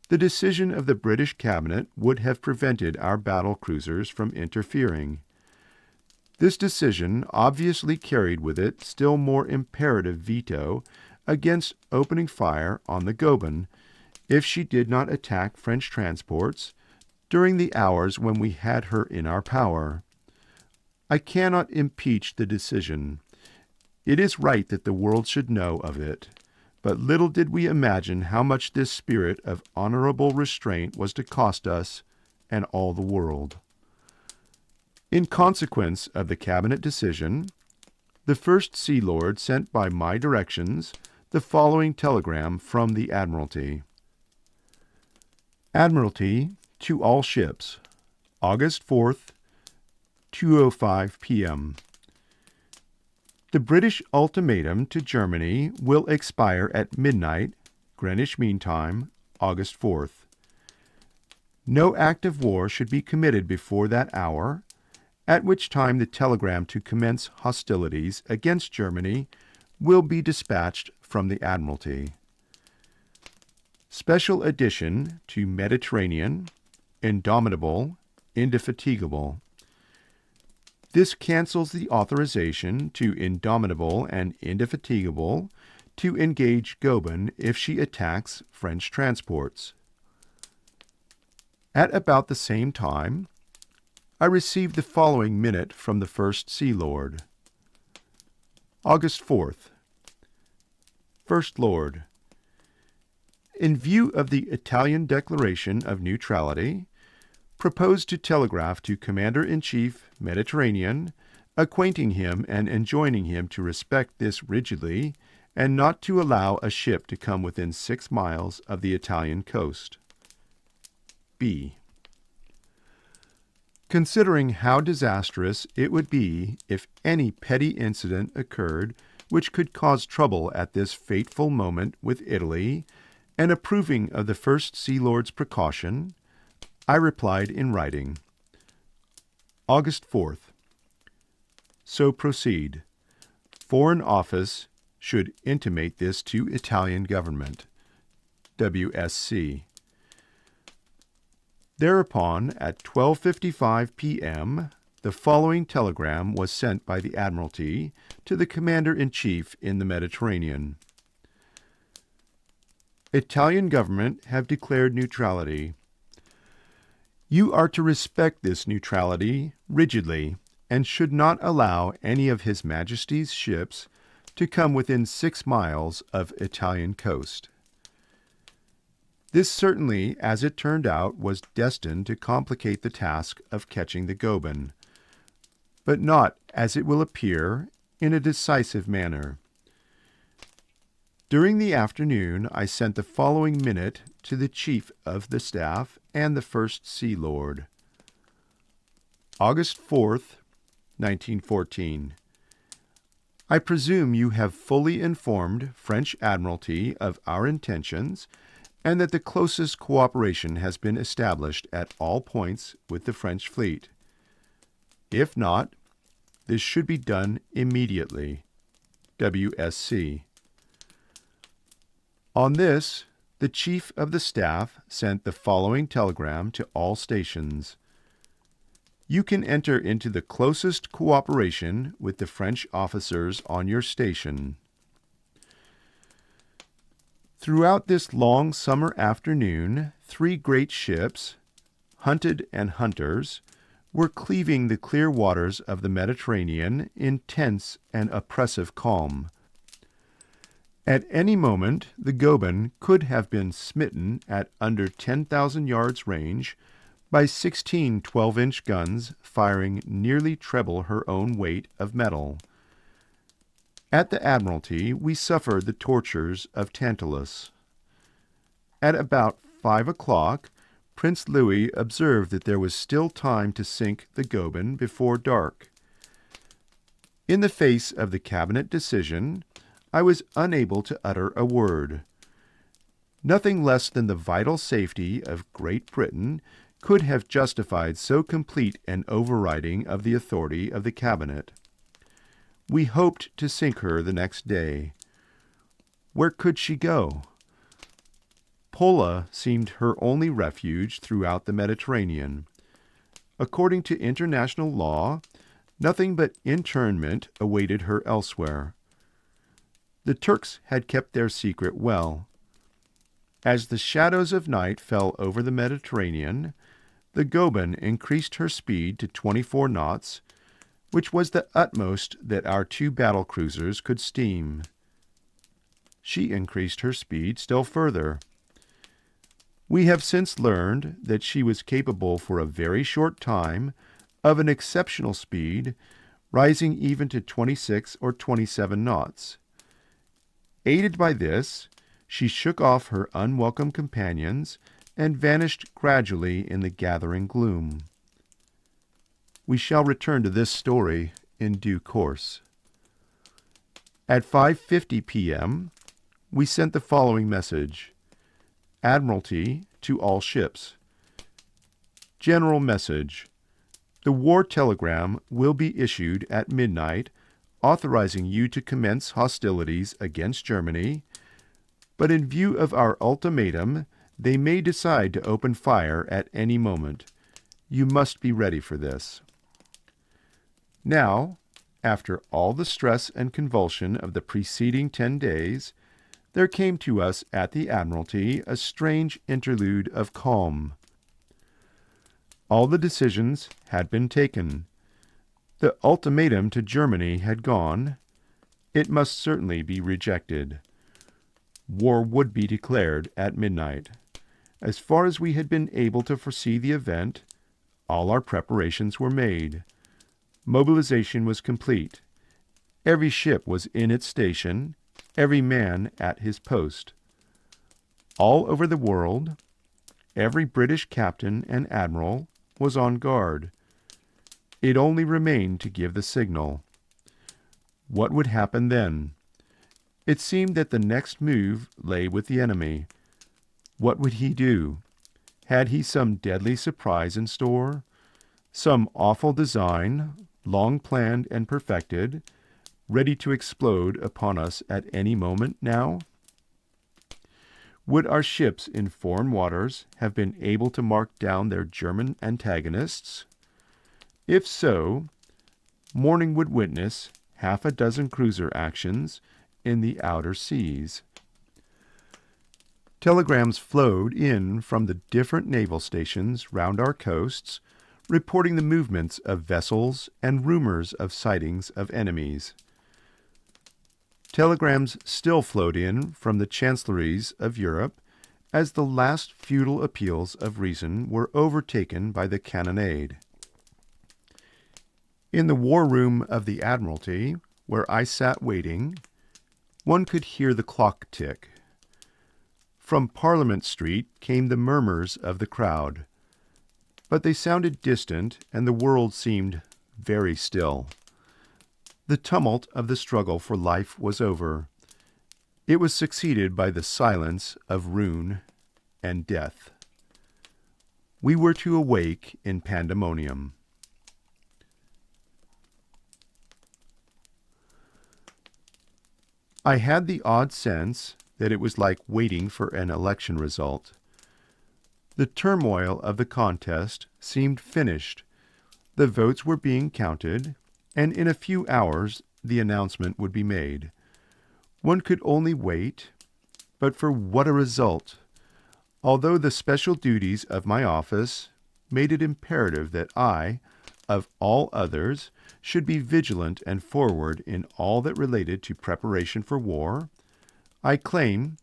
the decision of the British cabinet would have prevented our battle cruisers from interfering. This decision obviously carried with it still more imperative veto against opening fire on the Goeben if she did not attack French transports during the hours when we had her in our power. I cannot impeach the decision. It is right that the world should know of it, but little did we imagine how much this spirit of honorable restraint was to cost us and all the world. In consequence of the cabinet decision, the First Sea Lord sent by my directions the following telegram from the Admiralty. Admiralty to all ships, August 4th, 2:05 p.m. The British ultimatum to Germany will expire at midnight, Greenwich Mean Time, August 4th. No act of war should be committed before that hour, at which time the telegram to commence hostilities against Germany will be dispatched from the Admiralty. Special addition to Mediterranean, Indomitable, Indefatigable. This cancels the authorization to Indomitable and Indefatigable to engage Goeben if she attacks French transports. At about the same time, I received the following minute from the First Sea Lord. August 4th. First Lord, in view of the Italian declaration of neutrality, proposed to telegraph to Commander-in-Chief, Mediterranean, acquainting him and enjoining him to respect this rigidly and not to allow a ship to come within 6 miles of the Italian coast. B. Considering how disastrous it would be if any petty incident occurred which could cause trouble at this fateful moment with Italy, and approving of the First Sea Lord's precaution, I replied in writing. August 4th. So proceed. Foreign Office should intimate this to Italian government. WSC. Thereupon, at 12:55 p.m., the following telegram was sent by the Admiralty to the Commander-in-Chief in the Mediterranean. Italian government have declared neutrality. You are to respect this neutrality rigidly and should not allow any of His Majesty's ships to come within 6 miles of Italian coast. This certainly, as it turned out, was destined to complicate the task of catching the Goeben, but not, as it will appear, in a decisive manner. During the afternoon, I sent the following minute to the Chief of the Staff and the First Sea Lord. August 4th, 1914. I presume you have fully informed French Admiralty of our intentions and that the closest cooperation has been established at all points with the French fleet. If not, this should be done immediately. WSC. On this, the Chief of the Staff sent the following telegram to all stations. You can enter into the closest cooperation with the French officers on your station. Throughout this long summer afternoon, 3 great ships, Hunted and Hunters, were cleaving the clear waters of the Mediterranean in tense and oppressive calm. At any moment, the Goeben could have been smitten at under 10,000 yards range by 16 12-inch guns firing nearly treble her own weight of metal. At the Admiralty, we suffered the tortures of Tantalus. At about 5 o'clock, Prince Louis observed that there was still time to sink the Goeben before dark. In the face of the cabinet decision, I was unable to utter a word. Nothing less than the vital safety of Great Britain could have justified so complete an overriding of the authority of the cabinet. We hoped to sink her the next day. Where could she go? Pola seemed her only refuge throughout the Mediterranean. According to international law, nothing but internment awaited her elsewhere. The Turks had kept their secret well. As the shadows of night fell over the Mediterranean, the Goeben increased her speed to 24 knots, which was the utmost that our 2 battle cruisers could steam. She increased her speed still further. We have since learned that she was capable for a very short time of an exceptional speed, rising even to 26 or 27 knots. Aided by this, she shook off her unwelcome companions and vanished gradually in the gathering gloom. We shall return to this story in due course. At 5:50 p.m., we sent the following message: Admiralty to all ships. General message: the war telegram will be issued at midnight, authorizing you to commence hostilities against Germany, but in view of our ultimatum, they may decide to open fire at any moment. You must be ready for this. Now, after all the stress and convulsion of the preceding 10 days, there came to us at the Admiralty a strange interlude of calm. All the decisions had been taken. The ultimatum to Germany had gone. It must certainly be rejected. War would be declared at midnight. As far as we had been able to foresee the event, all our preparations were made. Mobilization was complete. Every ship was in its station, every man at his post. All over the world, every British captain and admiral was on guard. It only remained to give the signal. What would happen then? It seemed that the next move lay with the enemy. What would he do? Had he some deadly surprise in store? Some awful design, long planned and perfected, ready to explode upon us at any moment now? Would our ships in foreign waters have been able to mark down their German antagonists? If so, morning would witness half a dozen cruiser actions in the outer seas. Telegrams flowed in from the different naval stations round our coasts, reporting the movements of vessels and rumors of sightings of enemies. Telegrams still flowed in from the chancelleries of Europe as the last futile appeals of reason were overtaken by the cannonade. In the war room of the Admiralty, where I sat waiting, one could hear the clock tick. From Parliament Street came the murmurs of the crowd, but they sounded distant and the world seemed very still. The tumult of the struggle for life was over. It was succeeded by the silence of ruin and death. We were to awake in pandemonium. I had the odd sense that it was like waiting for an election result. The turmoil of the contest seemed finished. The votes were being counted, and in a few hours the announcement would be made. One could only wait, but for what a result! Although the special duties of my office made it imperative that I, of all others, should be vigilant and forward in all that related to preparation for war, I claim,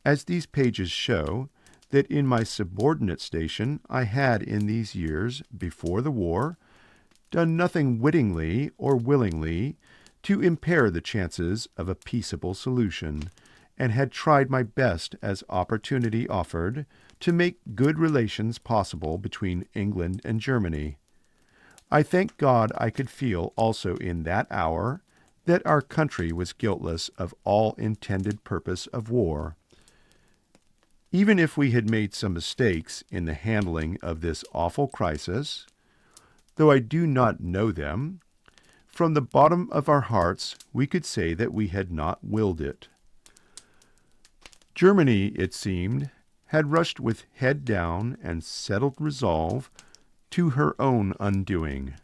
as these pages show, that in my subordinate station I had in these years before the war done nothing wittingly or willingly to impair the chances of a peaceable solution, and had tried my best as opportunity offered to make good relations possible between England and Germany. I thank God I could feel also in that hour that our country was guiltless of all intended purpose of war. Even if we had made some mistakes in the handling of this awful crisis, though I do not know them, from the bottom of our hearts we could say that we had not willed it. Germany, it seemed, had rushed with head down and settled resolve to her own undoing,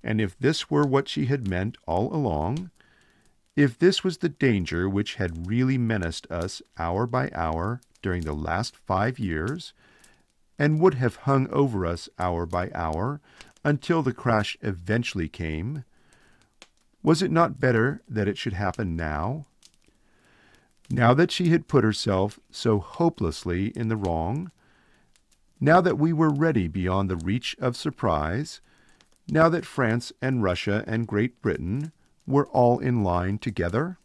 and if this were what she had meant all along, if this was the danger which had really menaced us hour by hour during the last 5 years, and would have hung over us hour by hour until the crash eventually came, was it not better that it should happen now? Now that she had put herself so hopelessly in the wrong, now that we were ready beyond the reach of surprise, now that France and Russia and Great Britain were all in line together?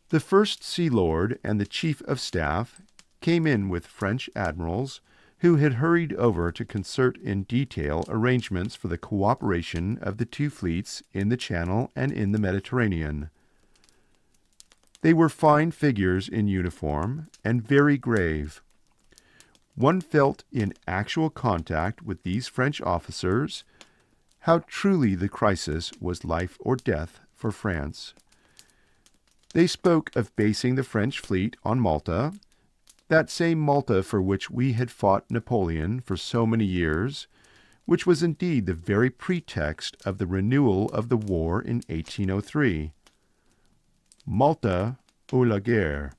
The First Sea Lord and the Chief of Staff came in with French admirals who had hurried over to concert in detail arrangements for the cooperation of the two fleets in the Channel and in the Mediterranean. They were fine figures in uniform and very grave. One felt in actual contact with these French officers how truly the crisis was life or death for France. They spoke of basing the French fleet on Malta, that same Malta for which we had fought Napoleon for so many years, which was indeed the very pretext of the renewal of the war in 1803. Malta ou la guerre.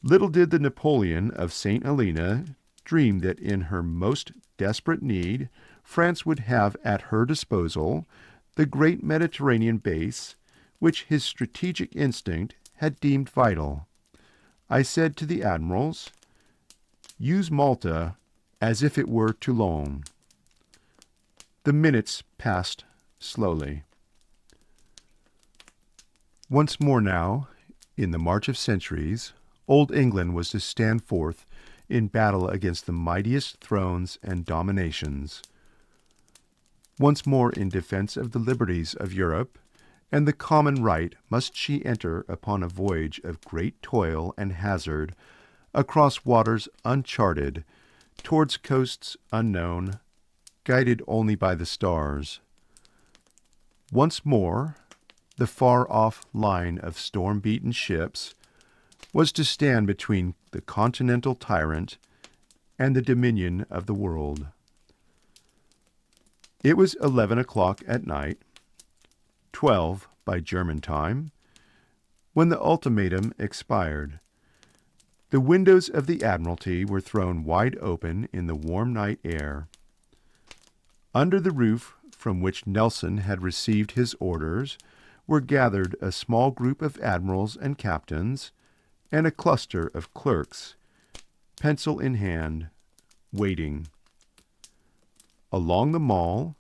Little did the Napoleon of St. Helena dream that in her most desperate need, France would have at her disposal the great Mediterranean base which his strategic instinct had deemed vital. I said to the admirals, "Use Malta as if it were Toulon." The minutes passed slowly. Once more now, in the march of centuries, Old England was to stand forth in battle against the mightiest thrones and dominations. Once more in defense of the liberties of Europe and the common right must she enter upon a voyage of great toil and hazard across waters uncharted, towards coasts unknown, guided only by the stars. Once more, the far-off line of storm-beaten ships was to stand between the continental tyrant and the dominion of the world. It was 11 o'clock at night, 12 by German time, when the ultimatum expired. The windows of the Admiralty were thrown wide open in the warm night air. Under the roof from which Nelson had received his orders were gathered a small group of admirals and captains, and a cluster of clerks, pencil in hand, waiting. Along the Mall,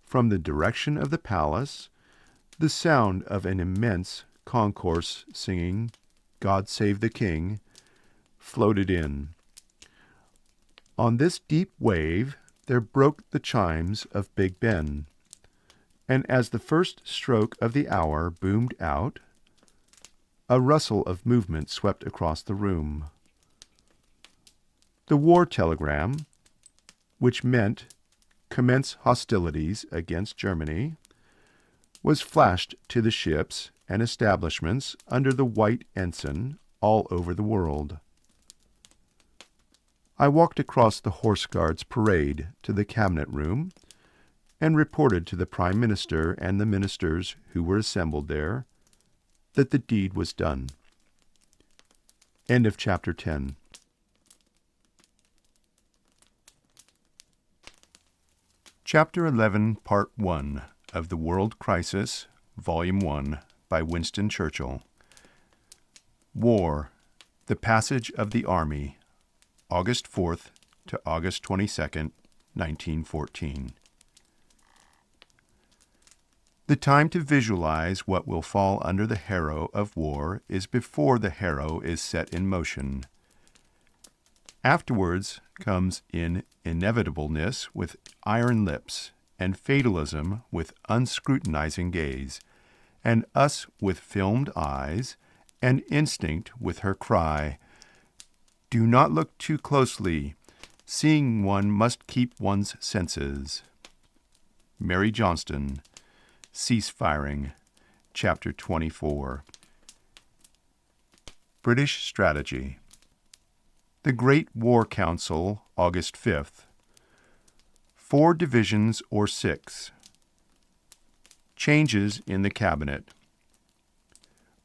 from the direction of the palace, the sound of an immense concourse singing "God Save the King" floated in. On this deep wave there broke the chimes of Big Ben, and as the first stroke of the hour boomed out, a rustle of movement swept across the room. The war telegram, which meant commence hostilities against Germany, was flashed to the ships and establishments under the white ensign all over the world. I walked across the Horse Guards parade to the cabinet room and reported to the Prime Minister and the ministers who were assembled there that the deed was done. End of chapter 10. Chapter 11, Part 1 of The World Crisis, Volume 1, by Winston Churchill. War, The Passage of the Army, August 4th to August 22nd, 1914. The time to visualize what will fall under the harrow of war is before the harrow is set in motion. Afterwards comes inevitableness with iron lips, and fatalism with unscrutinizing gaze, and us with filmed eyes, and instinct with her cry, "Do not look too closely. Seeing one must keep one's senses." Mary Johnston, Cease Firing, Chapter 24. British Strategy. The Great War Council, August 5th. 4 divisions or 6. Changes in the Cabinet.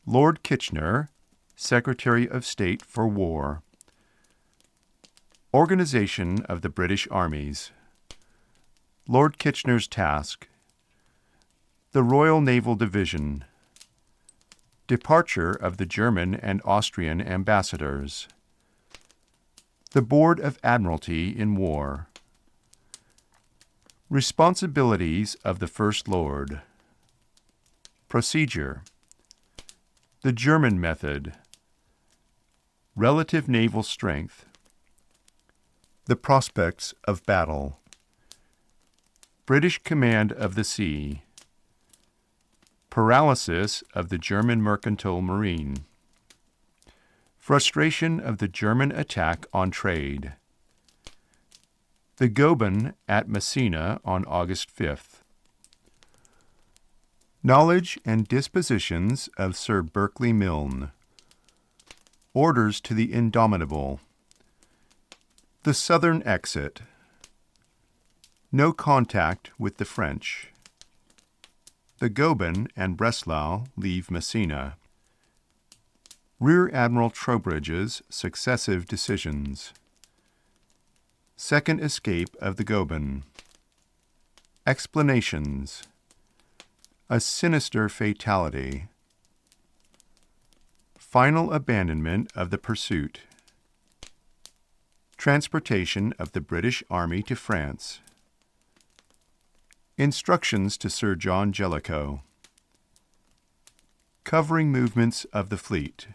Lord Kitchener, Secretary of State for War. Organization of the British Armies. Lord Kitchener's task. The Royal Naval Division. Departure of the German and Austrian ambassadors. The Board of Admiralty in War. Responsibilities of the First Lord. Procedure. The German method. Relative naval strength. The prospects of battle. British command of the sea. Paralysis of the German mercantile marine. Frustration of the German attack on trade. The Goeben at Messina on August 5th. Knowledge and dispositions of Sir Berkeley Milne. Orders to the Indomitable. The Southern exit. No contact with the French. The Goeben and Breslau leave Messina. Rear Admiral Trowbridge's successive decisions. Second escape of the Goeben. Explanations. A sinister fatality. Final abandonment of the pursuit. Transportation of the British Army to France. Instructions to Sir John Jellicoe. Covering movements of the fleet.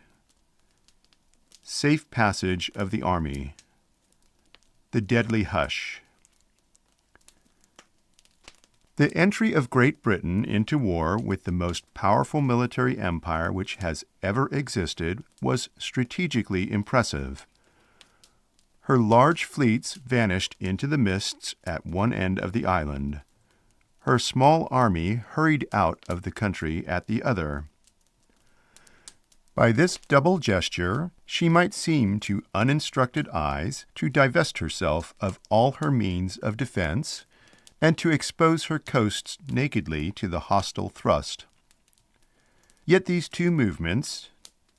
Safe passage of the army. The deadly hush. The entry of Great Britain into war with the most powerful military empire which has ever existed was strategically impressive. Her large fleets vanished into the mists at one end of the island. Her small army hurried out of the country at the other. By this double gesture, she might seem to uninstructed eyes to divest herself of all her means of defense, and to expose her coasts nakedly to the hostile thrust. Yet these two movements,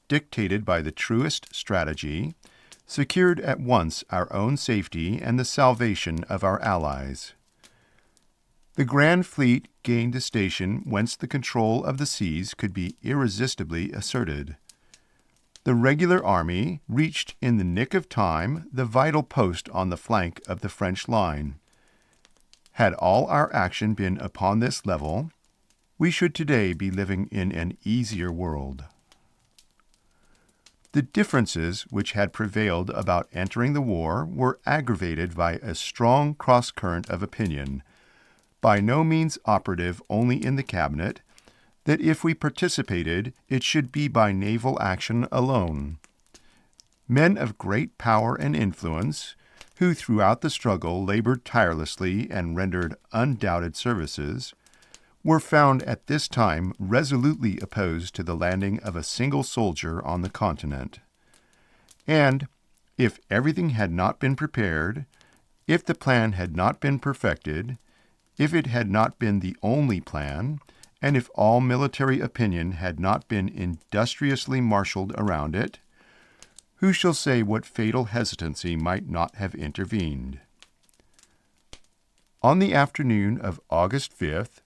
dictated by the truest strategy, secured at once our own safety and the salvation of our allies. The Grand Fleet gained a station whence the control of the seas could be irresistibly asserted. The regular army reached in the nick of time the vital post on the flank of the French line. Had all our action been upon this level, we should today be living in an easier world. The differences which had prevailed about entering the war were aggravated by a strong cross-current of opinion, by no means operative only in the Cabinet, that if we participated, it should be by naval action alone. Men of great power and influence, who throughout the struggle labored tirelessly and rendered undoubted services, were found at this time resolutely opposed to the landing of a single soldier on the continent. And, if everything had not been prepared, if the plan had not been perfected, if it had not been the only plan, and if all military opinion had not been industriously marshaled around it, who shall say what fatal hesitancy might not have intervened? On the afternoon of August 5th,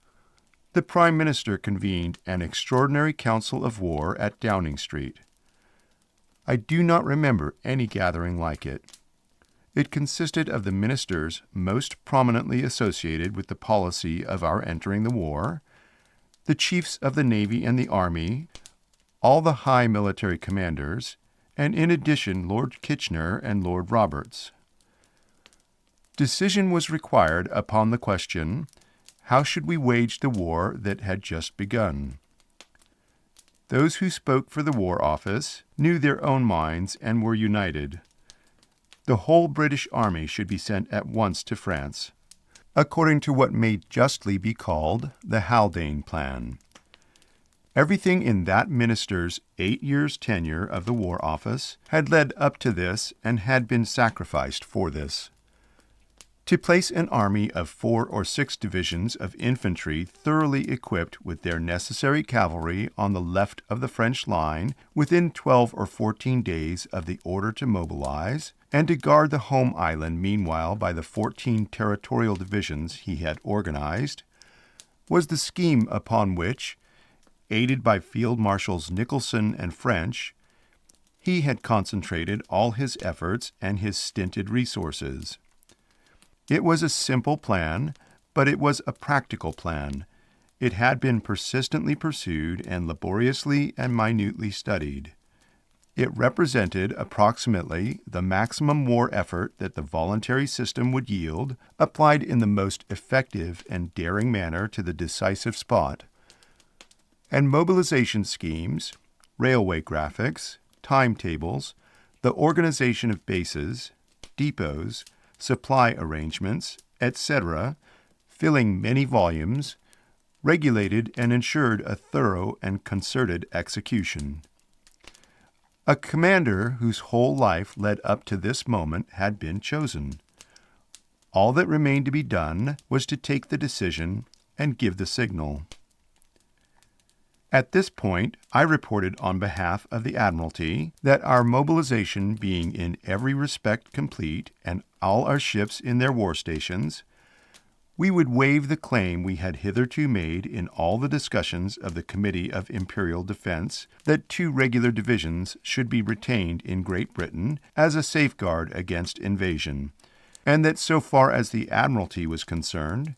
the Prime Minister convened an extraordinary council of war at Downing Street. I do not remember any gathering like it. It consisted of the ministers most prominently associated with the policy of our entering the war, the chiefs of the Navy and the Army, all the high military commanders, and in addition Lord Kitchener and Lord Roberts. Decision was required upon the question, how should we wage the war that had just begun? Those who spoke for the War Office knew their own minds and were united. The whole British Army should be sent at once to France, according to what may justly be called the Haldane Plan. Everything in that minister's 8 years' tenure of the War Office had led up to this and had been sacrificed for this. To place an army of 4 or 6 divisions of infantry thoroughly equipped with their necessary cavalry on the left of the French line within 12 or 14 days of the order to mobilize, and to guard the home island meanwhile by the 14 territorial divisions he had organized, was the scheme upon which, aided by Field Marshals Nicholson and French, he had concentrated all his efforts and his stinted resources. It was a simple plan, but it was a practical plan. It had been persistently pursued and laboriously and minutely studied. It represented approximately the maximum war effort that the voluntary system would yield, applied in the most effective and daring manner to the decisive spot. And mobilization schemes, railway graphics, timetables, the organization of bases, depots, supply arrangements, etc., filling many volumes, regulated and ensured a thorough and concerted execution. A commander whose whole life led up to this moment had been chosen. All that remained to be done was to take the decision and give the signal. At this point, I reported on behalf of the Admiralty that our mobilization being in every respect complete and all our ships in their war stations, we would waive the claim we had hitherto made in all the discussions of the Committee of Imperial Defense that 2 regular divisions should be retained in Great Britain as a safeguard against invasion, and that so far as the Admiralty was concerned,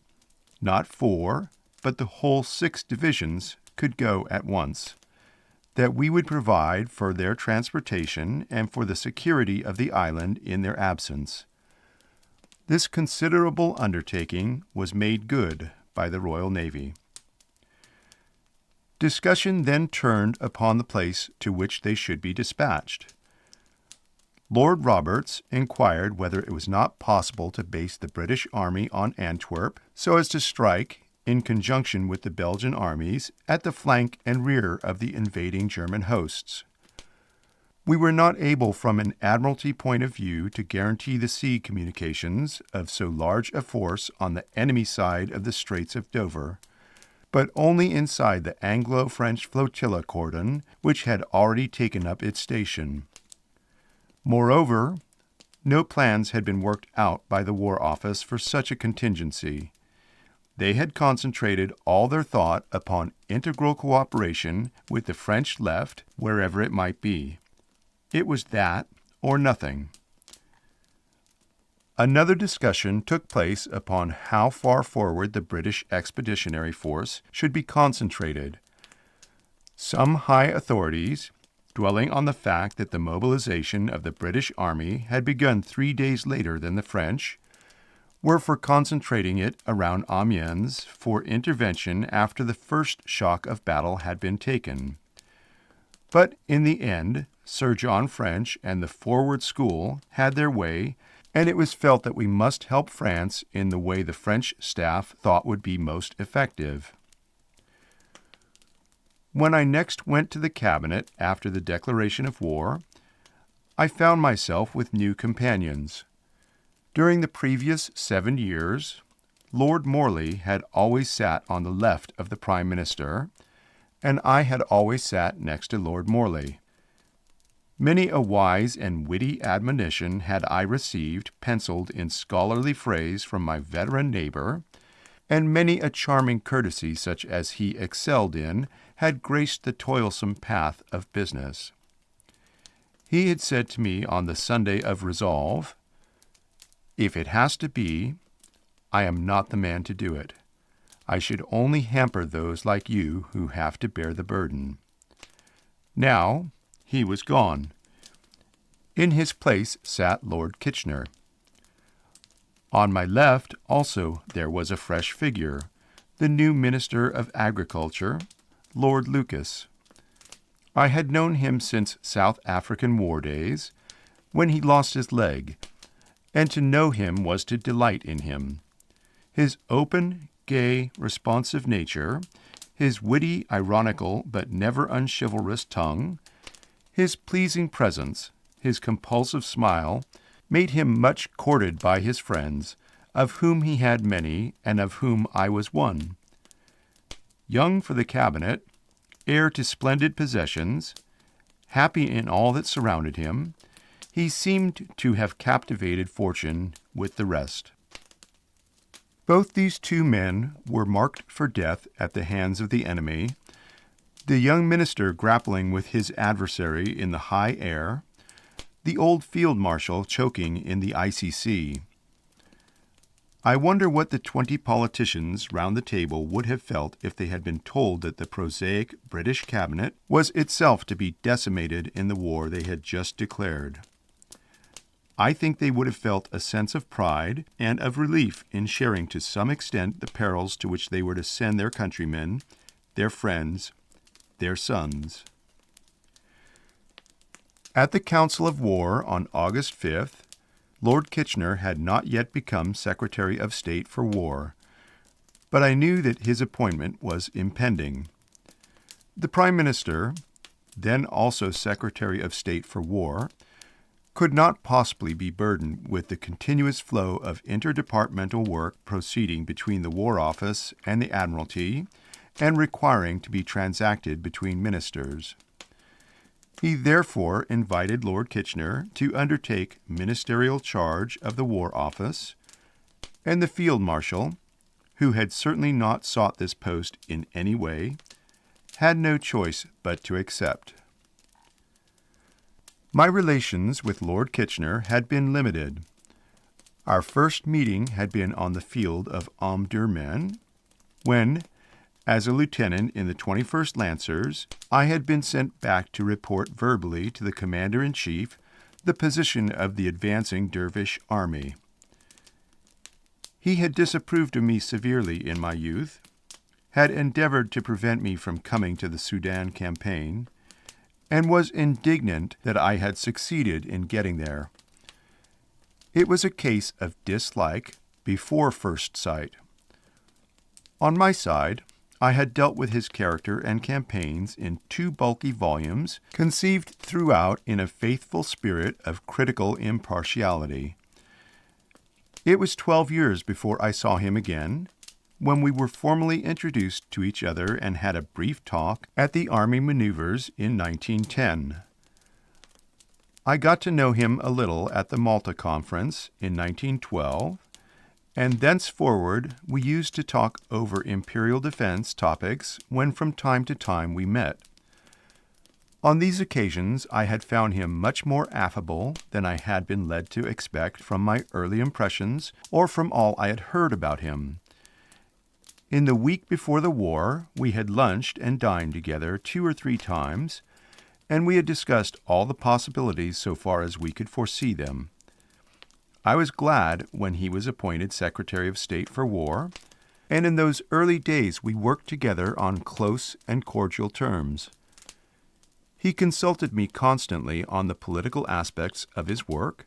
not 4, but the whole 6 divisions could go at once, that we would provide for their transportation and for the security of the island in their absence. This considerable undertaking was made good by the Royal Navy. Discussion then turned upon the place to which they should be dispatched. Lord Roberts inquired whether it was not possible to base the British Army on Antwerp so as to strike, in conjunction with the Belgian armies, at the flank and rear of the invading German hosts. We were not able from an Admiralty point of view to guarantee the sea communications of so large a force on the enemy side of the Straits of Dover, but only inside the Anglo-French flotilla cordon, which had already taken up its station. Moreover, no plans had been worked out by the War Office for such a contingency. They had concentrated all their thought upon integral cooperation with the French left wherever it might be. It was that or nothing. Another discussion took place upon how far forward the British Expeditionary Force should be concentrated. Some high authorities, dwelling on the fact that the mobilization of the British Army had begun 3 days later than the French, were for concentrating it around Amiens for intervention after the first shock of battle had been taken. But in the end, Sir John French and the Forward School had their way, and it was felt that we must help France in the way the French staff thought would be most effective. When I next went to the Cabinet after the declaration of war, I found myself with new companions. During the previous 7 years, Lord Morley had always sat on the left of the Prime Minister, and I had always sat next to Lord Morley. Many a wise and witty admonition had I received penciled in scholarly phrase from my veteran neighbor, and many a charming courtesy such as he excelled in had graced the toilsome path of business. He had said to me on the Sunday of resolve, "If it has to be, I am not the man to do it. I should only hamper those like you who have to bear the burden." Now he was gone. In his place sat Lord Kitchener. On my left also there was a fresh figure, the new Minister of Agriculture, Lord Lucas. I had known him since South African war days, when he lost his leg, and to know him was to delight in him. His open, gay, responsive nature, his witty, ironical, but never unchivalrous tongue, his pleasing presence, his compulsive smile, made him much courted by his friends, of whom he had many, and of whom I was one. Young for the cabinet, heir to splendid possessions, happy in all that surrounded him, he seemed to have captivated fortune with the rest. Both these two men were marked for death at the hands of the enemy, the young minister grappling with his adversary in the high air, the old field marshal choking in the icy sea. I wonder what the 20 politicians round the table would have felt if they had been told that the prosaic British cabinet was itself to be decimated in the war they had just declared. I think they would have felt a sense of pride and of relief in sharing to some extent the perils to which they were to send their countrymen, their friends, their sons. At the Council of War on August 5th, Lord Kitchener had not yet become Secretary of State for War, but I knew that his appointment was impending. The Prime Minister, then also Secretary of State for War, could not possibly be burdened with the continuous flow of interdepartmental work proceeding between the War Office and the Admiralty, and requiring to be transacted between ministers. He therefore invited Lord Kitchener to undertake ministerial charge of the War Office, and the Field Marshal, who had certainly not sought this post in any way, had no choice but to accept. My relations with Lord Kitchener had been limited. Our first meeting had been on the field of Omdurman, when, as a lieutenant in the 21st Lancers, I had been sent back to report verbally to the Commander-in-Chief the position of the advancing Dervish army. He had disapproved of me severely in my youth, had endeavored to prevent me from coming to the Sudan campaign, and was indignant that I had succeeded in getting there. It was a case of dislike before first sight. On my side, I had dealt with his character and campaigns in 2 bulky volumes, conceived throughout in a faithful spirit of critical impartiality. It was 12 years before I saw him again, when we were formally introduced to each other and had a brief talk at the Army maneuvers in 1910. I got to know him a little at the Malta Conference in 1912, and thenceforward we used to talk over imperial defense topics when from time to time we met. On these occasions I had found him much more affable than I had been led to expect from my early impressions or from all I had heard about him. In the week before the war, we had lunched and dined together 2 or 3 times, and we had discussed all the possibilities so far as we could foresee them. I was glad when he was appointed Secretary of State for War, and in those early days we worked together on close and cordial terms. He consulted me constantly on the political aspects of his work,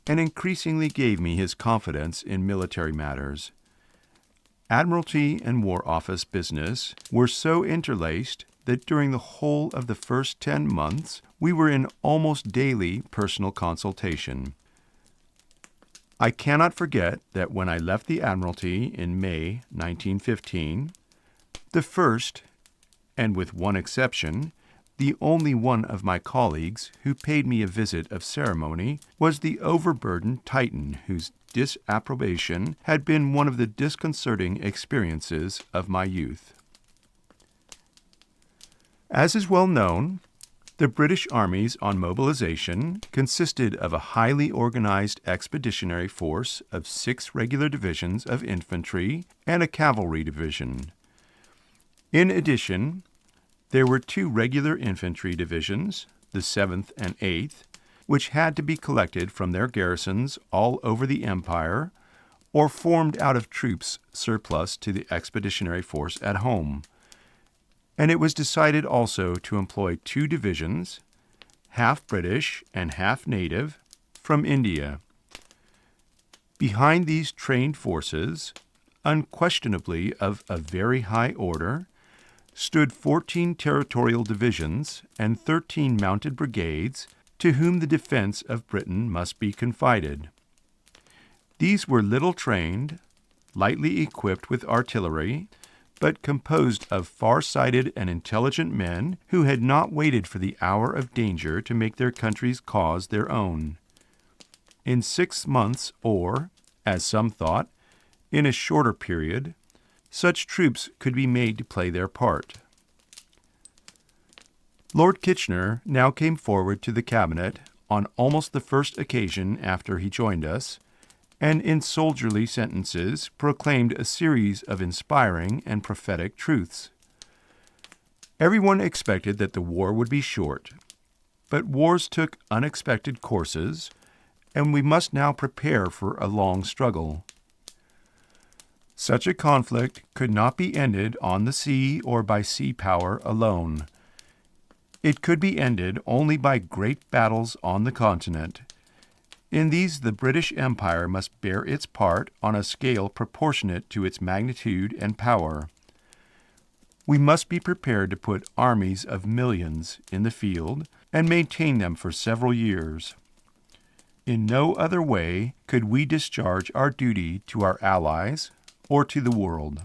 and increasingly gave me his confidence in military matters. Admiralty and War Office business were so interlaced that during the whole of the first 10 months we were in almost daily personal consultation. I cannot forget that when I left the Admiralty in May 1915, the first, and with one exception, the only one of my colleagues who paid me a visit of ceremony was the overburdened Titan, whose disapprobation had been one of the disconcerting experiences of my youth. As is well known, The British armies on mobilization consisted of a highly organized expeditionary force of 6 regular divisions of infantry and a cavalry division. In addition, there were 2 regular infantry divisions, the 7th and 8th, which had to be collected from their garrisons all over the empire or formed out of troops surplus to the expeditionary force at home. And it was decided also to employ 2 divisions, half British and half native, from India. Behind these trained forces, unquestionably of a very high order, stood 14 territorial divisions and 13 mounted brigades to whom the defense of Britain must be confided. These were little trained, lightly equipped with artillery, but composed of far-sighted and intelligent men who had not waited for the hour of danger to make their country's cause their own. In 6 months, or, as some thought, in a shorter period, such troops could be made to play their part. Lord Kitchener now came forward to the Cabinet on almost the first occasion after he joined us, and in soldierly sentences proclaimed a series of inspiring and prophetic truths. Everyone expected that the war would be short, but wars took unexpected courses, and we must now prepare for a long struggle. Such a conflict could not be ended on the sea or by sea power alone. It could be ended only by great battles on the continent. In these the British Empire must bear its part on a scale proportionate to its magnitude and power. We must be prepared to put armies of millions in the field and maintain them for several years. In no other way could we discharge our duty to our allies or to the world.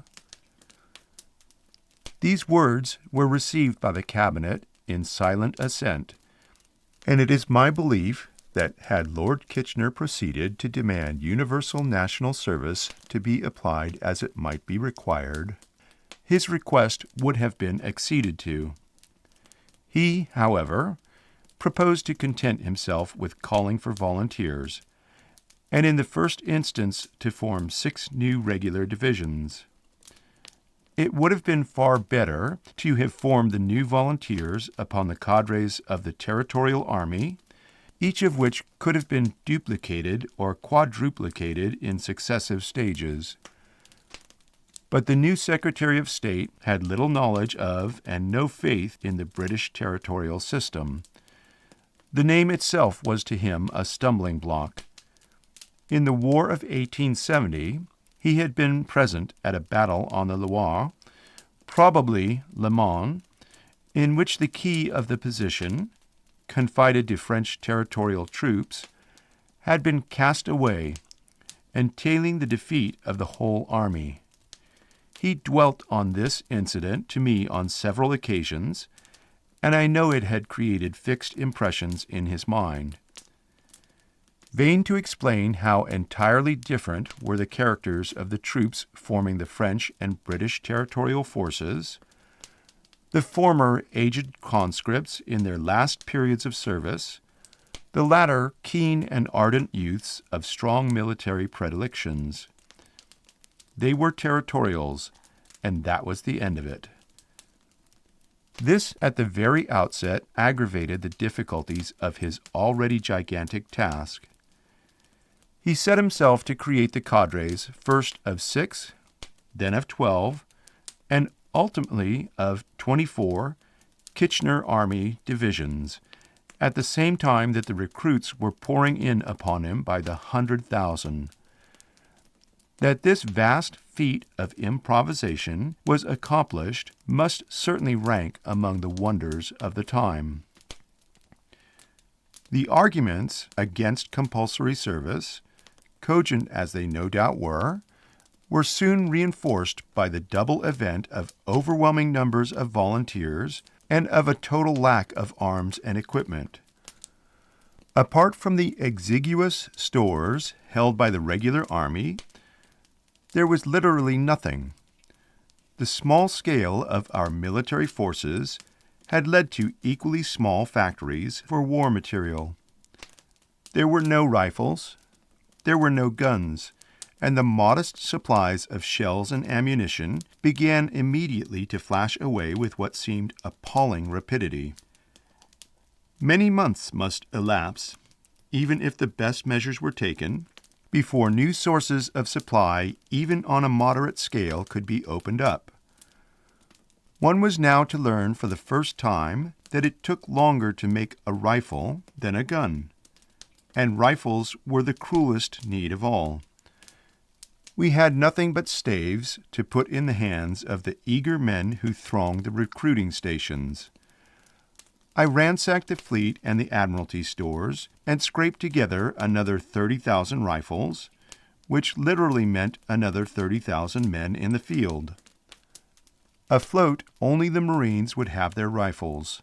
These words were received by the Cabinet in silent assent, and it is my belief that had Lord Kitchener proceeded to demand universal national service to be applied as it might be required, his request would have been acceded to. He, however, proposed to content himself with calling for volunteers, and in the first instance to form 6 new regular divisions. It would have been far better to have formed the new volunteers upon the cadres of the Territorial Army, each of which could have been duplicated or quadruplicated in successive stages. But the new Secretary of State had little knowledge of and no faith in the British territorial system. The name itself was to him a stumbling block. In the War of 1870, he had been present at a battle on the Loire, probably Le Mans, in which the key of the position, confided to French territorial troops, had been cast away, entailing the defeat of the whole army. He dwelt on this incident to me on several occasions, and I know it had created fixed impressions in his mind. Vain to explain how entirely different were the characters of the troops forming the French and British territorial forces, the former aged conscripts in their last periods of service, the latter keen and ardent youths of strong military predilections. They were territorials, and that was the end of it. This, at the very outset, aggravated the difficulties of his already gigantic task. He set himself to create the cadres first of 6, then of 12, and ultimately of 24 Kitchener Army divisions, at the same time that the recruits were pouring in upon him by the 100,000. That this vast feat of improvisation was accomplished must certainly rank among the wonders of the time. The arguments against compulsory service, cogent as they no doubt were soon reinforced by the double event of overwhelming numbers of volunteers and of a total lack of arms and equipment. Apart from the exiguous stores held by the regular army, there was literally nothing. The small scale of our military forces had led to equally small factories for war material. There were no rifles, there were no guns, and the modest supplies of shells and ammunition began immediately to flash away with what seemed appalling rapidity. Many months must elapse, even if the best measures were taken, before new sources of supply, even on a moderate scale, could be opened up. One was now to learn for the first time that it took longer to make a rifle than a gun, and rifles were the cruelest need of all. We had nothing but staves to put in the hands of the eager men who thronged the recruiting stations. I ransacked the fleet and the Admiralty stores and scraped together another 30,000 rifles, which literally meant another 30,000 men in the field. Afloat, only the Marines would have their rifles.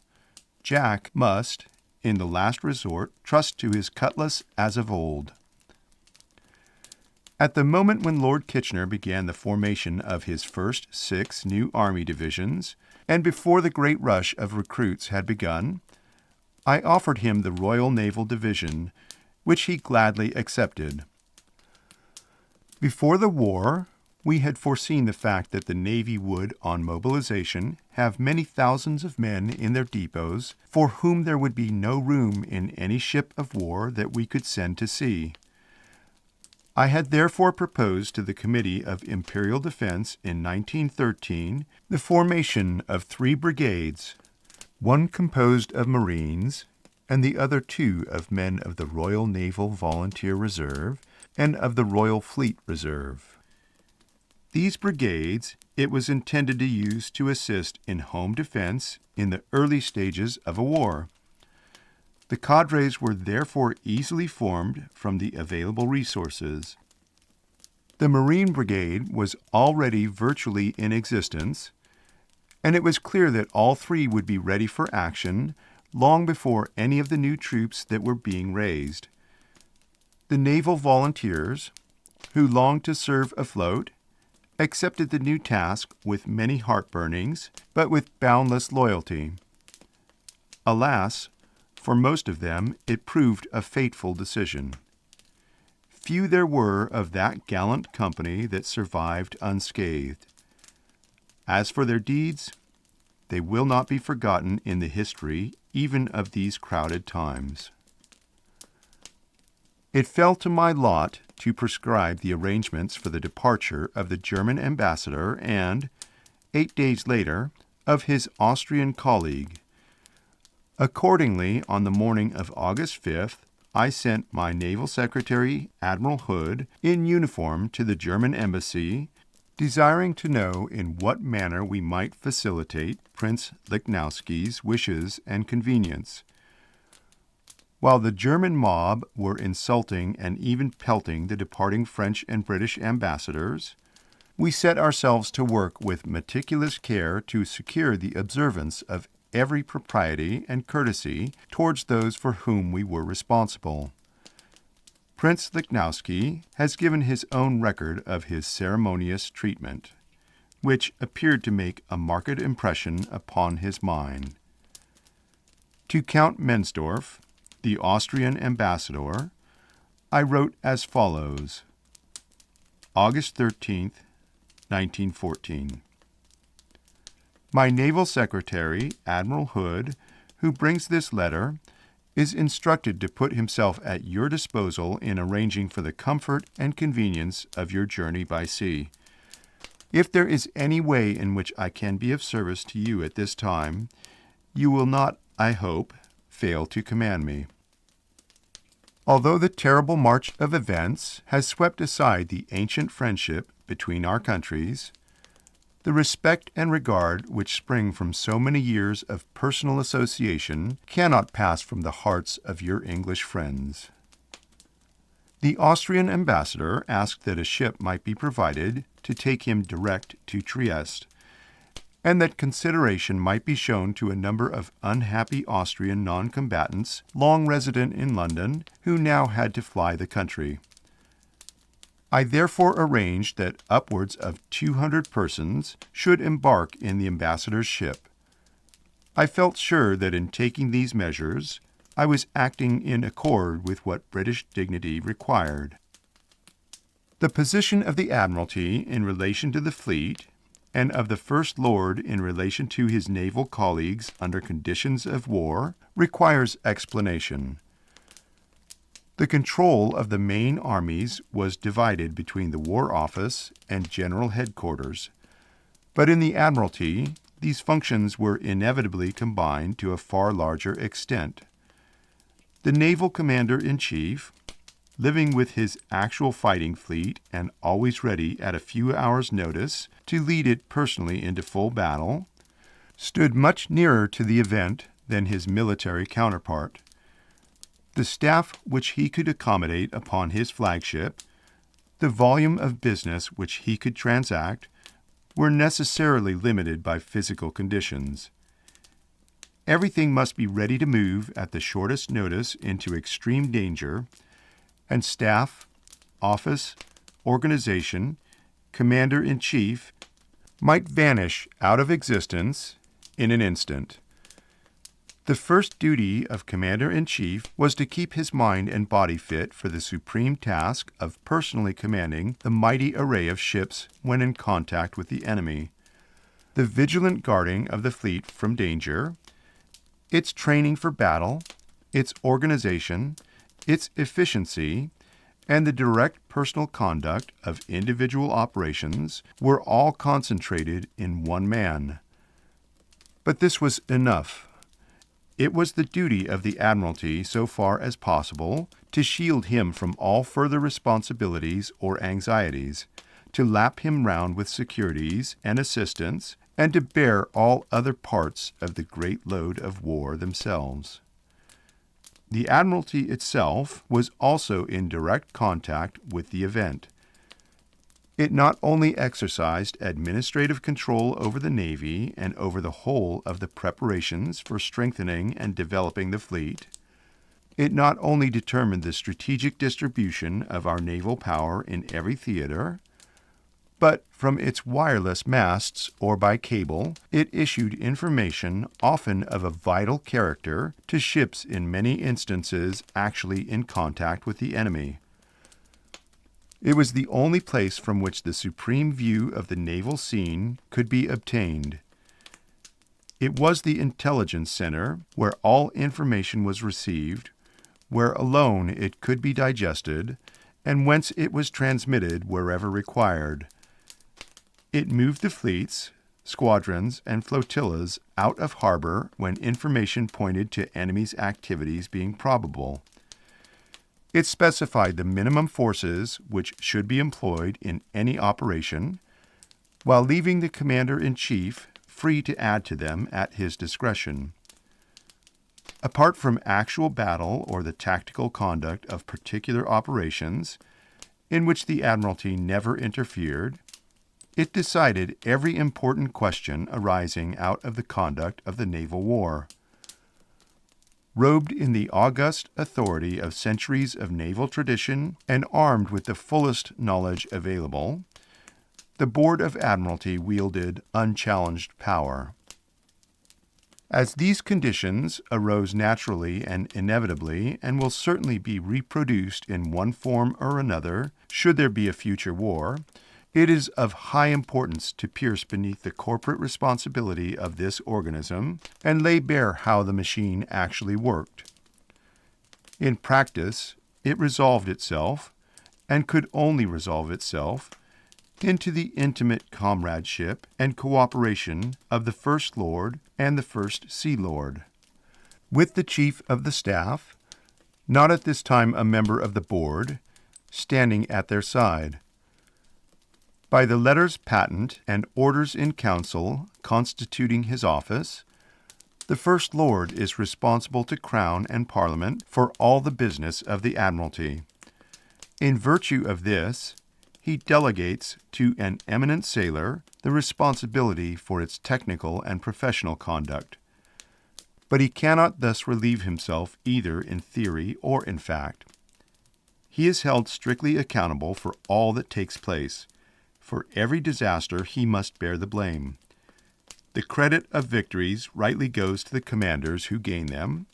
Jack must, in the last resort, trust to his cutlass as of old. At the moment when Lord Kitchener began the formation of his first 6 new Army divisions, and before the great rush of recruits had begun, I offered him the Royal Naval Division, which he gladly accepted. Before the war, we had foreseen the fact that the Navy would, on mobilization, have many thousands of men in their depots for whom there would be no room in any ship of war that we could send to sea. I had therefore proposed to the Committee of Imperial Defense in 1913 the formation of 3 brigades, one composed of Marines and the other 2 of men of the Royal Naval Volunteer Reserve and of the Royal Fleet Reserve. These brigades it was intended to use to assist in home defense in the early stages of a war. The cadres were therefore easily formed from the available resources. The Marine Brigade was already virtually in existence, and it was clear that all 3 would be ready for action long before any of the new troops that were being raised. The naval volunteers, who longed to serve afloat, accepted the new task with many heartburnings, but with boundless loyalty. Alas, for most of them it proved a fateful decision. Few there were of that gallant company that survived unscathed. As for their deeds, they will not be forgotten in the history even of these crowded times. It fell to my lot to prescribe the arrangements for the departure of the German ambassador and, 8 days later, of his Austrian colleague. Accordingly, on the morning of August 5th, I sent my Naval Secretary, Admiral Hood, in uniform to the German embassy, desiring to know in what manner we might facilitate Prince Lichnowsky's wishes and convenience. While the German mob were insulting and even pelting the departing French and British ambassadors, we set ourselves to work with meticulous care to secure the observance of every propriety and courtesy towards those for whom we were responsible. Prince Lichnowsky has given his own record of his ceremonious treatment, which appeared to make a marked impression upon his mind. To Count Mensdorff, the Austrian ambassador, I wrote as follows: August 13th, 1914. My Naval Secretary, Admiral Hood, who brings this letter, is instructed to put himself at your disposal in arranging for the comfort and convenience of your journey by sea. If there is any way in which I can be of service to you at this time, you will not, I hope, fail to command me. Although the terrible march of events has swept aside the ancient friendship between our countries, the respect and regard which spring from so many years of personal association cannot pass from the hearts of your English friends. The Austrian ambassador asked that a ship might be provided to take him direct to Trieste, and that consideration might be shown to a number of unhappy Austrian non-combatants long resident in London who now had to fly the country. I therefore arranged that upwards of 200 persons should embark in the ambassador's ship. I felt sure that in taking these measures, I was acting in accord with what British dignity required. The position of the Admiralty in relation to the fleet, and of the First Lord in relation to his naval colleagues under conditions of war, requires explanation. The control of the main armies was divided between the War Office and General Headquarters, but in the Admiralty, these functions were inevitably combined to a far larger extent. The naval commander-in-chief, living with his actual fighting fleet and always ready at a few hours' notice to lead it personally into full battle, stood much nearer to the event than his military counterpart. The staff which he could accommodate upon his flagship, the volume of business which he could transact, were necessarily limited by physical conditions. Everything must be ready to move at the shortest notice into extreme danger, and staff, office, organization, commander-in-chief might vanish out of existence in an instant. The first duty of commander-in-chief was to keep his mind and body fit for the supreme task of personally commanding the mighty array of ships when in contact with the enemy, the vigilant guarding of the fleet from danger, its training for battle, its organization, its efficiency, and the direct personal conduct of individual operations were all concentrated in one man. But this was enough. It was the duty of the Admiralty, so far as possible, to shield him from all further responsibilities or anxieties, to lap him round with securities and assistance, and to bear all other parts of the great load of war themselves. The Admiralty itself was also in direct contact with the event. It not only exercised administrative control over the Navy and over the whole of the preparations for strengthening and developing the fleet, it not only determined the strategic distribution of our naval power in every theater, but from its wireless masts or by cable, it issued information often of a vital character to ships in many instances actually in contact with the enemy. It was the only place from which the supreme view of the naval scene could be obtained. It was the intelligence center where all information was received, where alone it could be digested, and whence it was transmitted wherever required. It moved the fleets, squadrons, and flotillas out of harbor when information pointed to enemy's activities being probable. It specified the minimum forces which should be employed in any operation, while leaving the commander-in-chief free to add to them at his discretion. Apart from actual battle or the tactical conduct of particular operations, in which the Admiralty never interfered, it decided every important question arising out of the conduct of the naval war. Robed in the august authority of centuries of naval tradition and armed with the fullest knowledge available, the Board of Admiralty wielded unchallenged power. As these conditions arose naturally and inevitably and will certainly be reproduced in one form or another should there be a future war, it is of high importance to pierce beneath the corporate responsibility of this organism and lay bare how the machine actually worked. In practice, it resolved itself, and could only resolve itself, into the intimate comradeship and cooperation of the First Lord and the First Sea Lord, with the Chief of the Staff, not at this time a member of the Board, standing at their side. By the letters patent and orders in council constituting his office, the First Lord is responsible to Crown and Parliament for all the business of the Admiralty. In virtue of this, he delegates to an eminent sailor the responsibility for its technical and professional conduct. But he cannot thus relieve himself either in theory or in fact. He is held strictly accountable for all that takes place. For every disaster he must bear the blame. The credit of victories rightly goes to the commanders who gain them.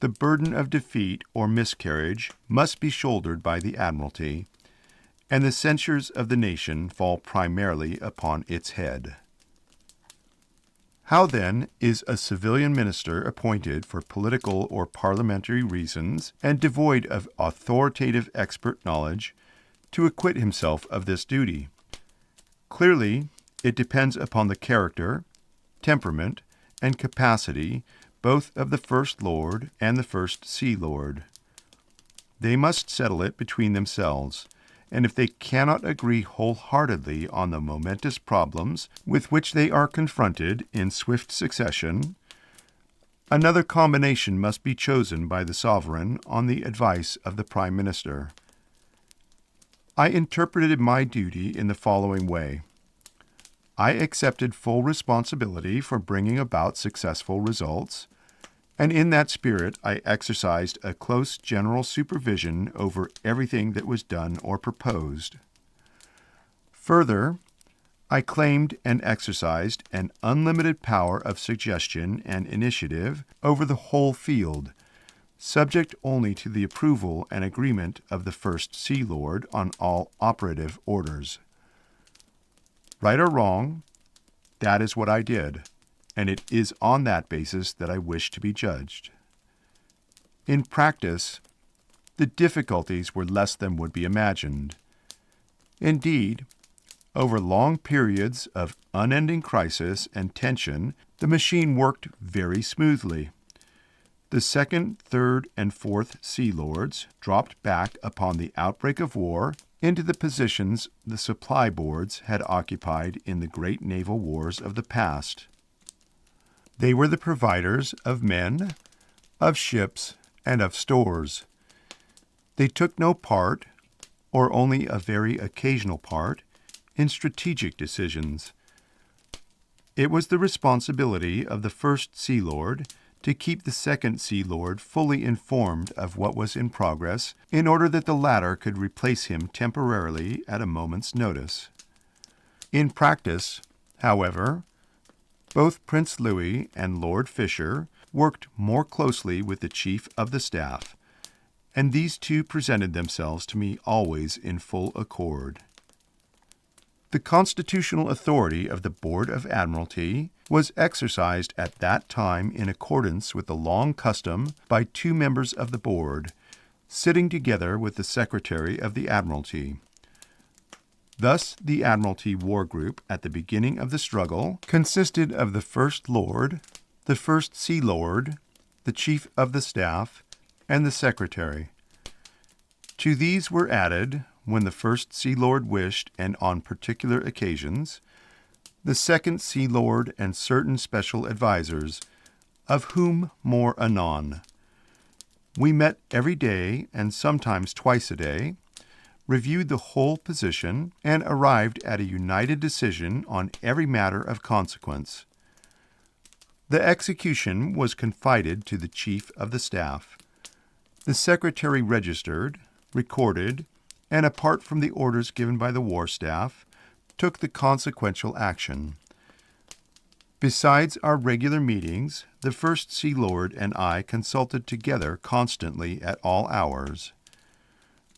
The burden of defeat or miscarriage must be shouldered by the Admiralty, and the censures of the nation fall primarily upon its head. How, then, is a civilian minister appointed for political or parliamentary reasons and devoid of authoritative expert knowledge to acquit himself of this duty? Clearly, it depends upon the character, temperament, and capacity both of the First Lord and the First Sea Lord. They must settle it between themselves, and if they cannot agree wholeheartedly on the momentous problems with which they are confronted in swift succession, another combination must be chosen by the sovereign on the advice of the Prime Minister. I interpreted my duty in the following way. I accepted full responsibility for bringing about successful results, and in that spirit I exercised a close general supervision over everything that was done or proposed. Further, I claimed and exercised an unlimited power of suggestion and initiative over the whole field, subject only to the approval and agreement of the First Sea Lord on all operative orders. Right or wrong, that is what I did, and it is on that basis that I wish to be judged. In practice, the difficulties were less than would be imagined. Indeed, over long periods of unending crisis and tension, the machine worked very smoothly. The second, third, and fourth Sea Lords dropped back upon the outbreak of war into the positions the supply boards had occupied in the great naval wars of the past. They were the providers of men, of ships, and of stores. They took no part, or only a very occasional part, in strategic decisions. It was the responsibility of the First Sea Lord to keep the Second Sea Lord fully informed of what was in progress in order that the latter could replace him temporarily at a moment's notice. In practice, however, both Prince Louis and Lord Fisher worked more closely with the Chief of the Staff, and these two presented themselves to me always in full accord. The constitutional authority of the Board of Admiralty was exercised at that time in accordance with the long custom by two members of the Board, sitting together with the Secretary of the Admiralty. Thus, the Admiralty War Group at the beginning of the struggle consisted of the First Lord, the First Sea Lord, the Chief of the Staff, and the Secretary. To these were added, when the First Sea Lord wished and on particular occasions, the Second Sea Lord and certain special advisers, of whom more anon. We met every day and sometimes twice a day, reviewed the whole position, and arrived at a united decision on every matter of consequence. The execution was confided to the Chief of the Staff. The Secretary registered, recorded, and apart from the orders given by the War Staff, took the consequential action. Besides our regular meetings, the First Sea Lord and I consulted together constantly at all hours.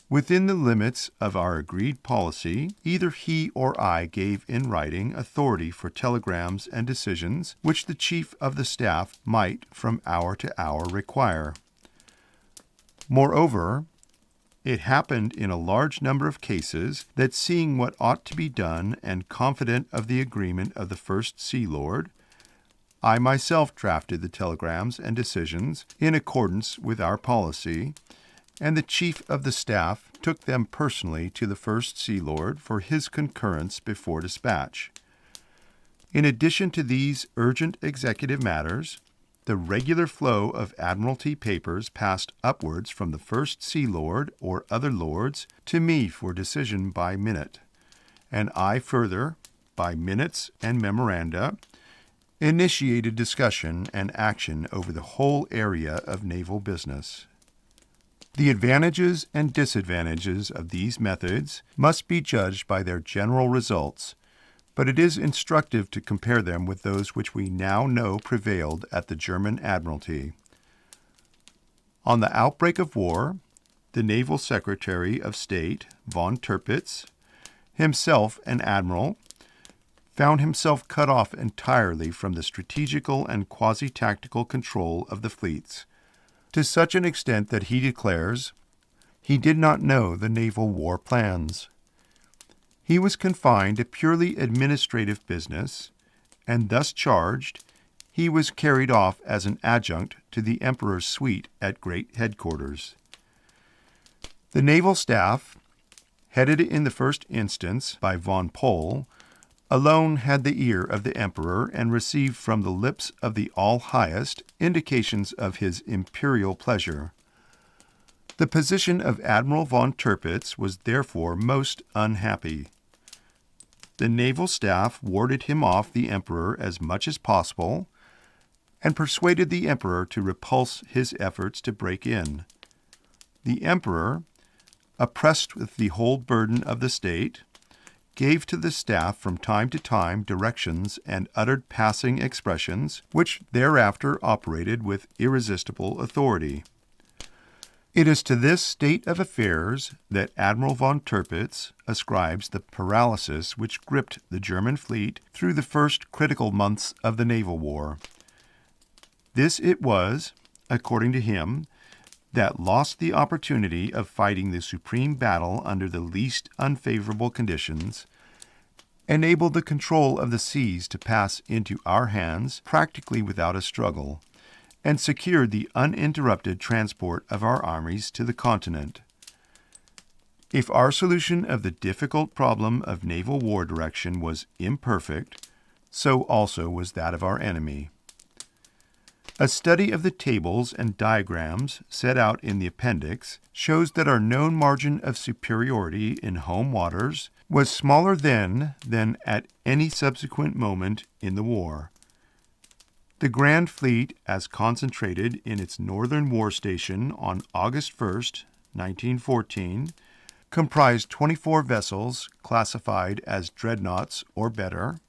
Within the limits of our agreed policy, either he or I gave in writing authority for telegrams and decisions which the Chief of the Staff might from hour to hour require. Moreover, it happened in a large number of cases that, seeing what ought to be done and confident of the agreement of the First Sea Lord, I myself drafted the telegrams and decisions in accordance with our policy, and the Chief of the Staff took them personally to the First Sea Lord for his concurrence before dispatch. In addition to these urgent executive matters, the regular flow of Admiralty papers passed upwards from the First Sea Lord or other lords to me for decision by minute, and I further, by minutes and memoranda, initiated discussion and action over the whole area of naval business. The advantages and disadvantages of these methods must be judged by their general results, but it is instructive to compare them with those which we now know prevailed at the German Admiralty. On the outbreak of war, the Naval Secretary of State, von Tirpitz, himself an admiral, found himself cut off entirely from the strategical and quasi-tactical control of the fleets, to such an extent that he declares he did not know the naval war plans. He was confined to purely administrative business, and thus charged, he was carried off as an adjunct to the Emperor's suite at Great Headquarters. The naval staff, headed in the first instance by von Pohl, alone had the ear of the Emperor and received from the lips of the All-Highest indications of his imperial pleasure. The position of Admiral von Tirpitz was therefore most unhappy. The naval staff warded him off the Emperor as much as possible, and persuaded the Emperor to repulse his efforts to break in. The Emperor, oppressed with the whole burden of the state, gave to the staff from time to time directions and uttered passing expressions, which thereafter operated with irresistible authority. It is to this state of affairs that Admiral von Tirpitz ascribes the paralysis which gripped the German fleet through the first critical months of the naval war. This it was, according to him, that lost the opportunity of fighting the supreme battle under the least unfavorable conditions, enabled the control of the seas to pass into our hands practically without a struggle, and secured the uninterrupted transport of our armies to the continent. If our solution of the difficult problem of naval war direction was imperfect, so also was that of our enemy. A study of the tables and diagrams set out in the appendix shows that our known margin of superiority in home waters was smaller then than at any subsequent moment in the war. The Grand Fleet, as concentrated in its northern war station on August 1st, 1914, comprised 24 vessels classified as dreadnoughts or better.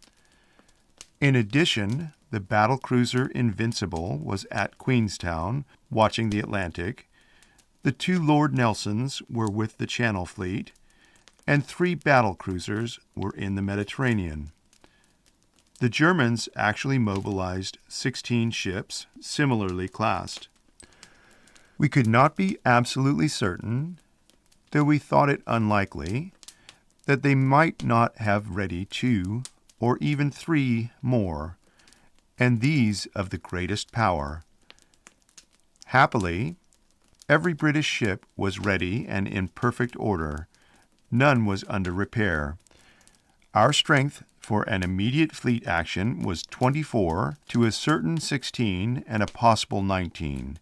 In addition, the battlecruiser Invincible was at Queenstown, watching the Atlantic. The 2 Lord Nelsons were with the Channel Fleet, and 3 battlecruisers were in the Mediterranean. The Germans actually mobilized 16 ships, similarly classed. We could not be absolutely certain, though we thought it unlikely, that they might not have ready 2 or even 3 more, and these of the greatest power. Happily, every British ship was ready and in perfect order. None was under repair. Our strength for an immediate fleet action was 24 to a certain 16 and a possible 19.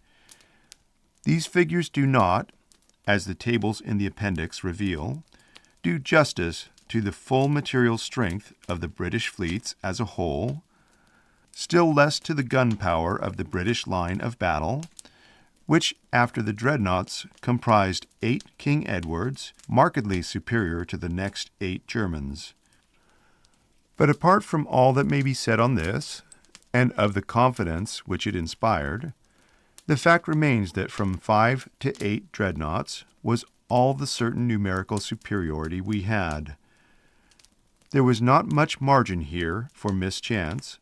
These figures do not, as the tables in the appendix reveal, do justice to the full material strength of the British fleets as a whole, still less to the gunpowder of the British line of battle, which, after the dreadnoughts, comprised 8 King Edwards, markedly superior to the next 8 Germans. But apart from all that may be said on this, and of the confidence which it inspired, the fact remains that from 5 to 8 dreadnoughts was all the certain numerical superiority we had. There was not much margin here for mischance,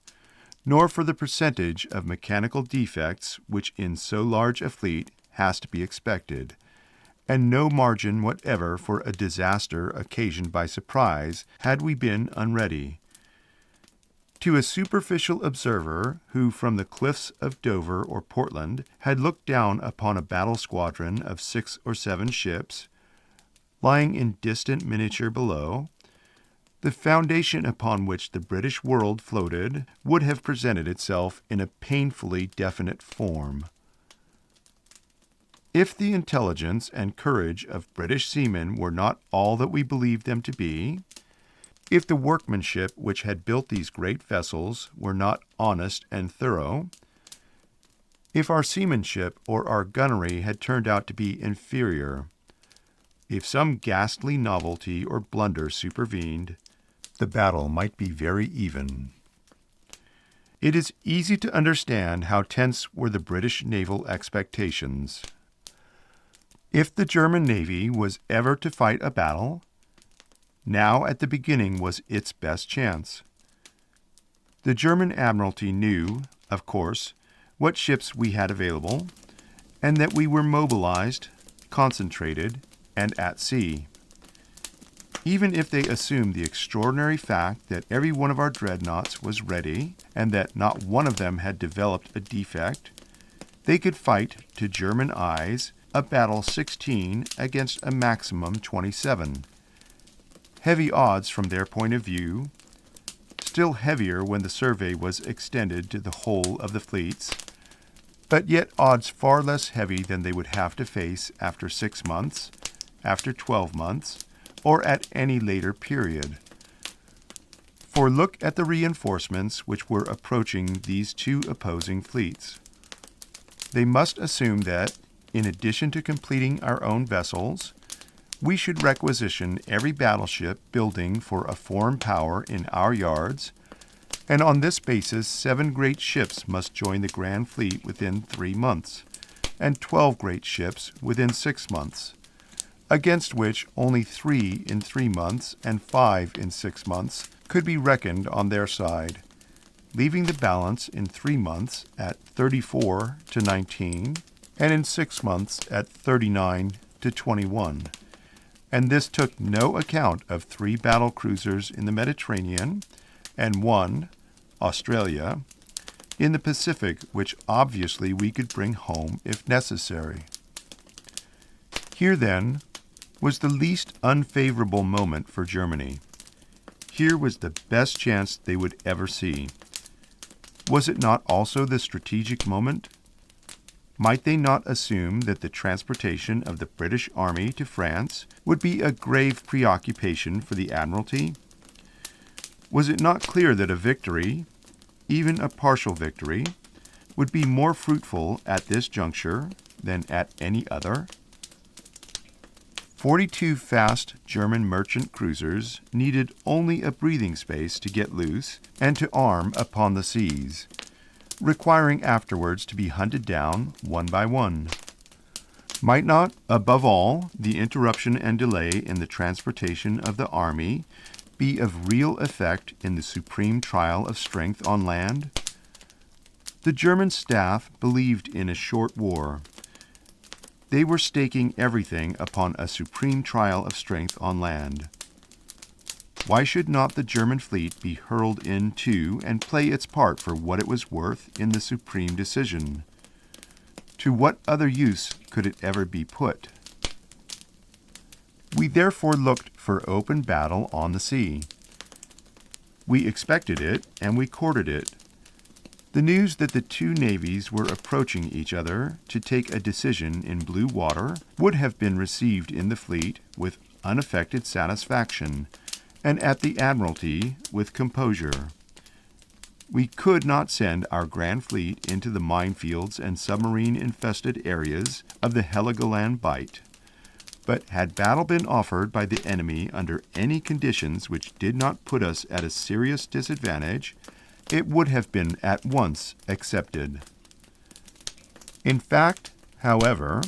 nor for the percentage of mechanical defects which in so large a fleet has to be expected, and no margin whatever for a disaster occasioned by surprise had we been unready. To a superficial observer who from the cliffs of Dover or Portland had looked down upon a battle squadron of 6 or 7 ships, lying in distant miniature below, the foundation upon which the British world floated would have presented itself in a painfully definite form. If the intelligence and courage of British seamen were not all that we believed them to be, if the workmanship which had built these great vessels were not honest and thorough, if our seamanship or our gunnery had turned out to be inferior, if some ghastly novelty or blunder supervened, the battle might be very even. It is easy to understand how tense were the British naval expectations. If the German Navy was ever to fight a battle, now at the beginning was its best chance. The German Admiralty knew, of course, what ships we had available, and that we were mobilized, concentrated, and at sea. Even if they assumed the extraordinary fact that every one of our dreadnoughts was ready and that not one of them had developed a defect, they could fight, to German eyes, a battle 16 against a maximum 27. Heavy odds from their point of view, still heavier when the survey was extended to the whole of the fleets, but yet odds far less heavy than they would have to face after 6 months, after 12 months, or at any later period. For look at the reinforcements which were approaching these two opposing fleets. They must assume that, in addition to completing our own vessels, we should requisition every battleship building for a foreign power in our yards, and on this basis 7 great ships must join the Grand Fleet within 3 months, and 12 great ships within 6 months, against which only 3 in 3 months and 5 in 6 months could be reckoned on their side, leaving the balance in 3 months at 34 to 19, and in 6 months at 39 to 21. And this took no account of 3 battle cruisers in the Mediterranean and 1, Australia, in the Pacific, which obviously we could bring home if necessary. Here, then, was the least unfavorable moment for Germany. Here was the best chance they would ever see. Was it not also the strategic moment? Might they not assume that the transportation of the British Army to France would be a grave preoccupation for the Admiralty? Was it not clear that a victory, even a partial victory, would be more fruitful at this juncture than at any other? 42 fast German merchant cruisers needed only a breathing space to get loose and to arm upon the seas, requiring afterwards to be hunted down one by one. Might not, above all, the interruption and delay in the transportation of the army be of real effect in the supreme trial of strength on land? The German staff believed in a short war. They were staking everything upon a supreme trial of strength on land. Why should not the German fleet be hurled in too and play its part for what it was worth in the supreme decision? To what other use could it ever be put? We therefore looked for open battle on the sea. We expected it, and we courted it. The news that the two navies were approaching each other to take a decision in blue water would have been received in the fleet with unaffected satisfaction, and at the Admiralty with composure. We could not send our Grand Fleet into the minefields and submarine-infested areas of the Heligoland Bight, but had battle been offered by the enemy under any conditions which did not put us at a serious disadvantage, it would have been at once accepted. In fact, however,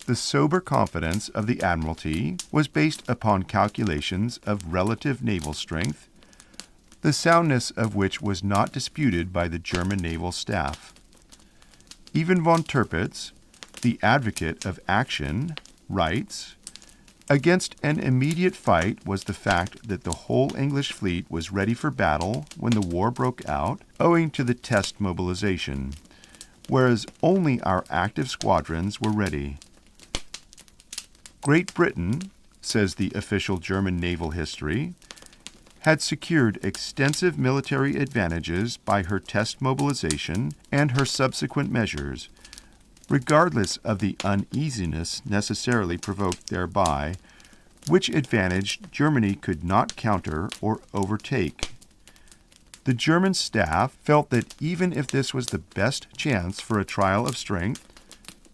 the sober confidence of the Admiralty was based upon calculations of relative naval strength, the soundness of which was not disputed by the German naval staff. Even von Tirpitz, the advocate of action, writes, "Against an immediate fight was the fact that the whole English fleet was ready for battle when the war broke out, owing to the test mobilization, whereas only our active squadrons were ready. Great Britain," says the official German naval history, "had secured extensive military advantages by her test mobilization and her subsequent measures, regardless of the uneasiness necessarily provoked thereby, which advantage Germany could not counter or overtake. The German staff felt that even if this was the best chance for a trial of strength,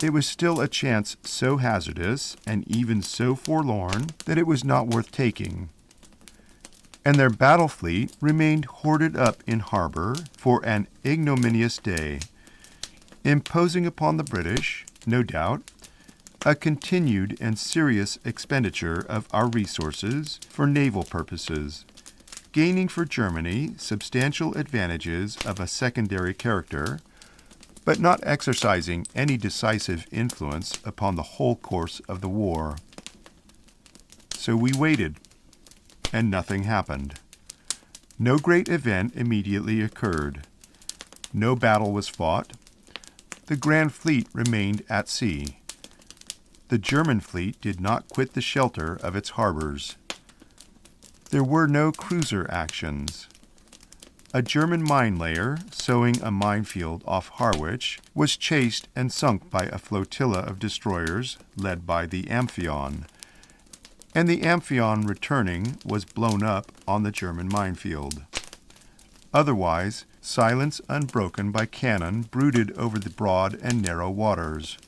it was still a chance so hazardous and even so forlorn that it was not worth taking. and their battle fleet remained hoarded up in harbor for an ignominious day, imposing upon the British, no doubt, a continued and serious expenditure of our resources for naval purposes, gaining for Germany substantial advantages of a secondary character, but not exercising any decisive influence upon the whole course of the war. So we waited, and nothing happened. No great event immediately occurred. No battle was fought. The Grand Fleet remained at sea. The German fleet did not quit the shelter of its harbors. There were no cruiser actions. A German mine layer, sowing a minefield off Harwich, was chased and sunk by a flotilla of destroyers led by the Amphion, and the Amphion returning was blown up on the German minefield. Otherwise, silence unbroken by cannon brooded over the broad and narrow waters.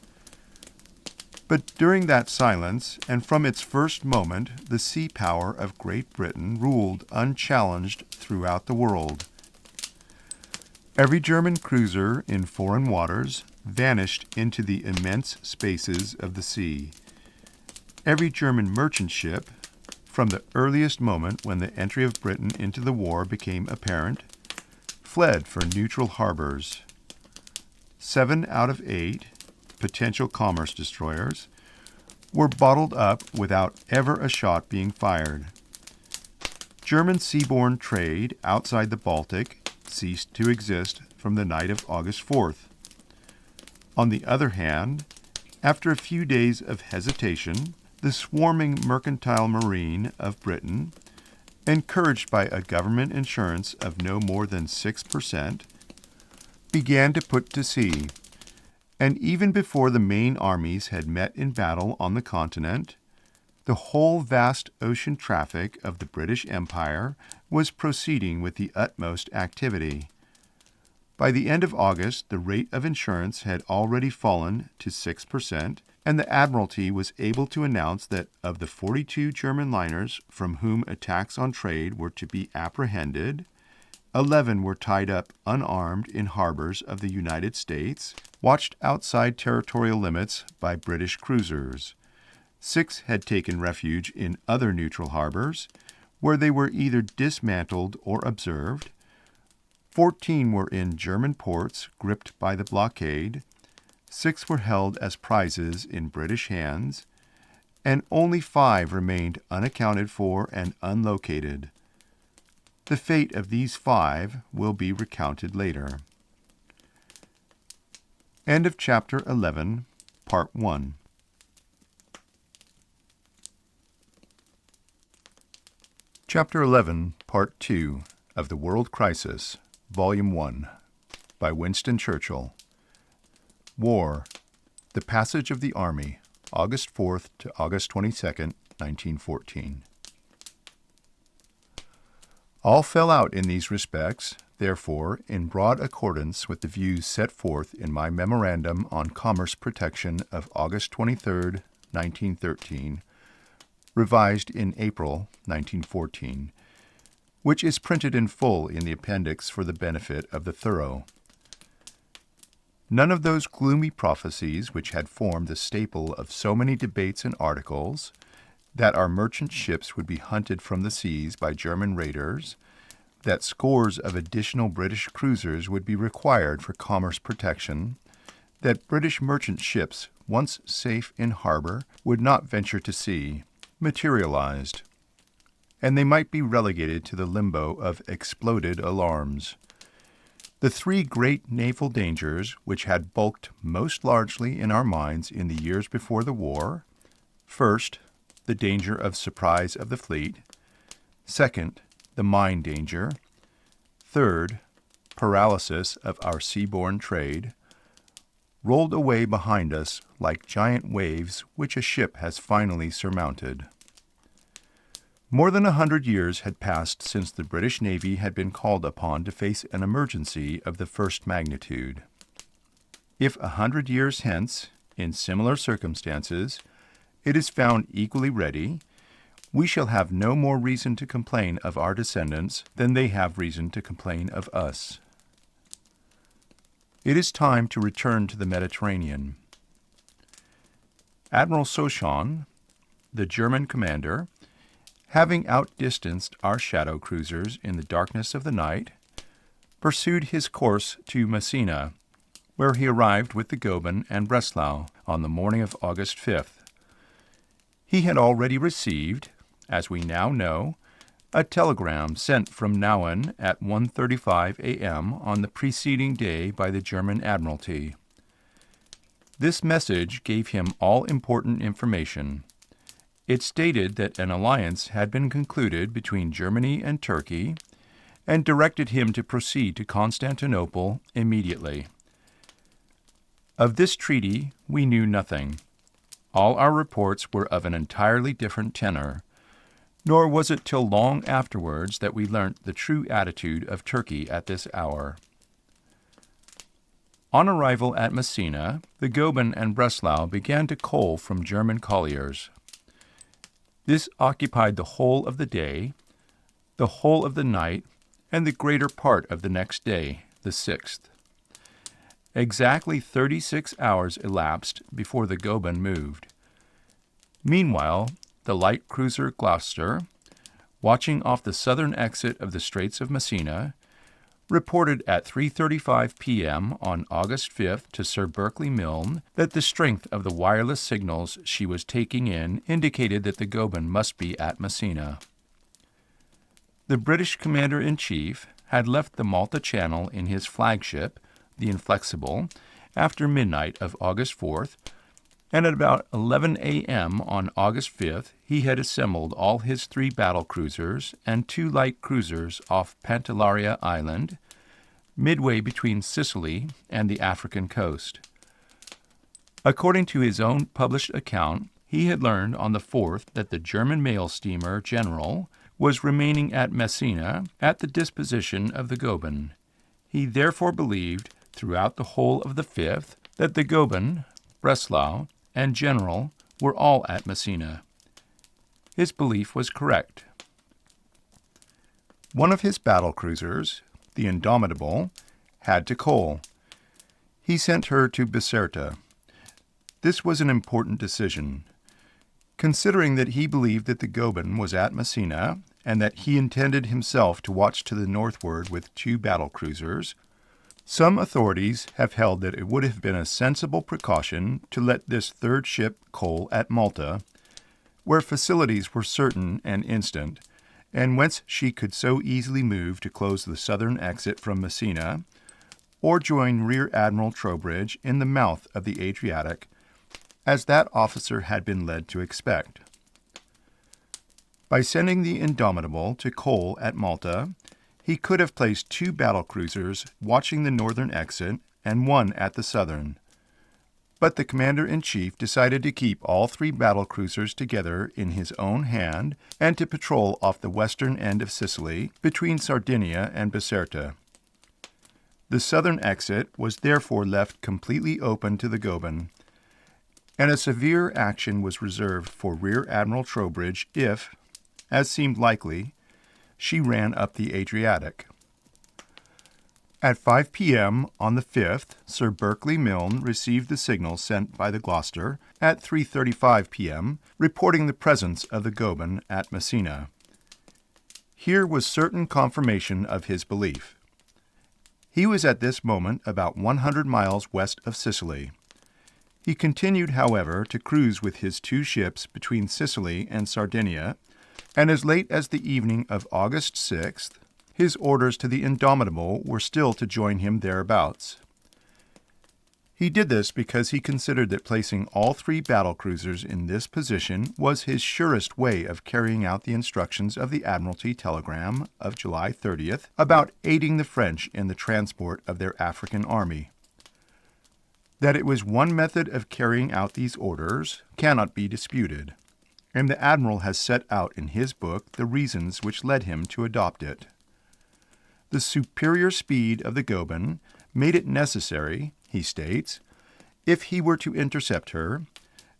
But during that silence, and from its first moment, the sea power of Great Britain ruled unchallenged throughout the world. Every German cruiser in foreign waters vanished into the immense spaces of the sea. Every German merchant ship, from the earliest moment when the entry of Britain into the war became apparent, fled for neutral harbors. 7 out of 8 potential commerce destroyers were bottled up without ever a shot being fired. German seaborne trade outside the Baltic ceased to exist from the night of August 4th. On the other hand, after a few days of hesitation, the swarming mercantile marine of Britain, encouraged by a government insurance of no more than 6%, began to put to sea, and even before the main armies had met in battle on the continent, the whole vast ocean traffic of the British Empire was proceeding with the utmost activity. By the end of August, the rate of insurance had already fallen to 6%, and the Admiralty was able to announce that of the 42 German liners from whom attacks on trade were to be apprehended, 11 were tied up unarmed in harbors of the United States, watched outside territorial limits by British cruisers. 6 had taken refuge in other neutral harbors, where they were either dismantled or observed. 14 were in German ports gripped by the blockade. 6 were held as prizes in British hands, and only 5 remained unaccounted for and unlocated. The fate of these 5 will be recounted later. End of Chapter 11, Part 1. Chapter 11, Part 2 of The World Crisis, Volume 1, by Winston Churchill. War, The Passage of the Army, August 4th to August 22nd, 1914. All fell out in these respects, therefore, in broad accordance with the views set forth in my Memorandum on Commerce Protection of August 23, 1913, revised in April 1914, which is printed in full in the appendix for the benefit of the thorough. None of those gloomy prophecies which had formed the staple of so many debates and articles, that our merchant ships would be hunted from the seas by German raiders, that scores of additional British cruisers would be required for commerce protection, that British merchant ships, once safe in harbor, would not venture to sea, materialized, and they might be relegated to the limbo of exploded alarms. The 3 great naval dangers which had bulked most largely in our minds in the years before the war: first, the danger of surprise of the fleet; second, the mine danger; third, paralysis of our seaborne trade, rolled away behind us like giant waves which a ship has finally surmounted. More than 100 years had passed since the British Navy had been called upon to face an emergency of the first magnitude. If 100 years hence, in similar circumstances, it is found equally ready, we shall have no more reason to complain of our descendants than they have reason to complain of us. It is time to return to the Mediterranean. Admiral Sochon, the German commander, having outdistanced our shadow cruisers in the darkness of the night, pursued his course to Messina, where he arrived with the Goeben and Breslau on the morning of August 5th. He had already received, as we now know, a telegram sent from Nauen at 1:35 a.m. on the preceding day by the German Admiralty. This message gave him all important information. It stated that an alliance had been concluded between Germany and Turkey, and directed him to proceed to Constantinople immediately. Of this treaty we knew nothing. All our reports were of an entirely different tenor, nor was it till long afterwards that we learnt the true attitude of Turkey at this hour. On arrival at Messina, the Goeben and Breslau began to coal from German colliers. This occupied the whole of the day, the whole of the night, and the greater part of the next day, the 6th. Exactly 36 hours elapsed before the Goeben moved. Meanwhile, the light cruiser Gloucester, watching off the southern exit of the Straits of Messina, reported at 3:35 p.m. on August 5th to Sir Berkeley Milne that the strength of the wireless signals she was taking in indicated that the Goeben must be at Messina. The British commander-in-chief had left the Malta Channel in his flagship, the Inflexible, after midnight of August 4th, and at about 11 a.m. on August 5th he had assembled all his 3 battle-cruisers and 2 light cruisers off Pantellaria Island, midway between Sicily and the African coast. According to his own published account, he had learned on the 4th that the German mail steamer General was remaining at Messina at the disposition of the Goeben. He therefore believed throughout the whole of the 5th that the Goeben, Breslau, and General were all at Messina. His belief was correct. One of his battle cruisers, the Indomitable, had to coal. He sent her to Biserta. This was an important decision. Considering that he believed that the Goeben was at Messina, and that he intended himself to watch to the northward with 2 battle cruisers, some authorities have held that it would have been a sensible precaution to let this 3rd ship coal at Malta, where facilities were certain and instant, and whence she could so easily move to close the southern exit from Messina, or join Rear Admiral Trowbridge in the mouth of the Adriatic, as that officer had been led to expect. By sending the Indomitable to coal at Malta, he could have placed 2 battle cruisers watching the northern exit and 1 at the southern. But the commander-in-chief decided to keep all 3 battle cruisers together in his own hand and to patrol off the western end of Sicily between Sardinia and Biserta. The southern exit was therefore left completely open to the Goeben, and a severe action was reserved for Rear Admiral Trowbridge if, as seemed likely, she ran up the Adriatic. At 5 p.m. on the 5th, Sir Berkeley Milne received the signal sent by the Gloucester at 3:35 p.m., reporting the presence of the Goeben at Messina. Here was certain confirmation of his belief. He was at this moment about 100 miles west of Sicily. He continued, however, to cruise with his 2 ships between Sicily and Sardinia, and as late as the evening of August 6th, his orders to the Indomitable were still to join him thereabouts. He did this because he considered that placing all 3 battle cruisers in this position was his surest way of carrying out the instructions of the Admiralty telegram of July 30th about aiding the French in the transport of their African army. That it was one method of carrying out these orders cannot be disputed, and the Admiral has set out in his book the reasons which led him to adopt it. The superior speed of the Goeben made it necessary, he states, if he were to intercept her,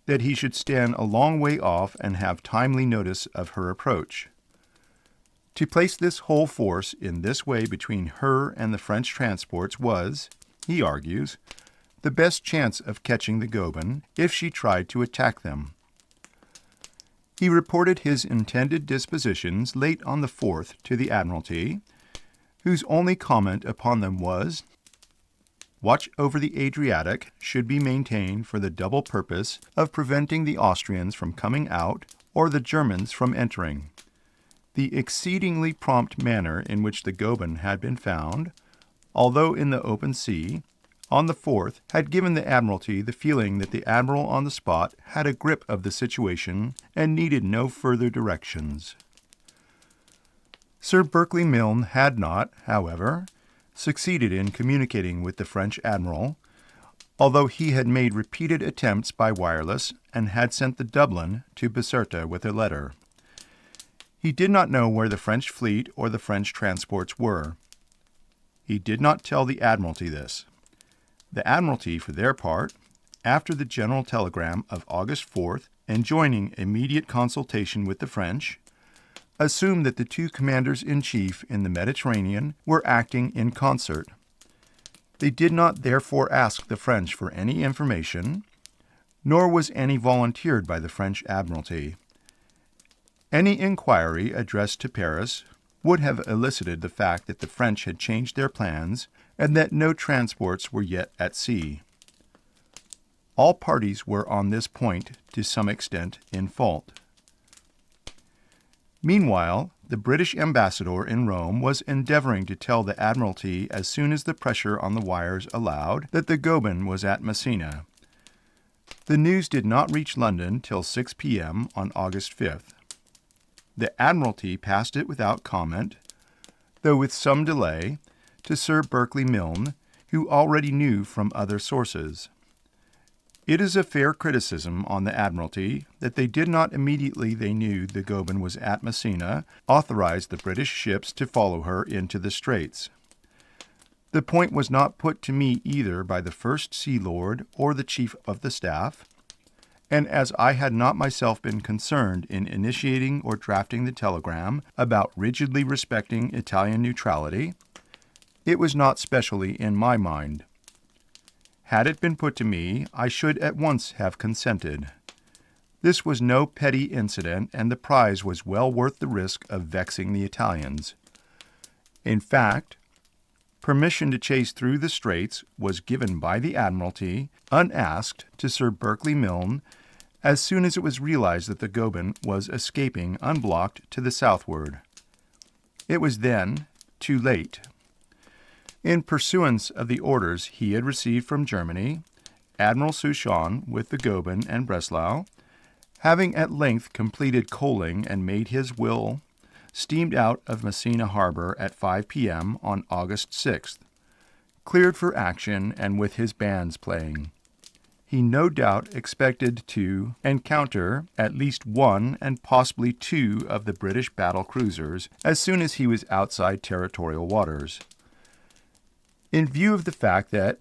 that he should stand a long way off and have timely notice of her approach. To place this whole force in this way between her and the French transports was, he argues, the best chance of catching the Goeben if she tried to attack them. He reported his intended dispositions late on the 4th to the Admiralty, whose only comment upon them was, "Watch over the Adriatic should be maintained for the double purpose of preventing the Austrians from coming out or the Germans from entering." The exceedingly prompt manner in which the Goeben had been found, although in the open sea, on the 4th, had given the Admiralty the feeling that the Admiral on the spot had a grip of the situation and needed no further directions. Sir Berkeley Milne had not, however, succeeded in communicating with the French Admiral, although he had made repeated attempts by wireless and had sent the Dublin to Biserta with a letter. He did not know where the French fleet or the French transports were. He did not tell the Admiralty this. The Admiralty, for their part, after the general telegram of August 4th enjoining immediate consultation with the French, assumed that the two commanders-in-chief in the Mediterranean were acting in concert. They did not therefore ask the French for any information, nor was any volunteered by the French Admiralty. Any inquiry addressed to Paris would have elicited the fact that the French had changed their plans and that no transports were yet at sea. All parties were on this point to some extent in fault. Meanwhile, the British ambassador in Rome was endeavoring to tell the Admiralty as soon as the pressure on the wires allowed that the Goeben was at Messina. The news did not reach London till 6 p.m. on August 5th. The Admiralty passed it without comment, though with some delay, to Sir Berkeley Milne, who already knew from other sources. It is a fair criticism on the Admiralty that they did not immediately they knew the Goeben was at Messina authorize the British ships to follow her into the Straits. The point was not put to me either by the First Sea Lord or the Chief of the Staff, and as I had not myself been concerned in initiating or drafting the telegram about rigidly respecting Italian neutrality, it was not specially in my mind. Had it been put to me, I should at once have consented. This was no petty incident, and the prize was well worth the risk of vexing the Italians. In fact, permission to chase through the Straits was given by the Admiralty, unasked, to Sir Berkeley Milne as soon as it was realized that the Goeben was escaping unblocked to the southward. It was then too late. In pursuance of the orders he had received from Germany, Admiral Souchon, with the Goeben and Breslau, having at length completed coaling and made his will, steamed out of Messina harbor at 5 p.m. on August 6th, cleared for action and with his bands playing. He no doubt expected to encounter at least one and possibly two of the British battle cruisers as soon as he was outside territorial waters. In view of the fact that,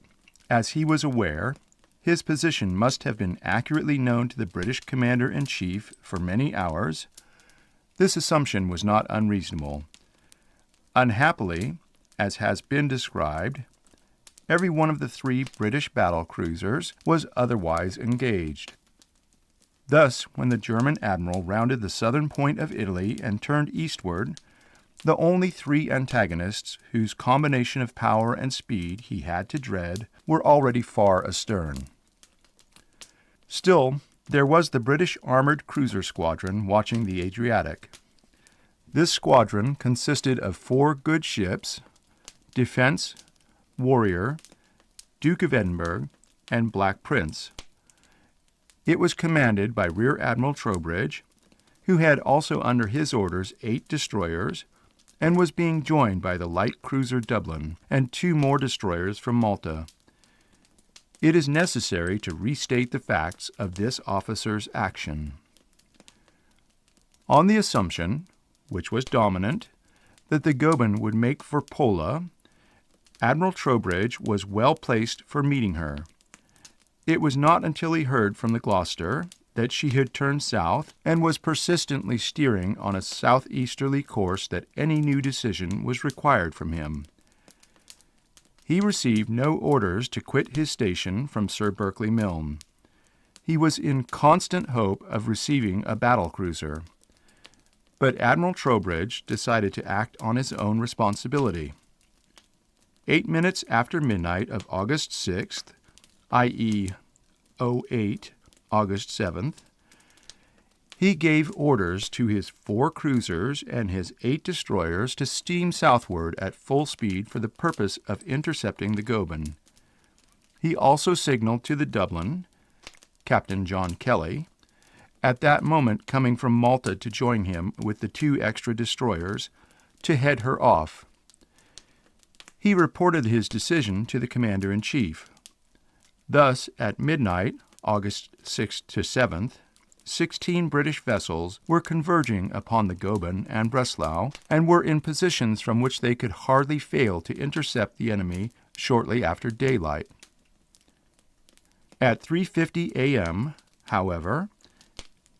as he was aware, his position must have been accurately known to the British commander-in-chief for many hours, this assumption was not unreasonable. Unhappily, as has been described, every one of the 3 British battle cruisers was otherwise engaged. Thus, when the German admiral rounded the southern point of Italy and turned eastward, the only 3 antagonists whose combination of power and speed he had to dread were already far astern. Still, there was the British armored cruiser squadron watching the Adriatic. This squadron consisted of 4 good ships, Defence, Warrior, Duke of Edinburgh, and Black Prince. It was commanded by Rear Admiral Trowbridge, who had also under his orders 8 destroyers, and was being joined by the light cruiser Dublin and 2 more destroyers from Malta. It is necessary to restate the facts of this officer's action. On the assumption, which was dominant, that the Goeben would make for Pola, Admiral Trowbridge was well placed for meeting her. It was not until he heard from the Gloucester, that she had turned south and was persistently steering on a southeasterly course that any new decision was required from him. He received no orders to quit his station from Sir Berkeley Milne. He was in constant hope of receiving a battle cruiser. But Admiral Trowbridge decided to act on his own responsibility. 8 minutes after midnight of August 6th, i.e., 08, August 7th, he gave orders to his 4 cruisers and his 8 destroyers to steam southward at full speed for the purpose of intercepting the Goeben. He also signaled to the Dublin, Captain John Kelly, at that moment coming from Malta to join him with the 2 extra destroyers, to head her off. He reported his decision to the Commander-in-Chief. Thus, at midnight, August 6th to 7th, 16 British vessels were converging upon the Goeben and Breslau, and were in positions from which they could hardly fail to intercept the enemy shortly after daylight. At 3:50 a.m., however,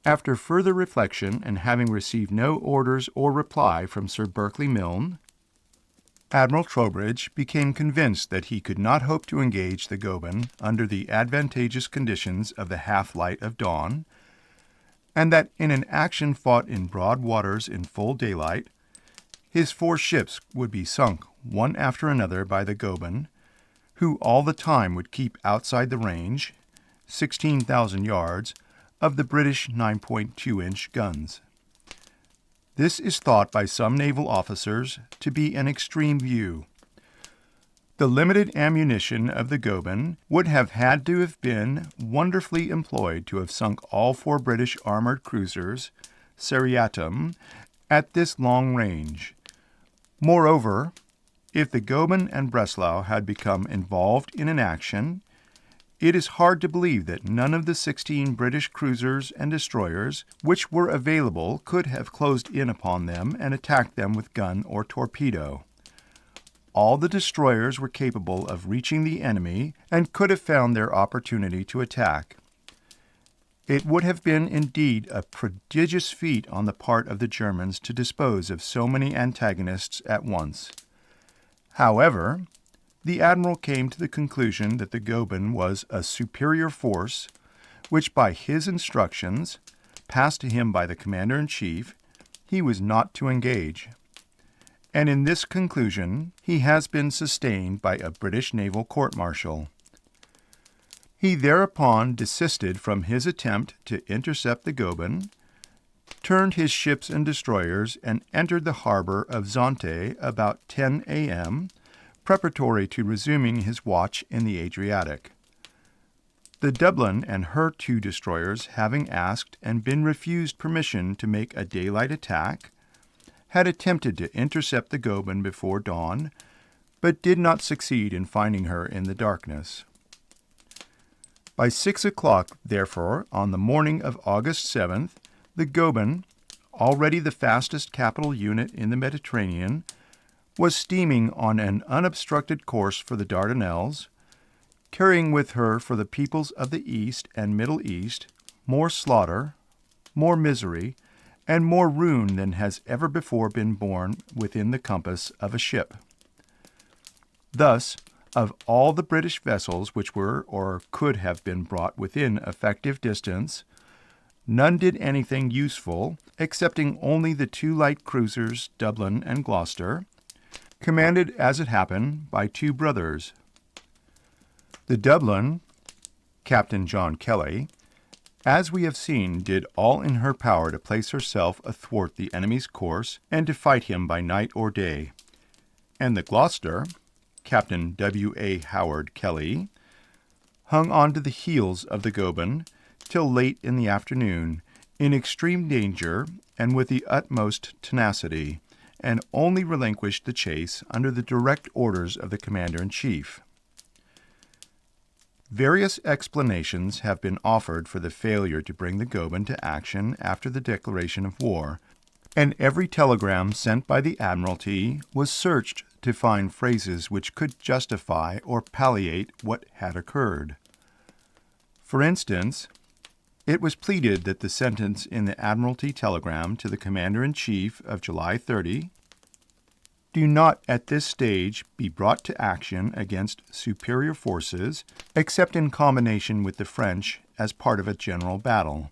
after further reflection and having received no orders or reply from Sir Berkeley Milne, Admiral Trowbridge became convinced that he could not hope to engage the Goeben under the advantageous conditions of the half-light of dawn, and that in an action fought in broad waters in full daylight, his 4 ships would be sunk one after another by the Goeben, who all the time would keep outside the range, 16,000 yards, of the British 9.2-inch guns. This is thought by some naval officers to be an extreme view. The limited ammunition of the Goeben would have had to have been wonderfully employed to have sunk all 4 British armored cruisers, seriatim, at this long range. Moreover, if the Goeben and Breslau had become involved in an action, it is hard to believe that none of the 16 British cruisers and destroyers which were available could have closed in upon them and attacked them with gun or torpedo. All the destroyers were capable of reaching the enemy and could have found their opportunity to attack. It would have been indeed a prodigious feat on the part of the Germans to dispose of so many antagonists at once. However, the admiral came to the conclusion that the Goeben was a superior force, which by his instructions, passed to him by the Commander-in-Chief, he was not to engage. And in this conclusion he has been sustained by a British naval court-martial. He thereupon desisted from his attempt to intercept the Goeben, turned his ships and destroyers, and entered the harbor of Zante about 10 a.m., preparatory to resuming his watch in the Adriatic. The Dublin and her 2 destroyers, having asked and been refused permission to make a daylight attack, had attempted to intercept the Goeben before dawn, but did not succeed in finding her in the darkness. By 6 o'clock, therefore, on the morning of August 7th, the Goeben, already the fastest capital unit in the Mediterranean, was steaming on an unobstructed course for the Dardanelles, carrying with her for the peoples of the East and Middle East more slaughter, more misery, and more ruin than has ever before been borne within the compass of a ship. Thus, of all the British vessels which were or could have been brought within effective distance, none did anything useful, excepting only the 2 light cruisers Dublin and Gloucester, commanded, as it happened, by 2 brothers. The Dublin, Captain John Kelly, as we have seen, did all in her power to place herself athwart the enemy's course and to fight him by night or day. And the Gloucester, Captain W.A. Howard Kelly, hung on to the heels of the Goeben till late in the afternoon, in extreme danger and with the utmost tenacity, and only relinquished the chase under the direct orders of the Commander-in-Chief. Various explanations have been offered for the failure to bring the Goeben to action after the declaration of war, and every telegram sent by the Admiralty was searched to find phrases which could justify or palliate what had occurred. For instance, It was pleaded that the sentence in the Admiralty telegram to the Commander-in-Chief of July 30, "Do not at this stage be brought to action against superior forces except in combination with the French as part of a general battle,"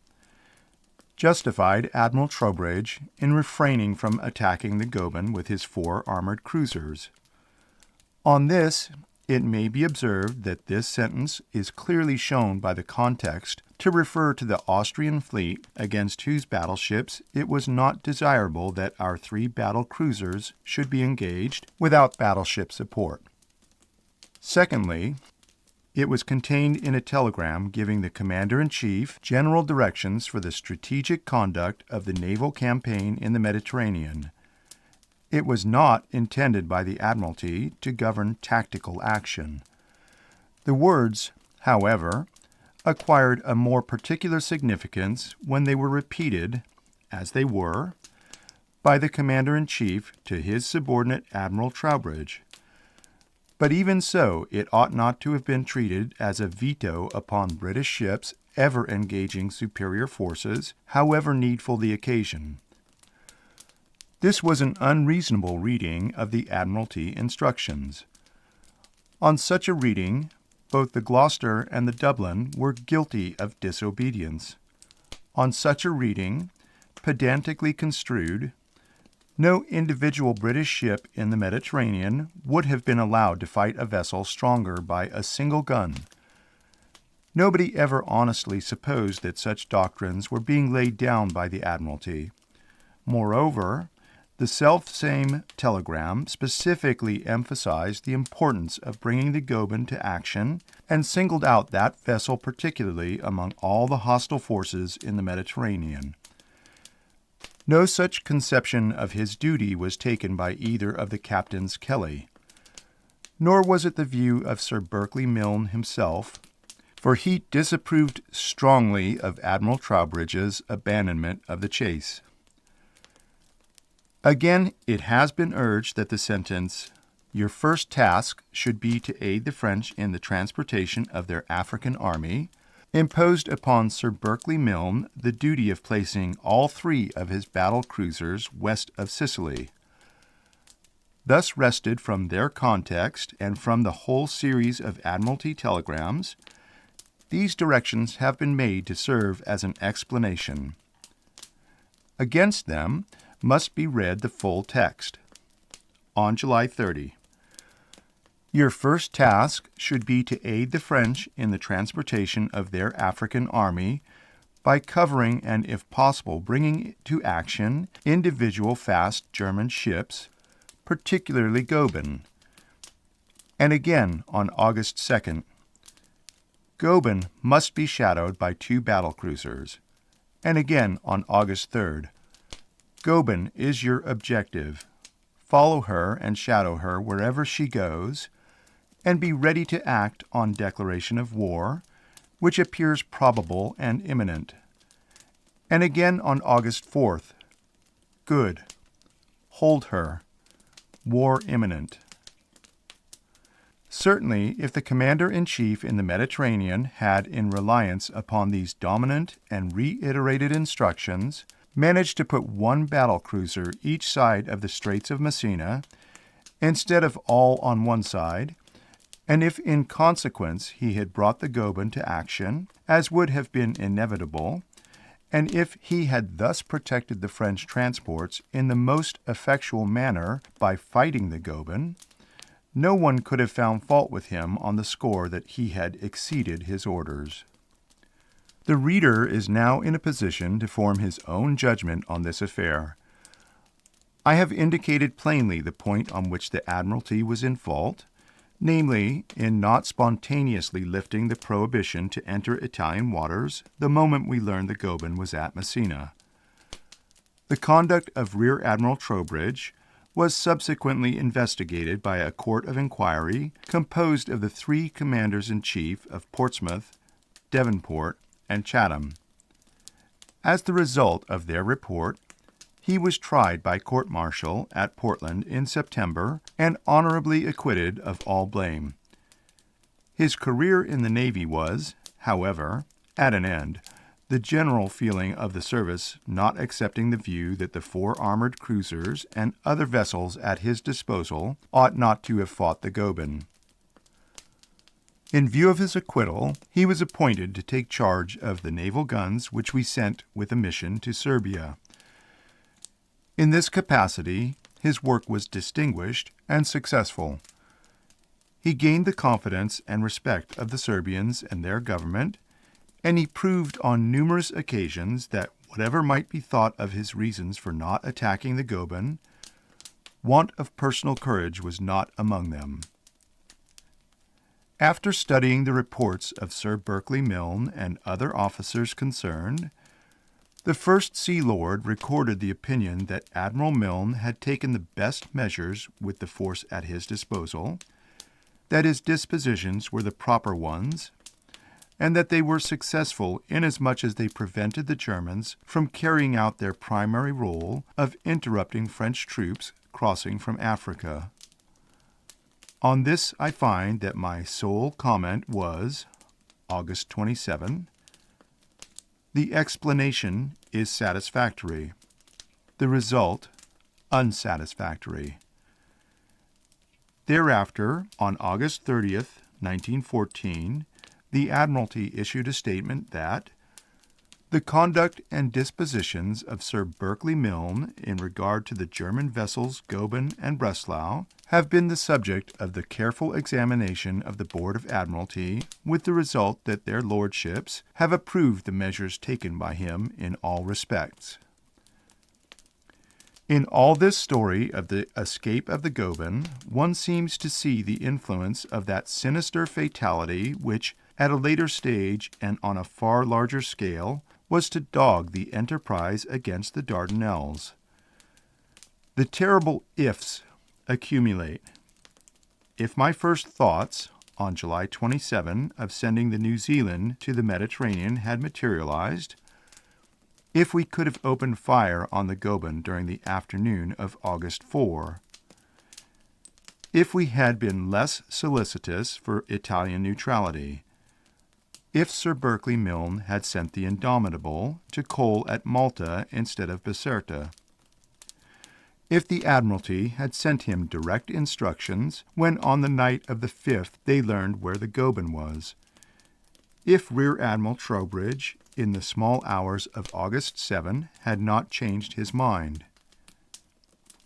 justified Admiral Trowbridge in refraining from attacking the Goeben with his 4 armored cruisers. On this, it may be observed that this sentence is clearly shown by the context to refer to the Austrian fleet against whose battleships it was not desirable that our 3 battle cruisers should be engaged without battleship support. Secondly, it was contained in a telegram giving the Commander-in-Chief general directions for the strategic conduct of the naval campaign in the Mediterranean. It was not intended by the Admiralty to govern tactical action. The words, however, acquired a more particular significance when they were repeated, as they were, by the Commander-in-Chief to his subordinate Admiral Trowbridge. But even so, it ought not to have been treated as a veto upon British ships ever engaging superior forces, however needful the occasion. This was an unreasonable reading of the Admiralty instructions. On such a reading, both the Gloucester and the Dublin were guilty of disobedience. On such a reading, pedantically construed, no individual British ship in the Mediterranean would have been allowed to fight a vessel stronger by a single gun. Nobody ever honestly supposed that such doctrines were being laid down by the Admiralty. Moreover, the self-same telegram specifically emphasized the importance of bringing the Goeben to action and singled out that vessel particularly among all the hostile forces in the Mediterranean. No such conception of his duty was taken by either of the captains Kelly, nor was it the view of Sir Berkeley Milne himself, for he disapproved strongly of Admiral Trowbridge's abandonment of the chase. Again, it has been urged that the sentence, "Your first task should be to aid the French in the transportation of their African army," imposed upon Sir Berkeley Milne the duty of placing all 3 of his battle cruisers west of Sicily. Thus wrested from their context and from the whole series of Admiralty telegrams, these directions have been made to serve as an explanation. Against them must be read the full text. On July 30, "Your first task should be to aid the French in the transportation of their African army by covering and, if possible, bringing to action individual fast German ships, particularly Goeben." And again on August 2nd, "Goeben must be shadowed by 2 battle cruisers." And again on August 3rd, "Goeben is your objective. Follow her and shadow her wherever she goes, and be ready to act on declaration of war, which appears probable and imminent." And again on August 4th, "Good. Hold her. War imminent." Certainly, if the Commander-in-Chief in the Mediterranean had, in reliance upon these dominant and reiterated instructions, managed to put 1 battle cruiser each side of the Straits of Messina, instead of all on one side, and if in consequence he had brought the Goeben to action, as would have been inevitable, and if he had thus protected the French transports in the most effectual manner by fighting the Goeben, no one could have found fault with him on the score that he had exceeded his orders. The reader is now in a position to form his own judgment on this affair. I have indicated plainly the point on which the Admiralty was in fault, namely, in not spontaneously lifting the prohibition to enter Italian waters the moment we learned the Goeben was at Messina. The conduct of Rear Admiral Trowbridge was subsequently investigated by a court of inquiry composed of the 3 commanders-in-chief of Portsmouth, Devonport, and Chatham. As the result of their report, he was tried by court-martial at Portland in September and honorably acquitted of all blame. His career in the Navy was, however, at an end, the general feeling of the service not accepting the view that the 4 armored cruisers and other vessels at his disposal ought not to have fought the Goeben. In view of his acquittal, he was appointed to take charge of the naval guns which we sent with a mission to Serbia. In this capacity, his work was distinguished and successful. He gained the confidence and respect of the Serbians and their government, and he proved on numerous occasions that whatever might be thought of his reasons for not attacking the Goeben, want of personal courage was not among them. After studying the reports of Sir Berkeley Milne and other officers concerned, the First Sea Lord recorded the opinion that Admiral Milne had taken the best measures with the force at his disposal, that his dispositions were the proper ones, and that they were successful inasmuch as they prevented the Germans from carrying out their primary role of interrupting French troops crossing from Africa. On this I find that my sole comment was, August 27, the explanation is satisfactory, the result unsatisfactory. Thereafter, on August 30th, 1914, the Admiralty issued a statement that the conduct and dispositions of Sir Berkeley Milne in regard to the German vessels Goeben and Breslau have been the subject of the careful examination of the Board of Admiralty, with the result that their lordships have approved the measures taken by him in all respects. In all this story of the escape of the Goeben, one seems to see the influence of that sinister fatality which, at a later stage and on a far larger scale, was to dog the enterprise against the Dardanelles. The terrible ifs accumulate. If my first thoughts, on July 27, of sending the New Zealand to the Mediterranean had materialized, if we could have opened fire on the Goeben during the afternoon of August 4, if we had been less solicitous for Italian neutrality, if Sir Berkeley Milne had sent the Indomitable to coal at Malta instead of Biserta, if the Admiralty had sent him direct instructions when on the night of the 5th they learned where the Goeben was, if Rear Admiral Trowbridge, in the small hours of August 7, had not changed his mind,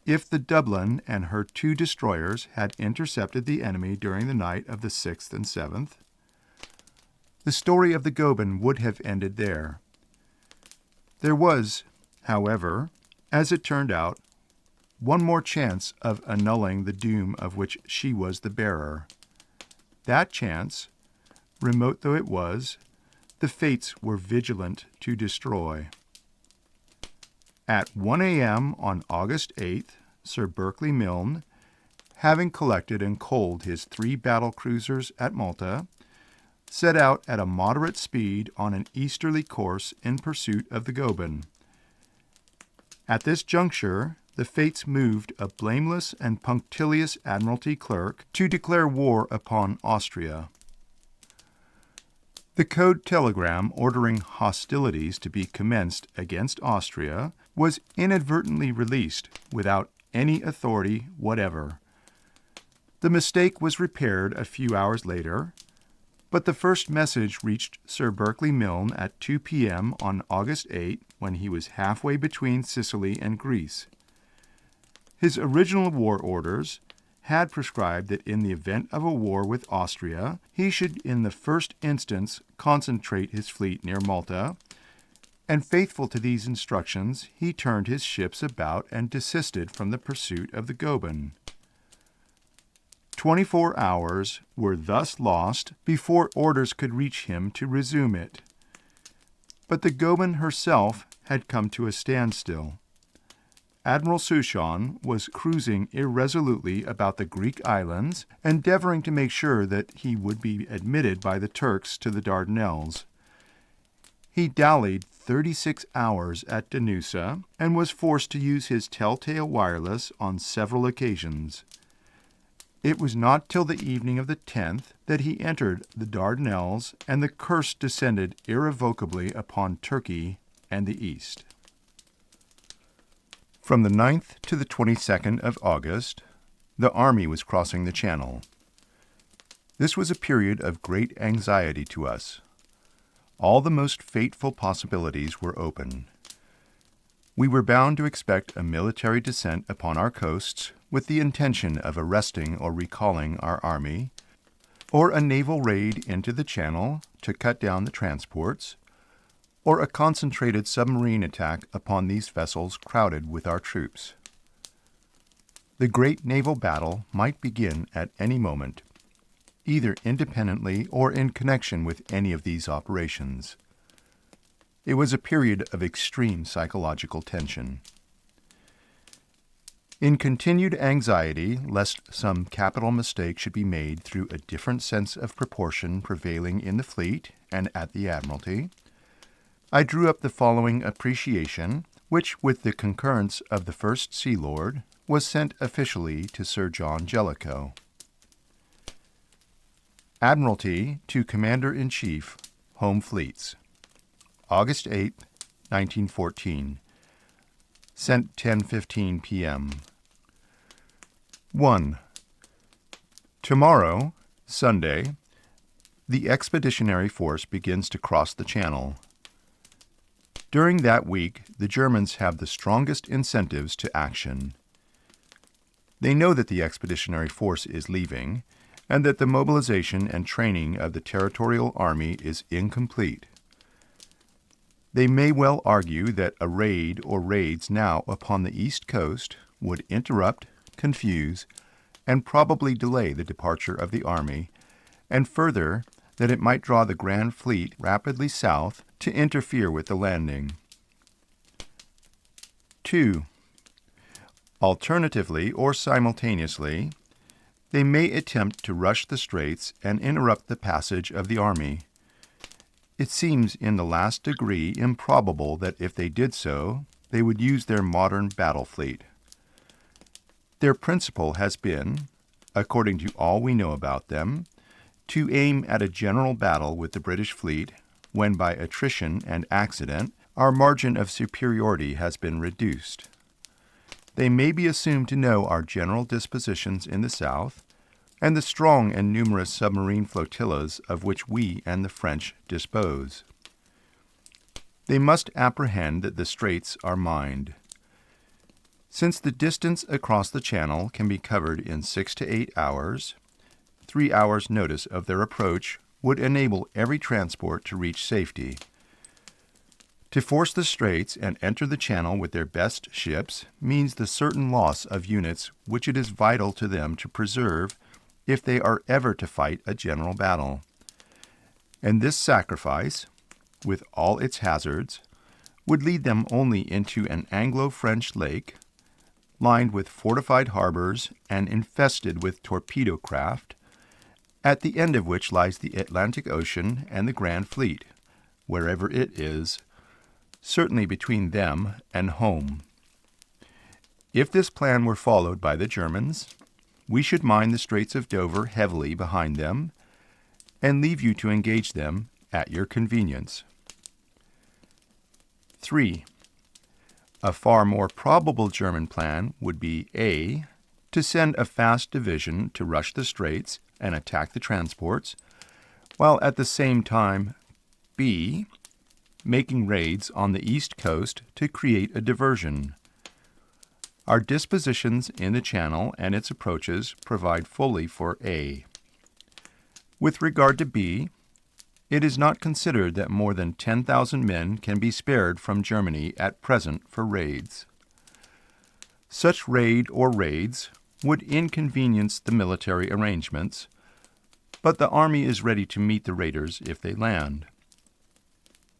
if the Dublin and her 2 destroyers had intercepted the enemy during the night of the 6th and 7th, the story of the Goeben would have ended there. There was, however, as it turned out, one more chance of annulling the doom of which she was the bearer. That chance, remote though it was, the fates were vigilant to destroy. At 1 a.m. on August 8th, Sir Berkeley Milne, having collected and coaled his 3 battle cruisers at Malta, set out at a moderate speed on an easterly course in pursuit of the Goeben. At this juncture, the fates moved a blameless and punctilious Admiralty clerk to declare war upon Austria. The code telegram ordering hostilities to be commenced against Austria was inadvertently released without any authority whatever. The mistake was repaired a few hours later, but the first message reached Sir Berkeley Milne at 2 p.m. on August 8, when he was halfway between Sicily and Greece. His original war orders had prescribed that in the event of a war with Austria, he should in the first instance concentrate his fleet near Malta, and faithful to these instructions, he turned his ships about and desisted from the pursuit of the Goeben. 24 hours were thus lost before orders could reach him to resume it. But the Goeben herself had come to a standstill. Admiral Souchon was cruising irresolutely about the Greek islands, endeavoring to make sure that he would be admitted by the Turks to the Dardanelles. He dallied 36 hours at Denusa and was forced to use his telltale wireless on several occasions. It was not till the evening of the 10th that he entered the Dardanelles, and the curse descended irrevocably upon Turkey and the East. From the 9th to the 22nd of August, the army was crossing the Channel. This was a period of great anxiety to us. All the most fateful possibilities were open. We were bound to expect a military descent upon our coasts with the intention of arresting or recalling our army, or a naval raid into the Channel to cut down the transports, or a concentrated submarine attack upon these vessels crowded with our troops. The great naval battle might begin at any moment, either independently or in connection with any of these operations. It was a period of extreme psychological tension. In continued anxiety lest some capital mistake should be made through a different sense of proportion prevailing in the fleet and at the Admiralty, I drew up the following appreciation, which, with the concurrence of the First Sea Lord, was sent officially to Sir John Jellicoe. Admiralty to Commander-in-Chief, Home Fleets, August 8, 1914. Sent 10:15 p.m. 1. Tomorrow, Sunday, the expeditionary force begins to cross the Channel. During that week, the Germans have the strongest incentives to action. They know that the expeditionary force is leaving, and that the mobilization and training of the Territorial Army is incomplete. They may well argue that a raid or raids now upon the East Coast would interrupt, confuse, and probably delay the departure of the Army, and further, that it might draw the Grand Fleet rapidly south to interfere with the landing. 2. Alternatively or simultaneously, they may attempt to rush the straits and interrupt the passage of the army. It seems in the last degree improbable that if they did so, they would use their modern battle fleet. Their principle has been, according to all we know about them, to aim at a general battle with the British fleet when by attrition and accident our margin of superiority has been reduced. They may be assumed to know our general dispositions in the South, and the strong and numerous submarine flotillas of which we and the French dispose. They must apprehend that the straits are mined. Since the distance across the Channel can be covered in 6 to 8 hours, 3 hours' notice of their approach would enable every transport to reach safety. To force the straits and enter the Channel with their best ships means the certain loss of units which it is vital to them to preserve if they are ever to fight a general battle. And this sacrifice, with all its hazards, would lead them only into an Anglo-French lake, lined with fortified harbors and infested with torpedo craft, at the end of which lies the Atlantic Ocean and the Grand Fleet, wherever it is, certainly between them and home. If this plan were followed by the Germans, we should mine the Straits of Dover heavily behind them, and leave you to engage them at your convenience. 3. A far more probable German plan would be A. to send a fast division to rush the straits and attack the transports, while at the same time B. making raids on the east coast to create a diversion. Our dispositions in the Channel and its approaches provide fully for A. With regard to B, it is not considered that more than 10,000 men can be spared from Germany at present for raids. Such raid or raids would inconvenience the military arrangements, but the army is ready to meet the raiders if they land.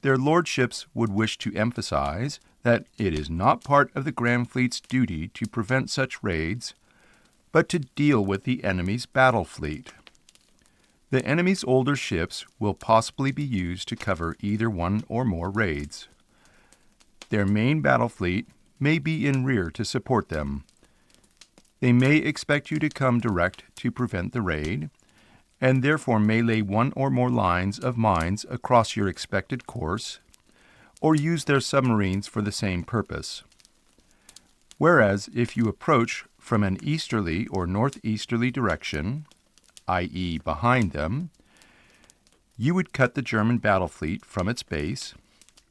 Their lordships would wish to emphasize that it is not part of the Grand Fleet's duty to prevent such raids, but to deal with the enemy's battle fleet. The enemy's older ships will possibly be used to cover either one or more raids. Their main battle fleet may be in rear to support them. They may expect you to come direct to prevent the raid, and therefore may lay one or more lines of mines across your expected course, or use their submarines for the same purpose. Whereas if you approach from an easterly or northeasterly direction, i.e. behind them, you would cut the German battle fleet from its base,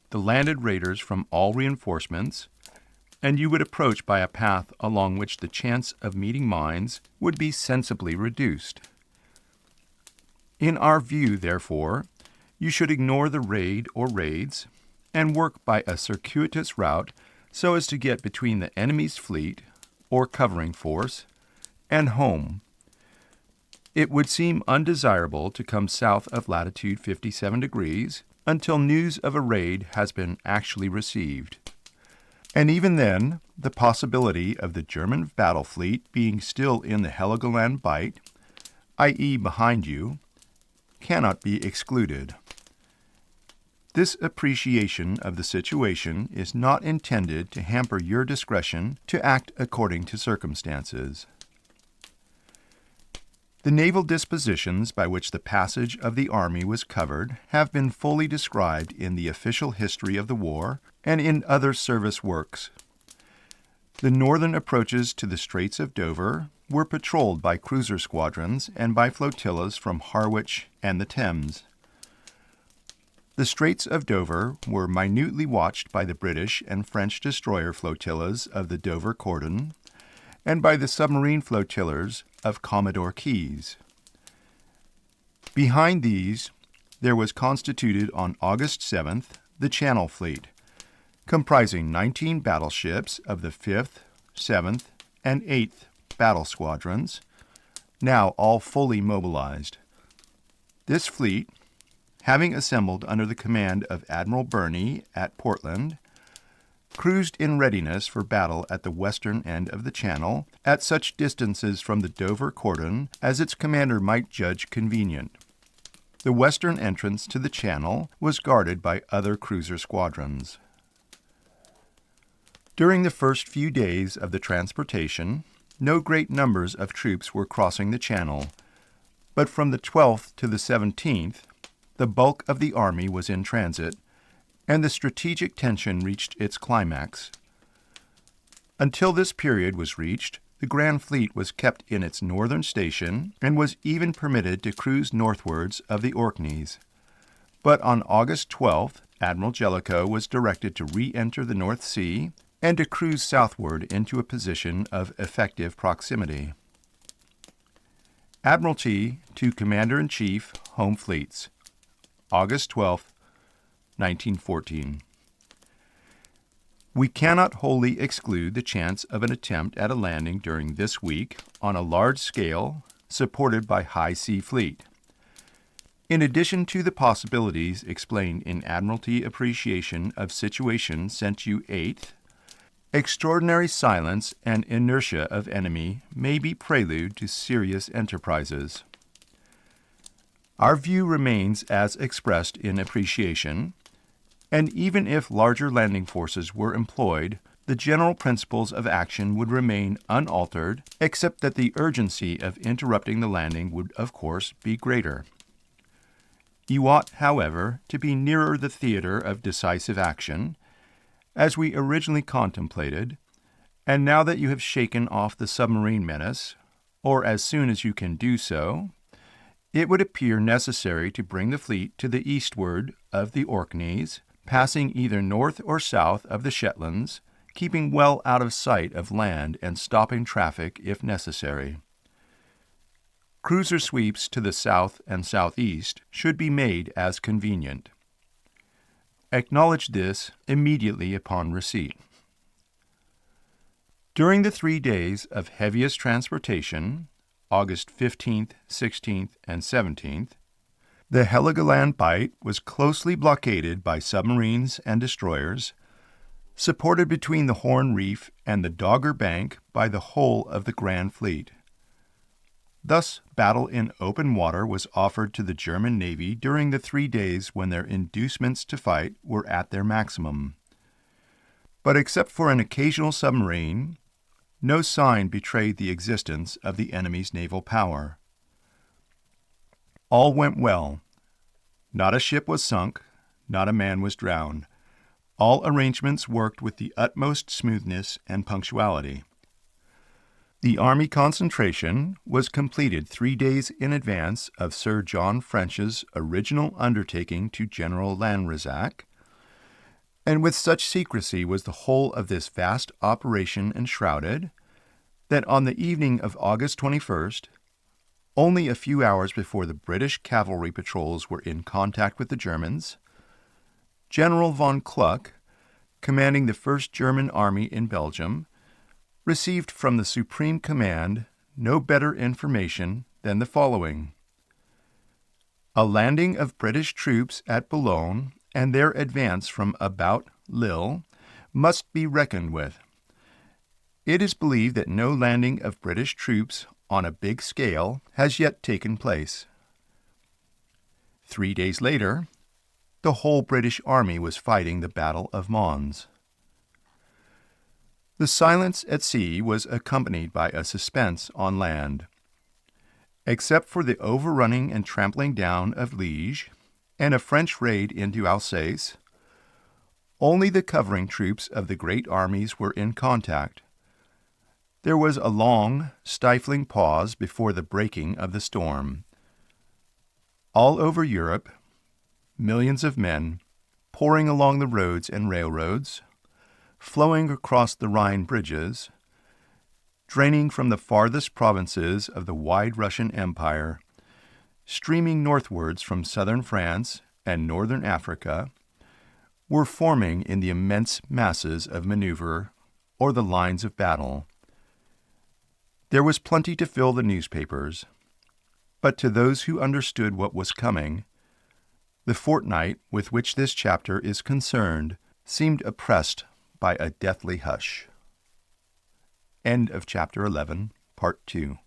the landed raiders from all reinforcements, and you would approach by a path along which the chance of meeting mines would be sensibly reduced. In our view, therefore, you should ignore the raid or raids and work by a circuitous route so as to get between the enemy's fleet, or covering force, and home. It would seem undesirable to come south of latitude 57 degrees until news of a raid has been actually received. And even then, the possibility of the German battle fleet being still in the Heligoland Bight, i.e. behind you, cannot be excluded. This appreciation of the situation is not intended to hamper your discretion to act according to circumstances. The naval dispositions by which the passage of the Army was covered have been fully described in the official history of the war and in other service works. The northern approaches to the Straits of Dover were patrolled by cruiser squadrons and by flotillas from Harwich and the Thames. The Straits of Dover were minutely watched by the British and French destroyer flotillas of the Dover Cordon and by the submarine flotillas of Commodore Keyes. Behind these, there was constituted on August 7th the Channel Fleet, comprising 19 battleships of the 5th, 7th, and 8th battle squadrons, now all fully mobilized. This fleet, having assembled under the command of Admiral Birney at Portland, cruised in readiness for battle at the western end of the Channel, at such distances from the Dover Cordon as its commander might judge convenient. The western entrance to the Channel was guarded by other cruiser squadrons. During the first few days of the transportation, no great numbers of troops were crossing the Channel, but from the 12th to the 17th, the bulk of the Army was in transit, and the strategic tension reached its climax. Until this period was reached, the Grand Fleet was kept in its northern station and was even permitted to cruise northwards of the Orkneys. But on August 12th, Admiral Jellicoe was directed to re-enter the North Sea and to cruise southward into a position of effective proximity. Admiralty to Commander-in-Chief, Home Fleets, August 12, 1914. We cannot wholly exclude the chance of an attempt at a landing during this week on a large scale supported by High Sea Fleet. In addition to the possibilities explained in Admiralty Appreciation of Situation sent you 8th, extraordinary silence and inertia of enemy may be prelude to serious enterprises. Our view remains as expressed in Appreciation, and even if larger landing forces were employed, the general principles of action would remain unaltered, except that the urgency of interrupting the landing would, of course, be greater. You ought, however, to be nearer the theater of decisive action, as we originally contemplated, and now that you have shaken off the submarine menace, or as soon as you can do so, it would appear necessary to bring the fleet to the eastward of the Orkneys, passing either north or south of the Shetlands, keeping well out of sight of land and stopping traffic if necessary. Cruiser sweeps to the south and southeast should be made as convenient. Acknowledge this immediately upon receipt. During the 3 days of heaviest transportation, August 15th, 16th, and 17th, the Heligoland Bight was closely blockaded by submarines and destroyers, supported between the Horn Reef and the Dogger Bank by the whole of the Grand Fleet. Thus, battle in open water was offered to the German Navy during the 3 days when their inducements to fight were at their maximum. But except for an occasional submarine, no sign betrayed the existence of the enemy's naval power. All went well. Not a ship was sunk, not a man was drowned. All arrangements worked with the utmost smoothness and punctuality. The Army concentration was completed 3 days in advance of Sir John French's original undertaking to General Lanrezac, and with such secrecy was the whole of this vast operation enshrouded, that on the evening of August 21st, only a few hours before the British cavalry patrols were in contact with the Germans, General von Kluck, commanding the 1st German Army in Belgium, received from the Supreme Command no better information than the following: a landing of British troops at Boulogne and their advance from about Lille must be reckoned with. It is believed that no landing of British troops on a big scale has yet taken place. 3 days later, the whole British Army was fighting the Battle of Mons. The silence at sea was accompanied by a suspense on land. Except for the overrunning and trampling down of Liège and a French raid into Alsace, only the covering troops of the great armies were in contact. There was a long, stifling pause before the breaking of the storm. All over Europe, millions of men, pouring along the roads and railroads, flowing across the Rhine bridges, draining from the farthest provinces of the wide Russian Empire, streaming northwards from southern France and northern Africa, were forming in the immense masses of maneuver or the lines of battle. There was plenty to fill the newspapers, but to those who understood what was coming, the fortnight with which this chapter is concerned seemed oppressed by a deathly hush. End of chapter 11, part 2.